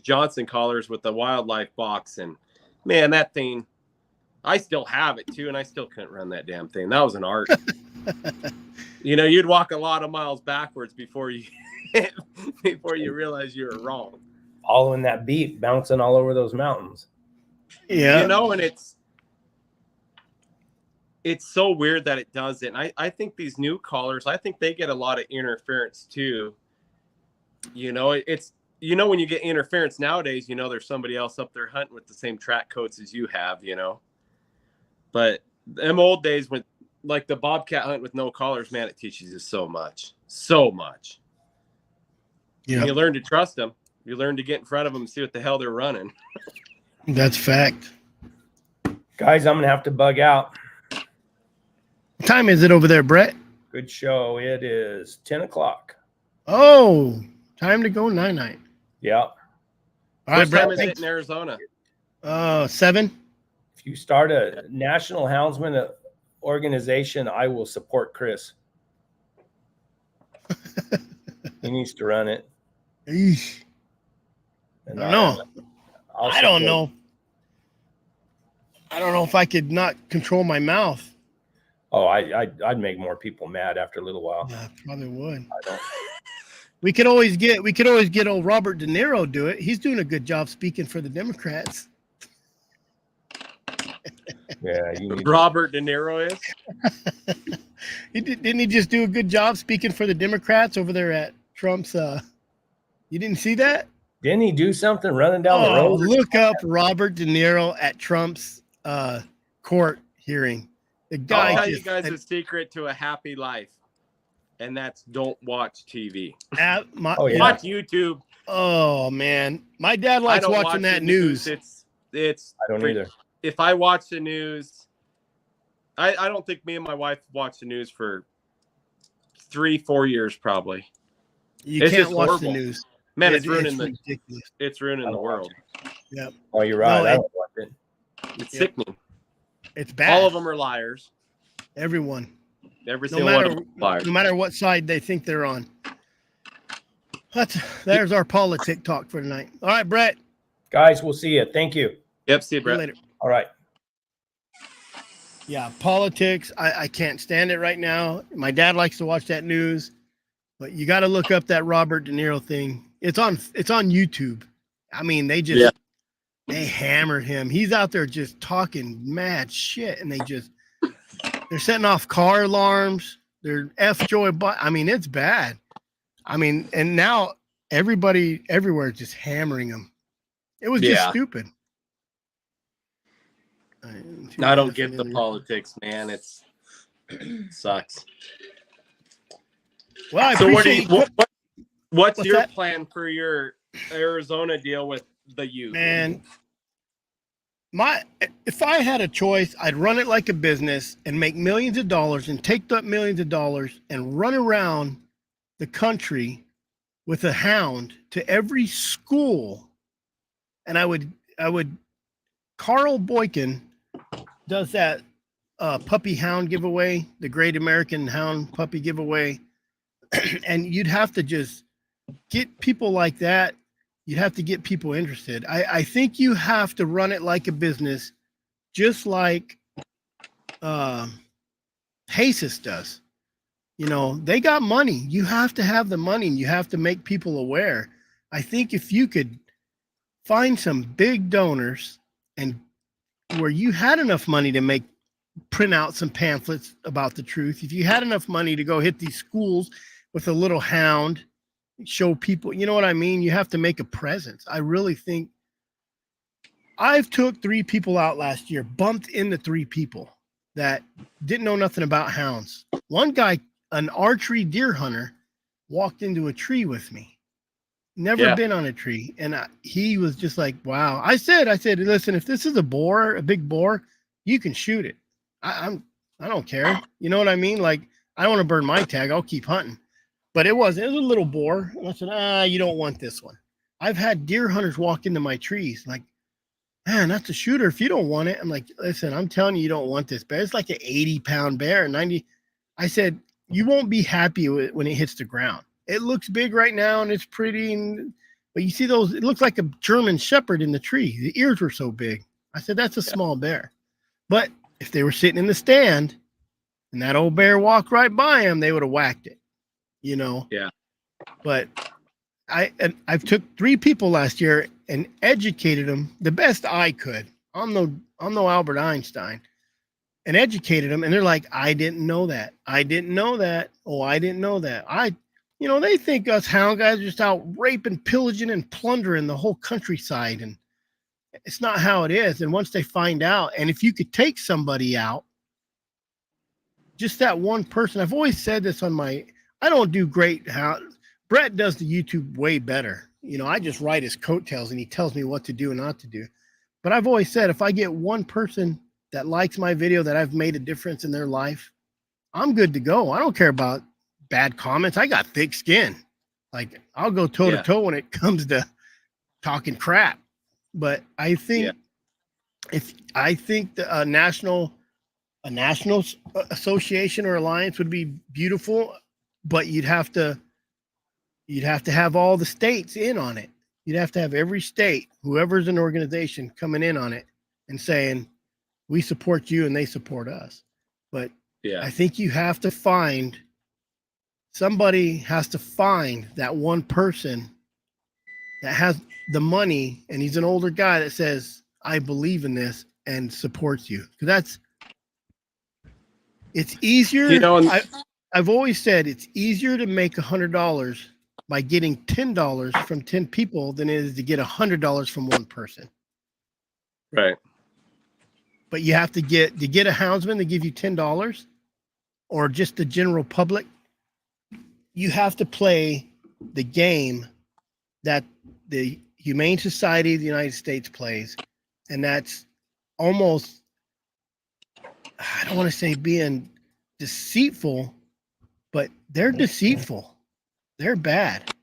Johnson collars with the wildlife box, and man, that thing, I still have it too, and I still couldn't run that damn thing. That was an art. You know, you'd walk a lot of miles backwards before you realize you were wrong. Following that beat, bouncing all over those mountains. Yeah. You know, and it's so weird that it does it. And I think these new collars, I think they get a lot of interference too. You know, when you get interference nowadays, you know, there's somebody else up there hunting with the same track codes as you have, you know. But them old days, when like the bobcat hunt with no collars, man, it teaches you so much. Yeah. You learn to trust them. You learn to get in front of them and see what the hell they're running. That's fact. Guys, I'm going to have to bug out. What time is it over there, Brett? Good show. It is 10 o'clock. Oh, time to go night-night. Yeah. All right, Brett. What time is it in Arizona? 7. If you start a national houndsman organization, I will support Chris. He needs to run it. Eesh. And I don't know. I don't know. I don't know if I could not control my mouth. Oh, I'd make more people mad after a little while. Yeah, probably would. I don't. We could always get old Robert De Niro do it. He's doing a good job speaking for the Democrats. Yeah, Robert De Niro is. Didn't he just do a good job speaking for the Democrats over there at Trump's? You didn't see that? Didn't he do something running down the road? Look up Robert De Niro at Trump's court hearing. The guy. I'll tell you guys a secret to a happy life, and that's don't watch TV. Watch YouTube. Oh man, my dad likes watching that news. It's. I don't either. If I watch the news, I don't think me and my wife watched the news for 3-4 years probably. You can't watch the news, man. It's ruining the world. Yep. Oh, you're right. I don't watch it. It's sickening. It's bad. All of them are liars. Everyone. Every No single one of matter them fires. no matter what side they think they're on. There's our politic talk for tonight. All right, Brett. Guys, we'll see you. Thank you. Yep, see you, See you Brett. later. All right. Yeah, politics. I can't stand it right now. My dad likes to watch that news, but you got to look up that Robert De Niro thing. It's on YouTube. I mean, they hammered him. He's out there just talking mad shit, and they're setting off car alarms. They're F-Joy. I mean, it's bad. I mean, and now everybody everywhere is just hammering him. It was just stupid. I don't get the politics, man. It sucks. Well, I so appreciate what's your that? plan for your Arizona deal with the youth? Man, if I had a choice, I'd run it like a business and make millions of dollars and take that millions of dollars and run around the country with a hound to every school. And I would Carl Boykin does that puppy hound giveaway, the Great American Hound Puppy Giveaway. And you'd have to just get people like that. You'd have to get people interested. I think you have to run it like a business, just like Jesus does. You know, they got money. You have to have the money, and you have to make people aware. I think if you could find some big donors and where you had enough money to print out some pamphlets about the truth, if you had enough money to go hit these schools with a little hound, show people, you know what I mean? You have to make a presence. I really think I've took 3 people out last year, bumped into 3 people that didn't know nothing about hounds. One guy, an archery deer hunter, walked into a tree with me. Never been on a tree. And he was just like, wow. I said, listen, if this is a big boar, you can shoot it. I don't care. You know what I mean? Like, I don't want to burn my tag. I'll keep hunting. But it was a little boar. And I said, you don't want this one. I've had deer hunters walk into my trees like, man, that's a shooter if you don't want it. I'm like, listen, I'm telling you, you don't want this bear. It's like an 80-pound bear. 90. I said, you won't be happy with it when it hits the ground. It looks big right now and it's pretty, but you see those, it looks like a German shepherd in the tree. The ears were so big. I said, that's a small bear. But if they were sitting in the stand and that old bear walked right by him, they would have whacked it, you know? Yeah. But I've took 3 people last year and educated them the best I could. I'm no Albert Einstein, and educated them. And they're like, I didn't know that. I didn't know that. Oh, I didn't know that. They think us hound guys are just out raping, pillaging, and plundering the whole countryside. And it's not how it is. And once they find out, and if you could take somebody out, just that one person, I've always said this I don't do great hound. Brett does the YouTube way better. I just write his coattails and he tells me what to do and not to do. But I've always said, if I get one person that likes my video, that I've made a difference in their life, I'm good to go. I don't care about bad comments. I got thick skin. Like, I'll go toe to toe when it comes to talking crap. But I think a national association or alliance would be beautiful, but you'd have to have all the states in on it. You'd have to have every state, whoever's an organization, coming in on it and saying, we support you and they support us. But I think you have to somebody has to find that one person that has the money, and he's an older guy that says, I believe in this, and supports you. Because it's easier. I've always said it's easier to make $100 by getting $10 from 10 people than it is to get $100 from one person. Right. But you have to get a houndsman to give you $10, or just the general public. You have to play the game that the Humane Society of the United States plays. And that's almost, I don't want to say being deceitful, but they're deceitful. They're bad.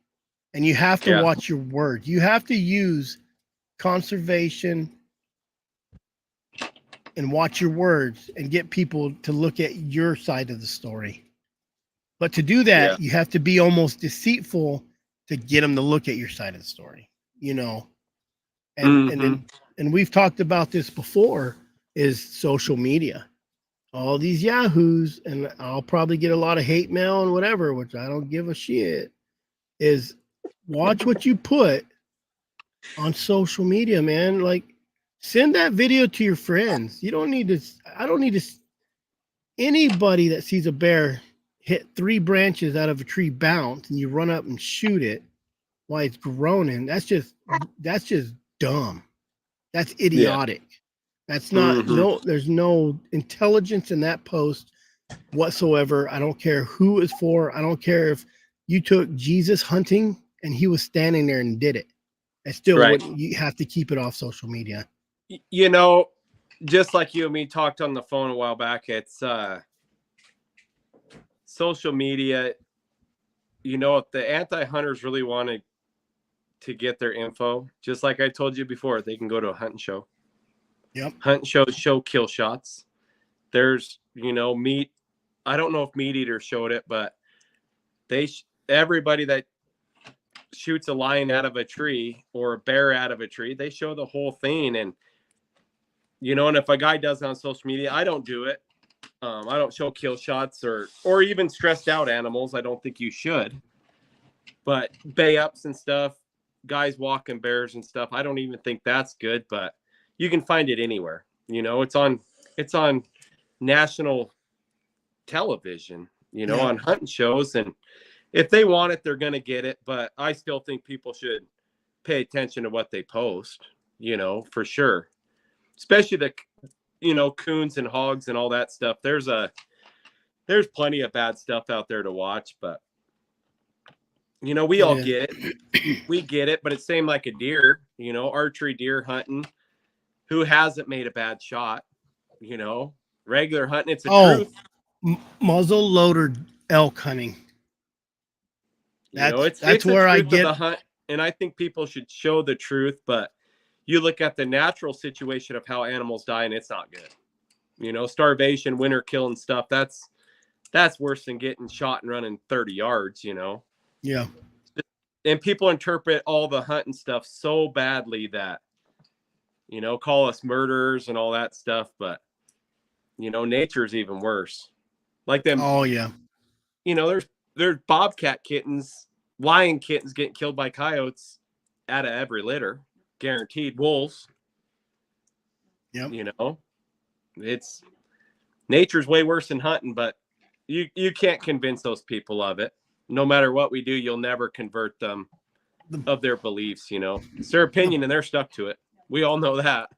And you have to watch your words. You have to use conservation and watch your words and get people to look at your side of the story. But to do that, you have to be almost deceitful to get them to look at your side of the story, you know. And we've talked about this before, is social media. All these yahoos, and I'll probably get a lot of hate mail and whatever, which I don't give a shit, is watch what you put on social media, man. Like, send that video to your friends. You don't need to, I don't need to, anybody that sees a bear hit 3 branches out of a tree bounce and you run up and shoot it while it's groaning, that's just dumb. That's idiotic. That's not, no, there's no intelligence in that post whatsoever. I don't care who it's for. I don't care if you took Jesus hunting and he was standing there and did it. I still wouldn't, you have to keep it off social media. You know, just like you and me talked on the phone a while back, it's social media. You know, if the anti-hunters really wanted to get their info, just like I told you before, they can go to a hunting show. Yep. Hunting shows show kill shots. There's, you know, meat. I don't know if Meat Eater showed it, but everybody that shoots a lion out of a tree or a bear out of a tree, they show the whole thing. And, you know, and if a guy does it on social media, I don't do it. I don't show kill shots or even stressed out animals. I don't think you should. But bay ups and stuff, guys walking bears and stuff, I don't even think that's good, but you can find it anywhere. You know, it's on national television, you know, on hunting shows. And if they want it, they're going to get it. But I still think people should pay attention to what they post, you know, for sure. Especially the, you know, coons and hogs and all that stuff. There's there's plenty of bad stuff out there to watch, but you know, we all get it. We get it, but it's same like a deer, you know, archery deer hunting. Who hasn't made a bad shot? You know, regular hunting, it's a truth. Muzzle loader elk hunting. You know, it's where I get the hunt, and I think people should show the truth, but you look at the natural situation of how animals die and it's not good. You know, starvation, winter kill and stuff, that's worse than getting shot and running 30 yards, you know. Yeah. And people interpret all the hunting stuff so badly that, you know, call us murderers and all that stuff, but you know, nature's even worse. Like them. Oh yeah. You know, there's bobcat kittens, lion kittens getting killed by coyotes out of every litter, guaranteed. Wolves. Yep. You know, it's nature's way worse than hunting, but you can't convince those people of it. No matter what we do, you'll never convert them of their beliefs. You know, it's their opinion and they're stuck to it. We all know that.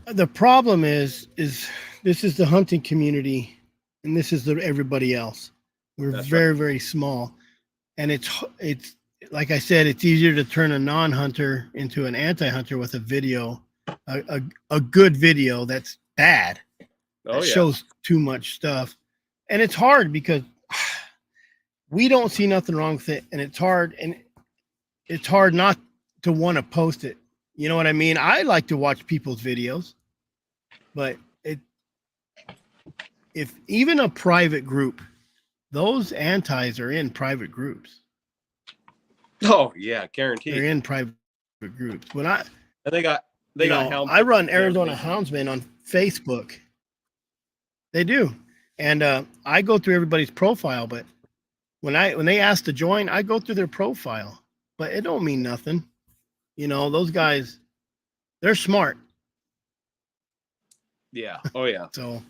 The problem is this is the hunting community and this is everybody else. We're very small. And it's like I said, it's easier to turn a non-hunter into an anti-hunter with a video, a good video that's bad. That shows too much stuff. And it's hard because we don't see nothing wrong with it. And it's hard not to want to post it. You know what I mean? I like to watch people's videos, but if even a private group, those antis are in private groups. Oh yeah, guaranteed. They're in private groups. They got hounds. I run Arizona Houndsmen on Facebook. They do, and I go through everybody's profile. But when they ask to join, I go through their profile. But it don't mean nothing. You know, those guys, they're smart. Yeah. Oh yeah. So,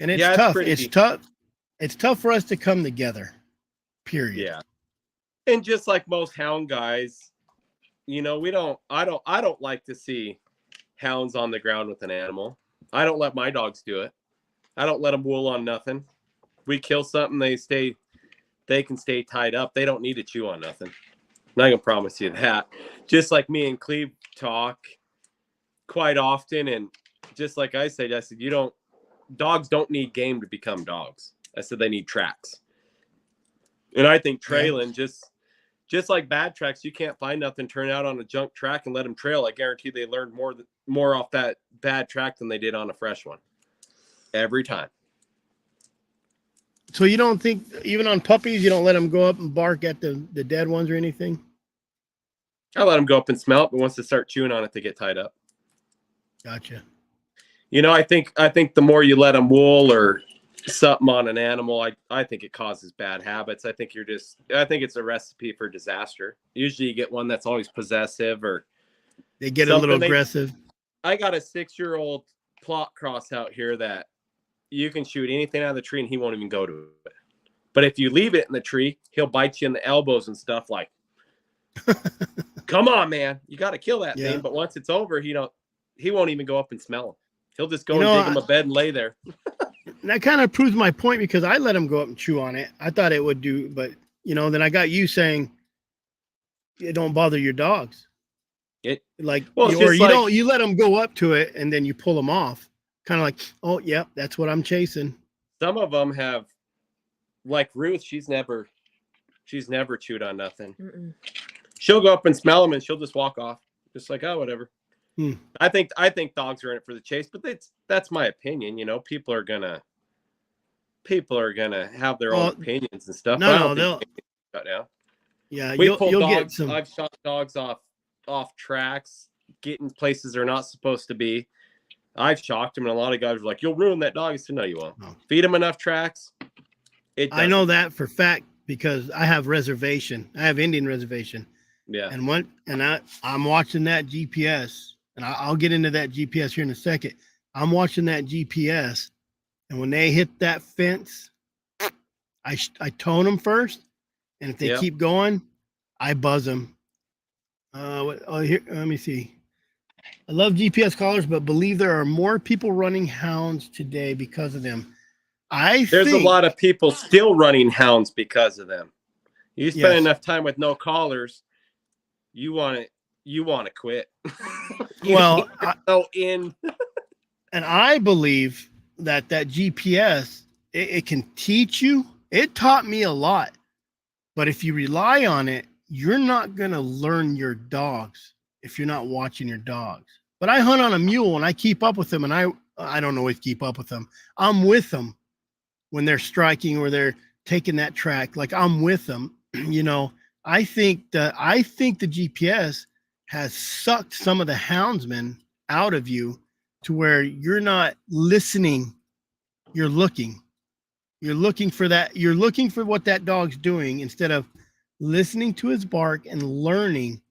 and it's tough. It's tough. It's tough for us to come together. Period. Yeah. And just like most hound guys, you know, I don't like to see hounds on the ground with an animal. I don't let my dogs do it. I don't let them wool on nothing. We kill something, they can stay tied up. They don't need to chew on nothing. I'm not gonna promise you that. Just like me and Cleve talk quite often, and just like I said, dogs don't need game to become dogs. I said they need tracks. And I think trailing, just Just like bad tracks, you can't find nothing, turn out on a junk track and let them trail. I guarantee they learned more off that bad track than they did on a fresh one. Every time. So you don't think, even on puppies, you don't let them go up and bark at the dead ones or anything? I let them go up and smell it, but once they start chewing on it, they get tied up. Gotcha. You know, I think the more you let them wool or something on an animal, I think it causes bad habits. I think it's a recipe for disaster. Usually you get one that's always possessive, or they get a little aggressive. I got a 6-year-old plot cross out here that you can shoot anything out of the tree and he won't even go to it. But if you leave it in the tree, he'll bite you in the elbows and stuff, like, come on, man, you got to kill that thing. But once it's over, he won't even go up and smell him. He'll just go and dig him a bed and lay there. That kind of proves my point, because I let him go up and chew on it. I thought it would do, but then I got you saying it don't bother your dogs. You let them go up to it and then you pull them off. Kind of like, oh yeah, that's what I'm chasing. Some of them have, like Ruth, she's never chewed on nothing. Mm-mm. She'll go up and smell them and she'll just walk off, just like, oh, whatever. I think dogs are in it for the chase, but that's my opinion. People are gonna have their own opinions and stuff. No, they'll cut down. Yeah, you'll dogs, get some. I've shot dogs off tracks, getting places they're not supposed to be. I've shocked them, and a lot of guys are like, "You'll ruin that dog." I said, "No, you won't. No. Feed them enough tracks." I know that for fact because I have reservation. I have Indian reservation. Yeah. I'm watching that GPS, and I'll get into that GPS here in a second. I'm watching that GPS, and when they hit that fence, I tone them first, and if they keep going, I buzz them. Here, let me see. I love GPS collars, but believe there are more people running hounds today because of them. There's a lot of people still running hounds because of them. You spend enough time with no collars, you want to quit. Well, and I believe that GPS it can teach you. It taught me a lot, but if you rely on it, you're not gonna learn your dogs if you're not watching your dogs. But I hunt on a mule and I keep up with them, and I don't always keep up with them. I'm with them when they're striking or they're taking that track. Like, I'm with them. I think the GPS has sucked some of the houndsmen out of you to where you're not listening. You're looking for that. You're looking for what that dog's doing instead of listening to his bark and learning.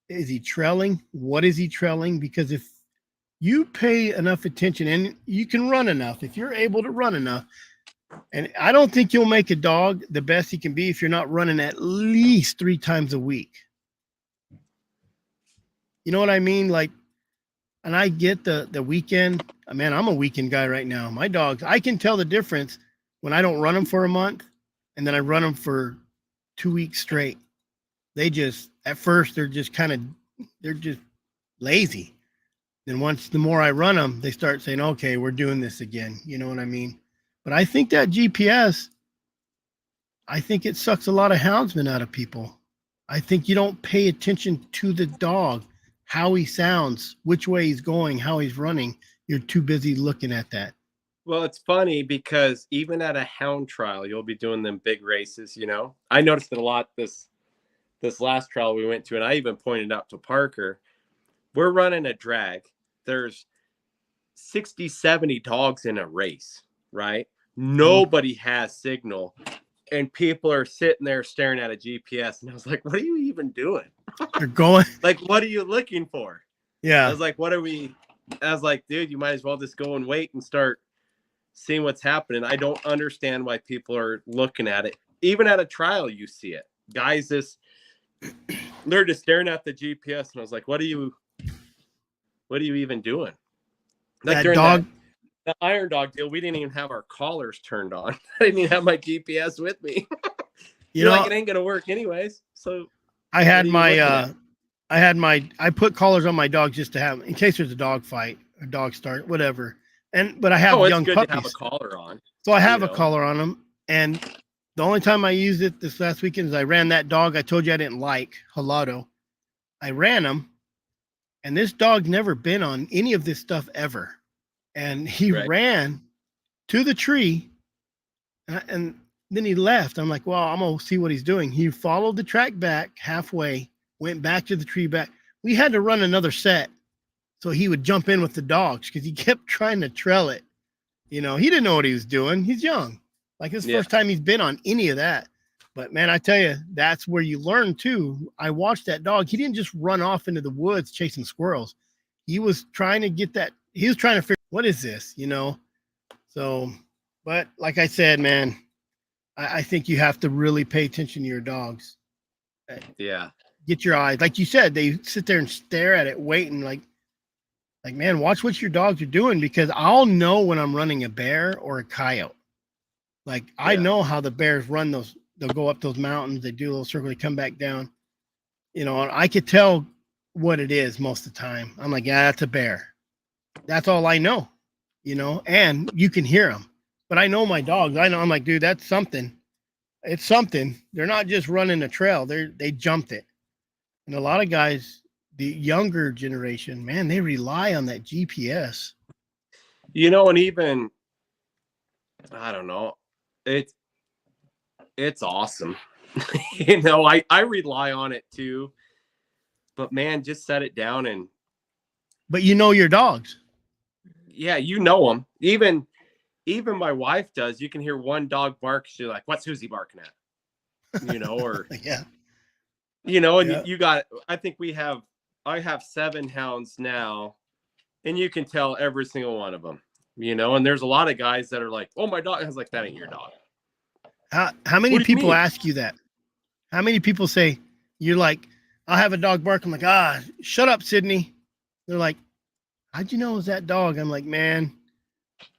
Is he trailing? What is he trailing? Because if you pay enough attention and you can run enough, if you're able to run enough, and I don't think you'll make a dog the best he can be if you're not running at least 3 times a week. You know what I mean? Like, and I get the weekend. Man, I'm a weekend guy right now. My dogs, I can tell the difference when I don't run them for a month and then I run them for 2 weeks straight. They just, at first, they're just lazy. Then the more I run them, they start saying, okay, we're doing this again. You know what I mean? But I think that GPS, I think it sucks a lot of houndsmen out of people. I think you don't pay attention to the dog, how he sounds, which way he's going, how he's running. You're too busy looking at that. Well, it's funny because even at a hound trial, you'll be doing them big races, I noticed it a lot this last trial we went to, and I even pointed out to Parker, we're running a drag. There's 60, 70 dogs in a race, right? Nobody has signal, and people are sitting there staring at a GPS, and I was like, what are you even doing? They're going. Like, what are you looking for? Yeah. I was like, dude, you might as well just go and wait and start seeing what's happening. I don't understand why people are looking at it. Even at a trial, you see it. Guys, they're just staring at the GPS, and I was like, what are you even doing? Like, that dog. The iron dog deal, we didn't even have our collars turned on. I didn't even have my GPS with me. It ain't gonna work anyways. So I put collars on my dog just to have, in case there's a dog fight, a dog start, whatever. But I have young puppies. To have a collar on. So I have a collar on them, and The only time I used it this last weekend is I ran that dog I told you I didn't like, Halado. I ran him, and this dog never been on any of this stuff ever. And he ran to the tree, and then he left. I'm like, well, I'm going to see what he's doing. He followed the track back halfway, went back to the tree back. We had to run another set so he would jump in with the dogs because he kept trying to trail it. You know, he didn't know what he was doing. He's young. Like, this first time he's been on any of that. But, man, I tell you, that's where you learn, too. I watched that dog. He didn't just run off into the woods chasing squirrels. He was trying to get that. He was trying to figure, what is this, you know? So, but like I said, man, I think you have to really pay attention to your dogs. Yeah. Get your eyes. Like you said, they sit there and stare at it, waiting like, man, watch what your dogs are doing, because I'll know when I'm running a bear or a coyote. Like, I know how the bears run those. They'll go up those mountains. They do a little circle. They come back down. You know, and I could tell what it is most of the time. I'm like, yeah, that's a bear. That's all I know, you know, and you can hear them. But I know my dogs. I know. I'm like, dude, that's something. It's something. They're not just running a trail. They jumped it. And a lot of guys, the younger generation, man, they rely on that GPS. You know, and even, I don't know, it's awesome. You know, I rely on it too. But man, just set it down and. But you know your dogs. Yeah, you know them. Even my wife does. You can hear one dog bark. She's like, "What's Susie barking at?" You know, or yeah. You know, and you got. I think I have 7 hounds now, and you can tell every single one of them. You know, and there's a lot of guys that are like, "Oh, my dog." I was like, "That ain't your dog." How many people ask you that? How many people say, you're like, I'll have a dog bark. I'm like, shut up, Sydney. They're like, how'd you know it was that dog? I'm like, man,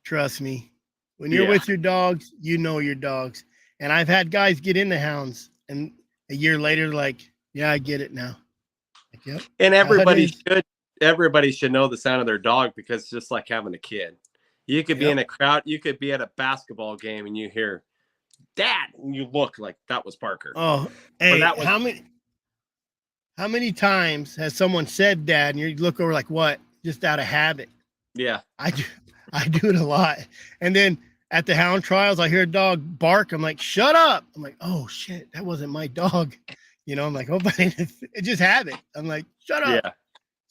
trust me. When you're with your dogs, you know your dogs. And I've had guys get into hounds, and a year later, like, yeah, I get it now. Like, yep. And everybody should know the sound of their dog, because it's just like having a kid. You could be in a crowd, you could be at a basketball game, and you hear Dad, and you look like that was Parker. Oh, hey, how many times has someone said Dad, and you look over like, what? Just out of habit. Yeah, I do it a lot. And then at the hound trials, I hear a dog bark. I'm like, shut up. I'm like, oh shit, that wasn't my dog. You know, I'm like, oh, but it just habit. I'm like, shut up. Yeah.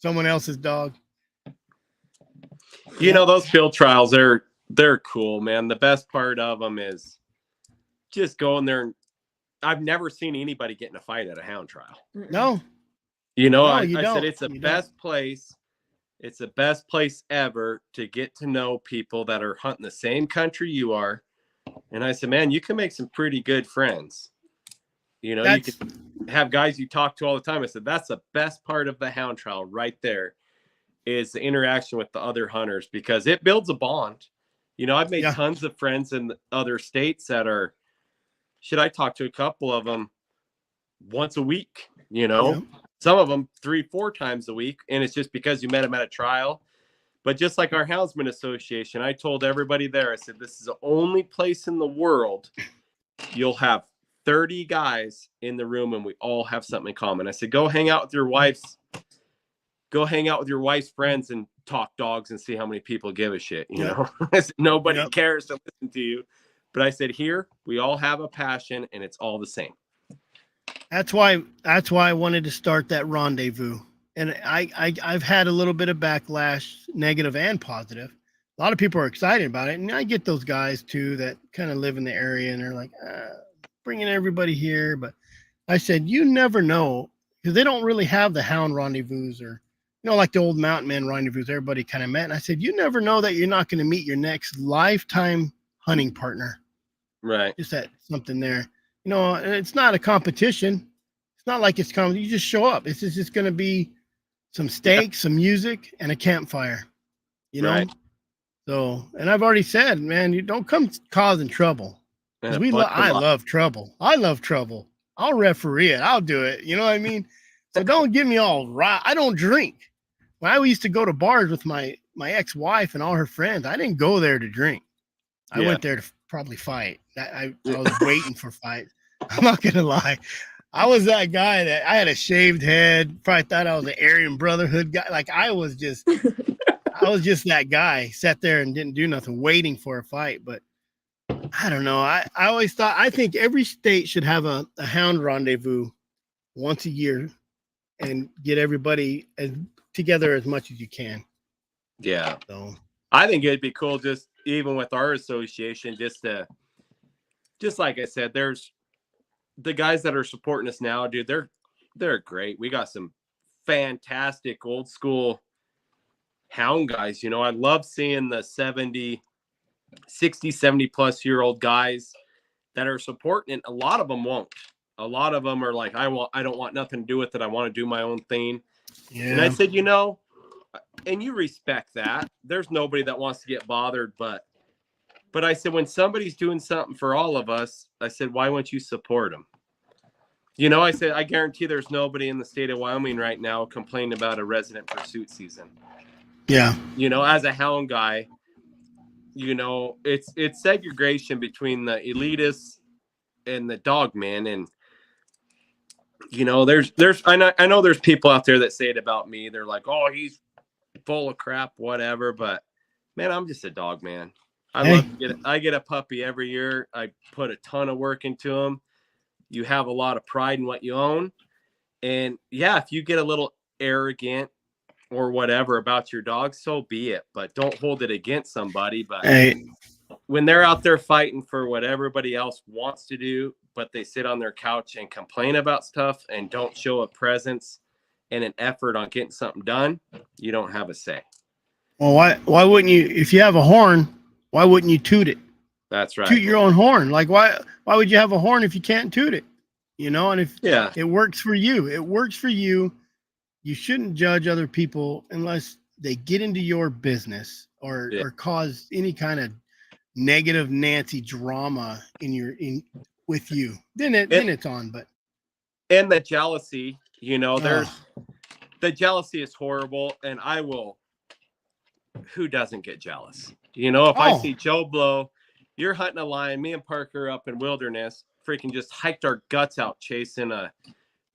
Someone else's dog. You know, those field trials, they're cool, man. The best part of them is just going there. And I've never seen anybody get in a fight at a hound trial. No. You know, I said it's the best place. It's the best place ever to get to know people that are hunting the same country you are. And I said, man, you can make some pretty good friends. You know, you can have guys you talk to all the time. I said, that's the best part of the hound trial right there, is the interaction with the other hunters, because it builds a bond. You know, I've made tons of friends in other states that are, I talk to a couple of them once a week, you know, some of them 3-4 times a week. And it's just because you met them at a trial. But just like our Houndsman Association, I told everybody there, I said, this is the only place in the world you'll have 30 guys in the room and we all have something in common. I said, go hang out with your wife's friends and talk dogs and see how many people give a shit. You know, nobody cares to listen to you. But I said, here, we all have a passion and it's all the same. That's why I wanted to start that rendezvous. And I've had a little bit of backlash, negative and positive. A lot of people are excited about it. And I get those guys too that kind of live in the area and they're like, bringing everybody here. But I said, you never know, because they don't really have the hound rendezvous, or, you know, like the old mountain man rendezvous everybody kind of met. And I said, you never know that you're not going to meet your next lifetime hunting partner. Right. Just that something there. You know, it's not a competition. It's not like it's you just show up. It's just going to be some steak, some music, and a campfire. You know? Right. So, and I've already said, man, you don't come causing trouble. Because I love trouble. I love trouble. I'll referee it. I'll do it. You know what I mean? So don't get me all right. I don't drink. When I used to go to bars with my ex-wife and all her friends, I didn't go there to drink. I went there probably fight. I was waiting for fights. I'm not gonna lie. I was that guy that I had a shaved head. Probably thought I was an Aryan Brotherhood guy. Like I was just that guy. Sat there and didn't do nothing, waiting for a fight. But I don't know. I always thought I think every state should have a hound rendezvous once a year and get everybody together as much as you can. Yeah. So I think it'd be cool, just even with our association, just like I said, there's the guys that are supporting us now, dude. They're great. We got some fantastic old school hound guys. You know, I love seeing the 60, 70 plus year old guys that are supporting it. A lot of them won't. A lot of them are like, I don't want nothing to do with it. I want to do my own thing. Yeah. And I said, you know, and you respect that. There's nobody that wants to get bothered, but I said, when somebody's doing something for all of us, I said, why won't you support them? You know, I said, I guarantee there's nobody in the state of Wyoming right now complaining about a resident pursuit season. Yeah. You know, as a hound guy, you know, it's segregation between the elitists and the dog man. And, you know, I know there's people out there that say it about me. They're like, oh, he's full of crap, whatever. But man, I'm just a dog man. I get a puppy every year. I put a ton of work into them. You have a lot of pride in what you own. And yeah, if you get a little arrogant or whatever about your dog, so be it. But don't hold it against somebody. But when they're out there fighting for what everybody else wants to do, but they sit on their couch and complain about stuff and don't show a presence and an effort on getting something done, you don't have a say. Well, why wouldn't you? If you have a horn, why wouldn't you toot it? That's right. Toot your own horn. Like why would you have a horn if you can't toot it? You know, and if it works for you, it works for you. You shouldn't judge other people unless they get into your business or cause any kind of negative Nancy drama with you. Then it's on. But and the jealousy, you know, the jealousy is horrible, and who doesn't get jealous? You know, if I see Joe Blow, you're hunting a lion, me and Parker up in wilderness, freaking just hiked our guts out chasing a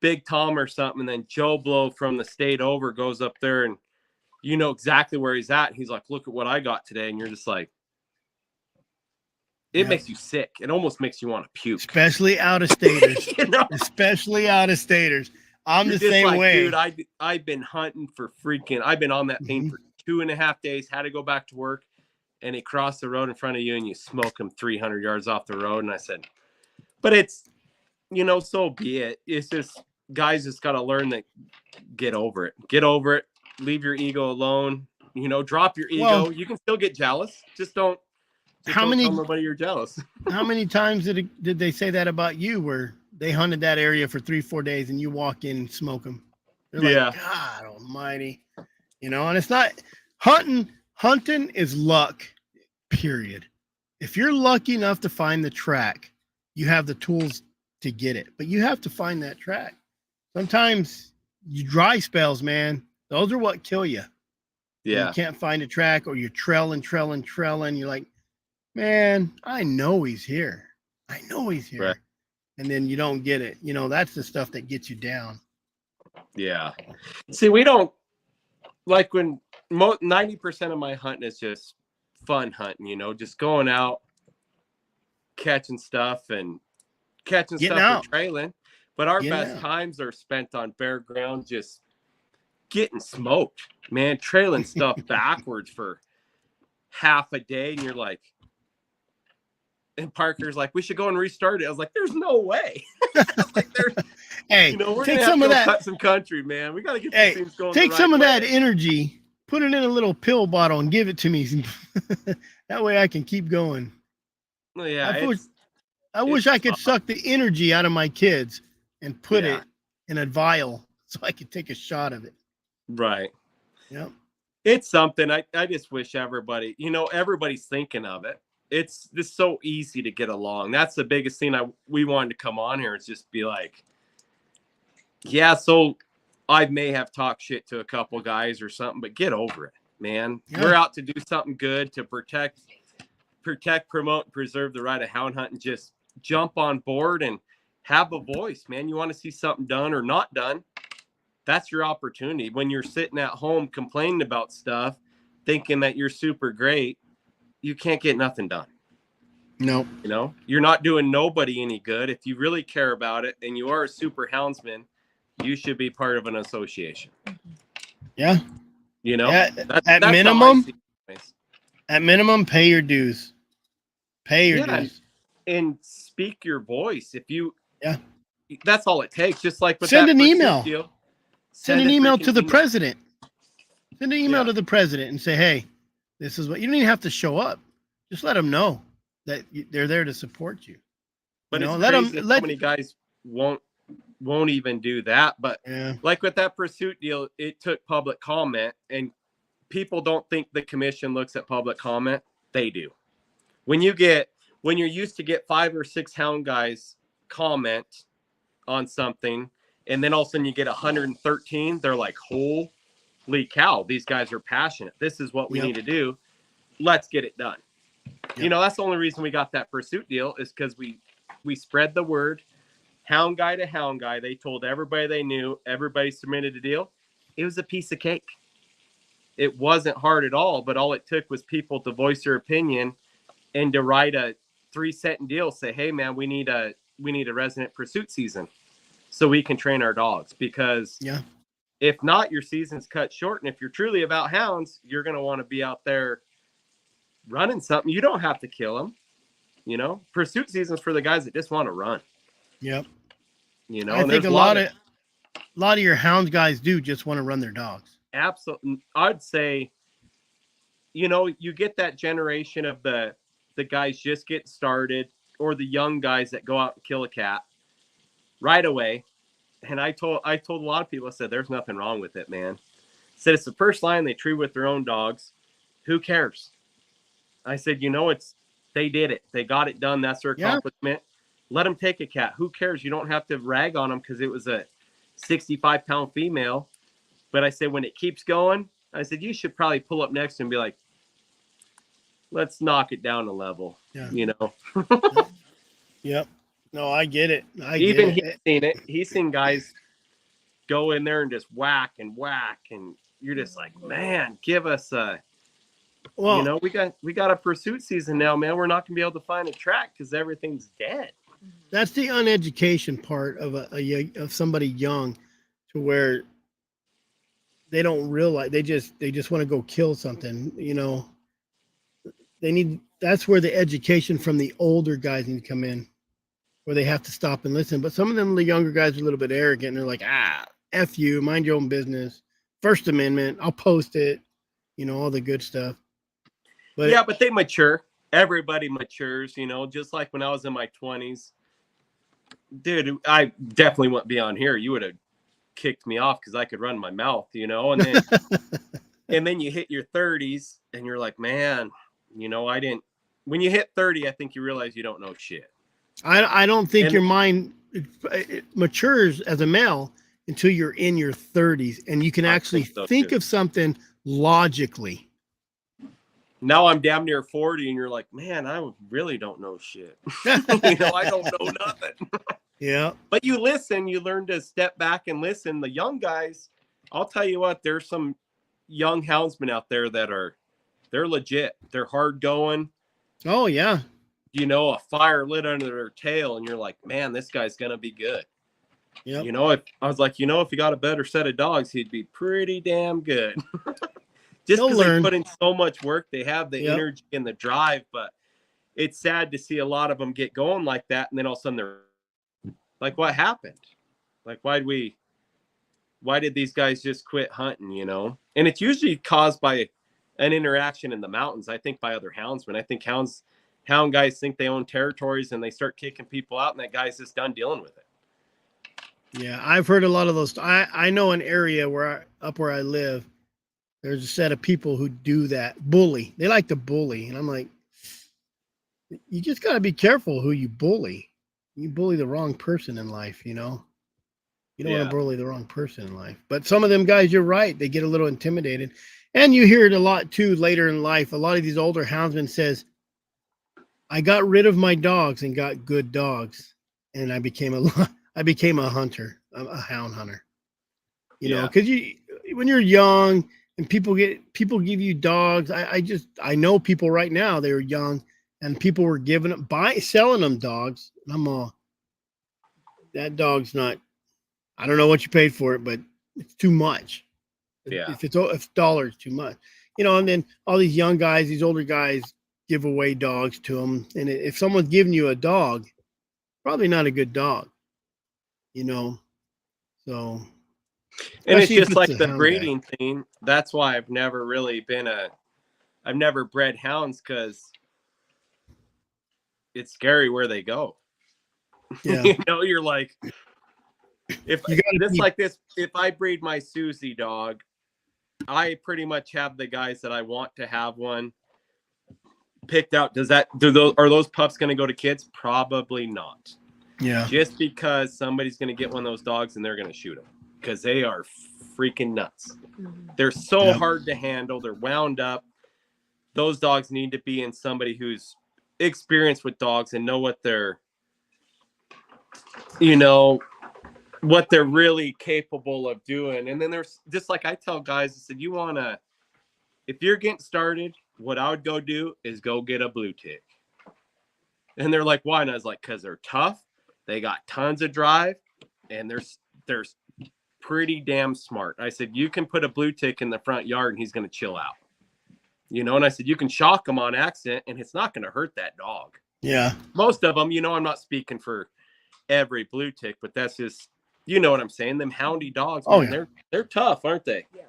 big Tom or something, and then Joe Blow from the state over goes up there, and you know exactly where he's at. He's like, look at what I got today. And you're just like, it makes you sick. It almost makes you want to puke. Especially out of staters. You know? Especially out of staters. I'm the same way. Dude, I've been hunting for I've been on that thing for 2.5 days, had to go back to work, and he crossed the road in front of you and you smoke him 300 yards off the road. And I said, but it's, you know, so be it. It's just, guys just got to learn that, get over it. Leave your ego alone, you know, drop your ego. Well, you can still get jealous. Just don't tell nobody you're jealous. How many times did they say that about you, where they hunted that area for 3-4 days and you walk in and smoke them? They're like, God almighty, you know, and it's not hunting is luck, period. If you're lucky enough to find the track, you have the tools to get it, but you have to find that track. Sometimes you dry spells, man, those are what kill you. Yeah. You can't find a track, or you're trailing. You're like, man, I know he's here. Right. And then you don't get it. You know, that's the stuff that gets you down. Yeah. See, we don't like when 90% of my hunting is just fun hunting, you know, just going out, catching stuff for trailing. But our best times are spent on bare ground, just getting smoked, man, trailing stuff backwards for half a day. And you're like, and Parker's like, we should go and restart it. I was like, there's no way. Like, hey, you know, we're take gonna some have to of that. Cut some country, man. We got to get these things going. Take some of that energy, put it in a little pill bottle, and give it to me. That way I can keep going. Well, yeah, I wish I could suck the energy out of my kids and put it in a vial so I could take a shot of it. Right. Yep. It's something. I just wish everybody, you know, everybody's thinking of it. It's just so easy to get along. That's the biggest thing we wanted to come on here. It's just be like, yeah, so I may have talked shit to a couple guys or something, but get over it, man. Yeah. We're out to do something good, to protect protect, promote, and preserve the right of hound hunting. Just jump on board and have a voice, man. You want to see something done or not done, that's your opportunity. When you're sitting at home complaining about stuff, thinking that you're super great, you can't get nothing done. No. You know, you're not doing nobody any good. If you really care about it and you are a super houndsman, you should be part of an association. Yeah. You know, at minimum, pay your dues. Pay your dues. And speak your voice. If you, yeah, that's all it takes. Just like with send that an email. Deal, send an email to the president. Send an email to the president and say, hey, this is what, you don't even have to show up. Just let them know that they're there to support you. But you know, it's crazy how many guys won't even do that. But like with that pursuit deal, it took public comment, and people don't think the commission looks at public comment. They do. When you're used to get 5 or 6 hound guys comment on something, and then all of a sudden you get 113, they're like, holy cow, these guys are passionate. This is what we need to do. Let's get it done. You know, that's the only reason we got that pursuit deal, is because we spread the word, hound guy to hound guy. They told everybody they knew, everybody submitted a deal. It was a piece of cake. It wasn't hard at all, but all it took was people to voice their opinion and to write a 3-sentence deal. Say, hey man, we need a resident pursuit season so we can train our dogs, because if not, your season's cut short. And if you're truly about hounds, you're going to want to be out there running something. You don't have to kill them. You know, pursuit season's for the guys that just want to run. Yep. You know, I think a lot of your hound guys do just want to run their dogs. Absolutely. I'd say, you know, you get that generation of the guys just getting started, or the young guys that go out and kill a cat right away. And I told a lot of people, I said, there's nothing wrong with it, man. I said, it's the first line they treat with their own dogs. Who cares? I said, you know, they did it. They got it done. That's their accomplishment. Let them take a cat. Who cares? You don't have to rag on them because it was a 65-pound female. But I said, when it keeps going, I said, you should probably pull up next and be like, let's knock it down a level. Yeah. You know? Yep. No, I get it. He's seen it. He's seen guys go in there and just whack. And you're just like, man, give us a, you know, we got a pursuit season now, man. We're not going to be able to find a track because everything's dead. That's the uneducation part of of somebody young, to where they don't realize they just want to go kill something. You know, that's where the education from the older guys need to come in, where they have to stop and listen. But some of them, the younger guys, are a little bit arrogant, and they're like, F you, mind your own business. First Amendment, I'll post it, you know, all the good stuff. But but they mature. Everybody matures, you know, just like when I was in my 20s. Dude, I definitely wouldn't be on here. You would have kicked me off because I could run my mouth, you know, and then and then you hit your 30s and you're like, man, you know, when you hit 30, I think you realize you don't know shit. I don't think your mind it matures as a male until you're in your 30s and you can actually think of something logically. Now I'm damn near 40 and you're like, man, I really don't know shit. You know, I don't know nothing. Yeah. But you listen, you learn to step back and listen. The young guys, I'll tell you what, there's some young houndsmen out there that they're legit. They're hard going. Oh yeah. You know, a fire lit under their tail and you're like, man, this guy's going to be good. Yeah. You know, if you got a better set of dogs, he'd be pretty damn good. Just because they put in so much work, they have the energy and the drive, but it's sad to see a lot of them get going like that. And then all of a sudden they're like, what happened? Like, why did these guys just quit hunting, you know? And it's usually caused by an interaction in the mountains. I think by other houndsmen. I think hound guys think they own territories and they start kicking people out and that guy's just done dealing with it. Yeah. I've heard a lot of those. I know an area where I live, there's a set of people who do that. Bully. They like to bully. And I'm like, you just got to be careful who you bully. You bully the wrong person in life, you know? You don't want to bully the wrong person in life. But some of them guys, you're right. They get a little intimidated. And you hear it a lot, too, later in life. A lot of these older houndsmen says, I got rid of my dogs and got good dogs, and I became a hunter, a hound hunter. You know, because when you're young and people give you dogs. I know people right now, they were young and people were selling them dogs. And I'm all, that dog's not, I don't know what you paid for it, but it's too much. Yeah. If $1 is too much, you know, and then all these young guys, these older guys give away dogs to them. And if someone's giving you a dog, probably not a good dog, you know? So. And it's just like the breeding thing. That's why I've never really I've never bred hounds, because it's scary where they go. Yeah. You know, you're like, if I breed my Susie dog, I pretty much have the guys that I want to have one picked out. Are those pups going to go to kids? Probably not. Yeah. Just because somebody's going to get one of those dogs and they're going to shoot them, because they are freaking nuts. They're so hard to handle. They're wound up. Those dogs need to be in somebody who's experienced with dogs and know what they're really capable of doing. And then there's just, like I tell guys, I said, if you're getting started, what I would go do is go get a blue tick. And they're like, why? And I was like, because they're tough. They got tons of drive, and they're pretty damn smart. I said, you can put a blue tick in the front yard and he's going to chill out. You know, and I said, you can shock him on accident and it's not going to hurt that dog. Yeah. Most of them, I'm not speaking for every blue tick, but that's just, you know what I'm saying? Them houndy dogs, they're tough, aren't they? Yeah.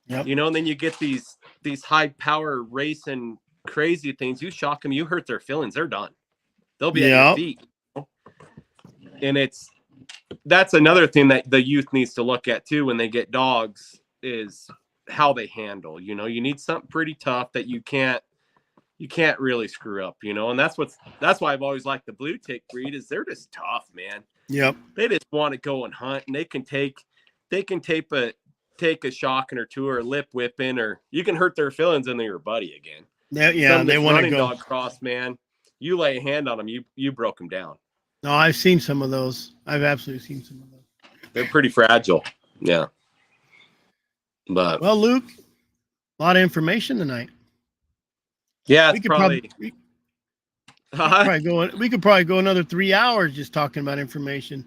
Yep. You know, and then you get these high power racing crazy things. You shock them, you hurt their feelings, they're done. They'll be at your feet. And that's another thing that the youth needs to look at too when they get dogs, is how they handle. You know, you need something pretty tough that you can't really screw up, you know. And that's why I've always liked the blue tick breed, is they're just tough, man. Yep. They just want to go and hunt, and they can take a shocking or two, or a lip whipping, or you can hurt their feelings and they're your buddy again. Yeah, they want to go. Dog cross, man. You lay a hand on them, you broke them down. No, I've seen some of those. I've absolutely seen some of those. They're pretty fragile. Yeah. But well, Luke, a lot of information tonight. Yeah, we could probably go another 3 hours just talking about information.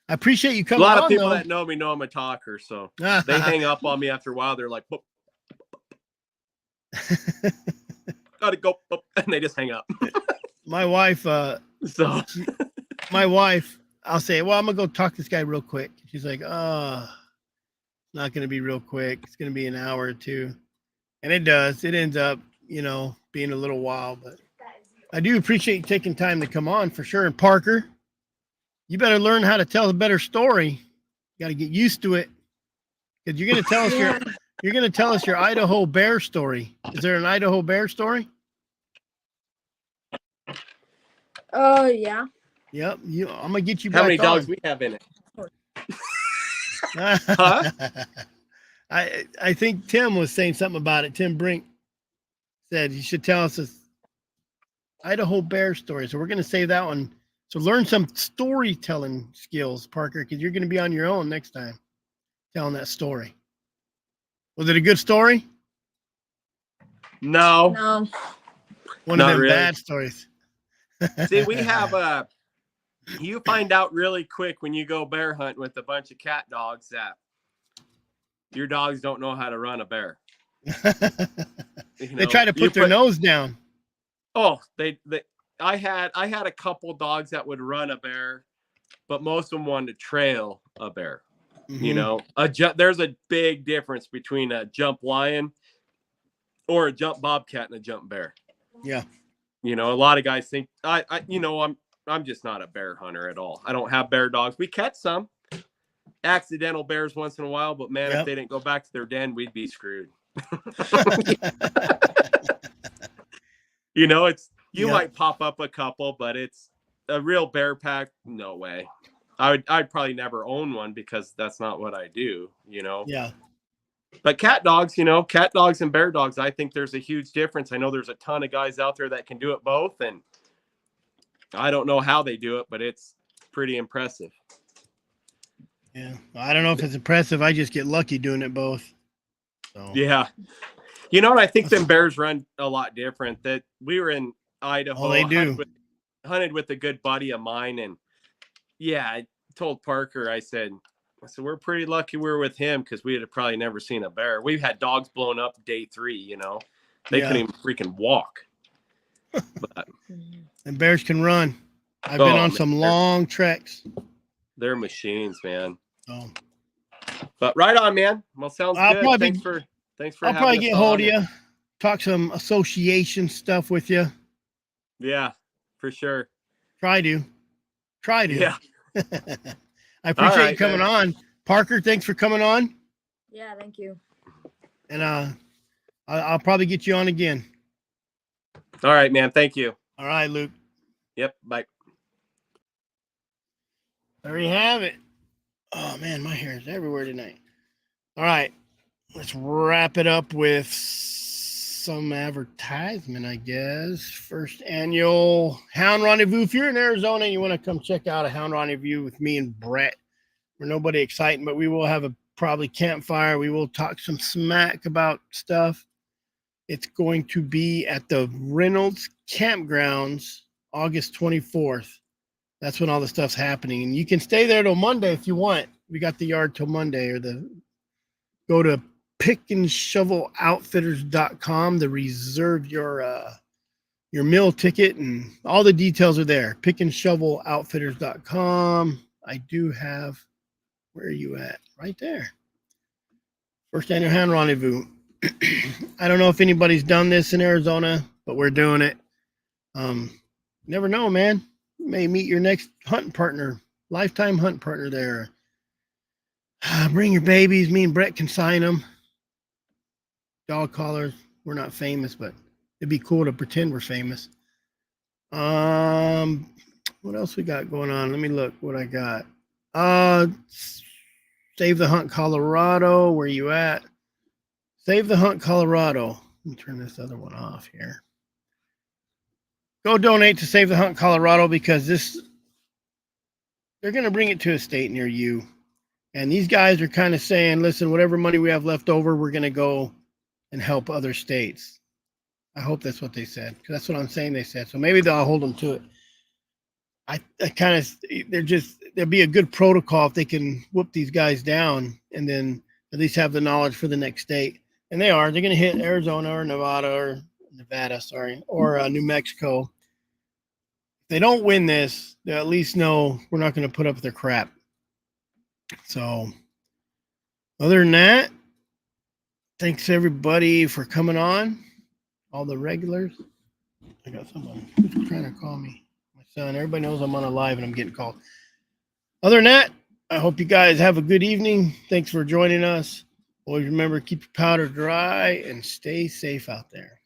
I appreciate you coming on. A lot of people that know me know I'm a talker, so they hang up on me after a while. They're like, gotta go, and they just hang up. My wife, I'll say, well, I'm gonna go talk to this guy real quick. She's like, not gonna be real quick. It's gonna be an hour or two, and it does. It ends up, being a little while, but I do appreciate you taking time to come on for sure. And Parker, you better learn how to tell a better story. You got to get used to it, because you're gonna tell us your Idaho bear story. Is there an Idaho bear story? Oh yeah. Yep. I'm gonna get you back. How many dogs on. we have in it? Huh? I think Tim was saying something about it. Tim Brink said you should tell us this Idaho bear story. So we're gonna save that one. So learn some storytelling skills, Parker, because you're gonna be on your own next time telling that story. Was it a good story? No. One of them really bad stories. See, we have you find out really quick when you go bear hunt with a bunch of cat dogs that your dogs don't know how to run a bear. They try to put their nose down. Oh, I had a couple dogs that would run a bear, but most of them wanted to trail a bear. Mm-hmm. There's a big difference between a jump lion or a jump bobcat and a jump bear. Yeah. A lot of guys think I'm just not a bear hunter at all. I don't have bear dogs. We catch some accidental bears once in a while, but man, if they didn't go back to their den, we'd be screwed. Might pop up a couple, but it's a real bear pack. No way. I'd probably never own one because that's not what I do, Yeah. But cat dogs and bear dogs, I think there's a huge difference. I know there's a ton of guys out there that can do it both. And I don't know how they do it, but it's pretty impressive. Yeah. I don't know if it's impressive. I just get lucky doing it both. So. Yeah. You know what? I think them bears run a lot different. That we were in Idaho. Oh, they do. Hunted with a good buddy of mine. And yeah, I told Parker, I said, we're pretty lucky we're with him because we had probably never seen a bear. We've had dogs blown up day 3, you know. They couldn't even freaking walk. But, and bears can run. I've been on some long treks. They're machines, man. Oh. But right on, man. Well, sounds good. Thanks for I'll probably get hold of you, talk some association stuff with you. Yeah, for sure. Try to. Yeah. I appreciate you coming on. Parker, thanks for coming on. Yeah, thank you. And I'll probably get you on again. All right, man. Thank you. All right, Luke. Yep. Bye. There you have it. Oh, man, my hair is everywhere tonight. All right. Let's wrap it up with some advertisement, I guess. First annual Hound Rendezvous. If you're in Arizona and you want to come check out a Hound Rendezvous with me and Brett, we're nobody exciting, but we will have a probably campfire. We will talk some smack about stuff. It's going to be at the Reynolds Campgrounds, August 24th. That's when all the stuff's happening. And you can stay there till Monday if you want. We got the yard till Monday, go to pickandshoveloutfitters.com to reserve your meal ticket, and all the details are there. pickandshoveloutfitters.com. I do have, where are you at? Right there. First annual Hound Rendezvous. I don't know if anybody's done this in Arizona, but we're doing it. Never know, man. You may meet your next hunting partner, lifetime hunting partner there. Bring your babies. Me and Brett can sign them. Dog collars. We're not famous, but it'd be cool to pretend we're famous. What else we got going on? Let me look what I got. Save the Hunt Colorado. Where you at? Save the Hunt Colorado. Let me turn this other one off here. Go donate to Save the Hunt Colorado because they're going to bring it to a state near you. And these guys are kind of saying, listen, whatever money we have left over, we're going to go and help other states. I hope that's what they said, because that's what I'm saying they said. So maybe they'll hold them to it. I kind of, there'll be a good protocol if they can whoop these guys down and then at least have the knowledge for the next state. And they're going to hit Arizona or Nevada, or New Mexico. If they don't win this, they'll at least know we're not going to put up with their crap. So other than that, thanks everybody for coming on. All the regulars. I got someone who's trying to call me. My son. Everybody knows I'm on a live and I'm getting called. Other than that, I hope you guys have a good evening. Thanks for joining us. Always remember, keep your powder dry and stay safe out there.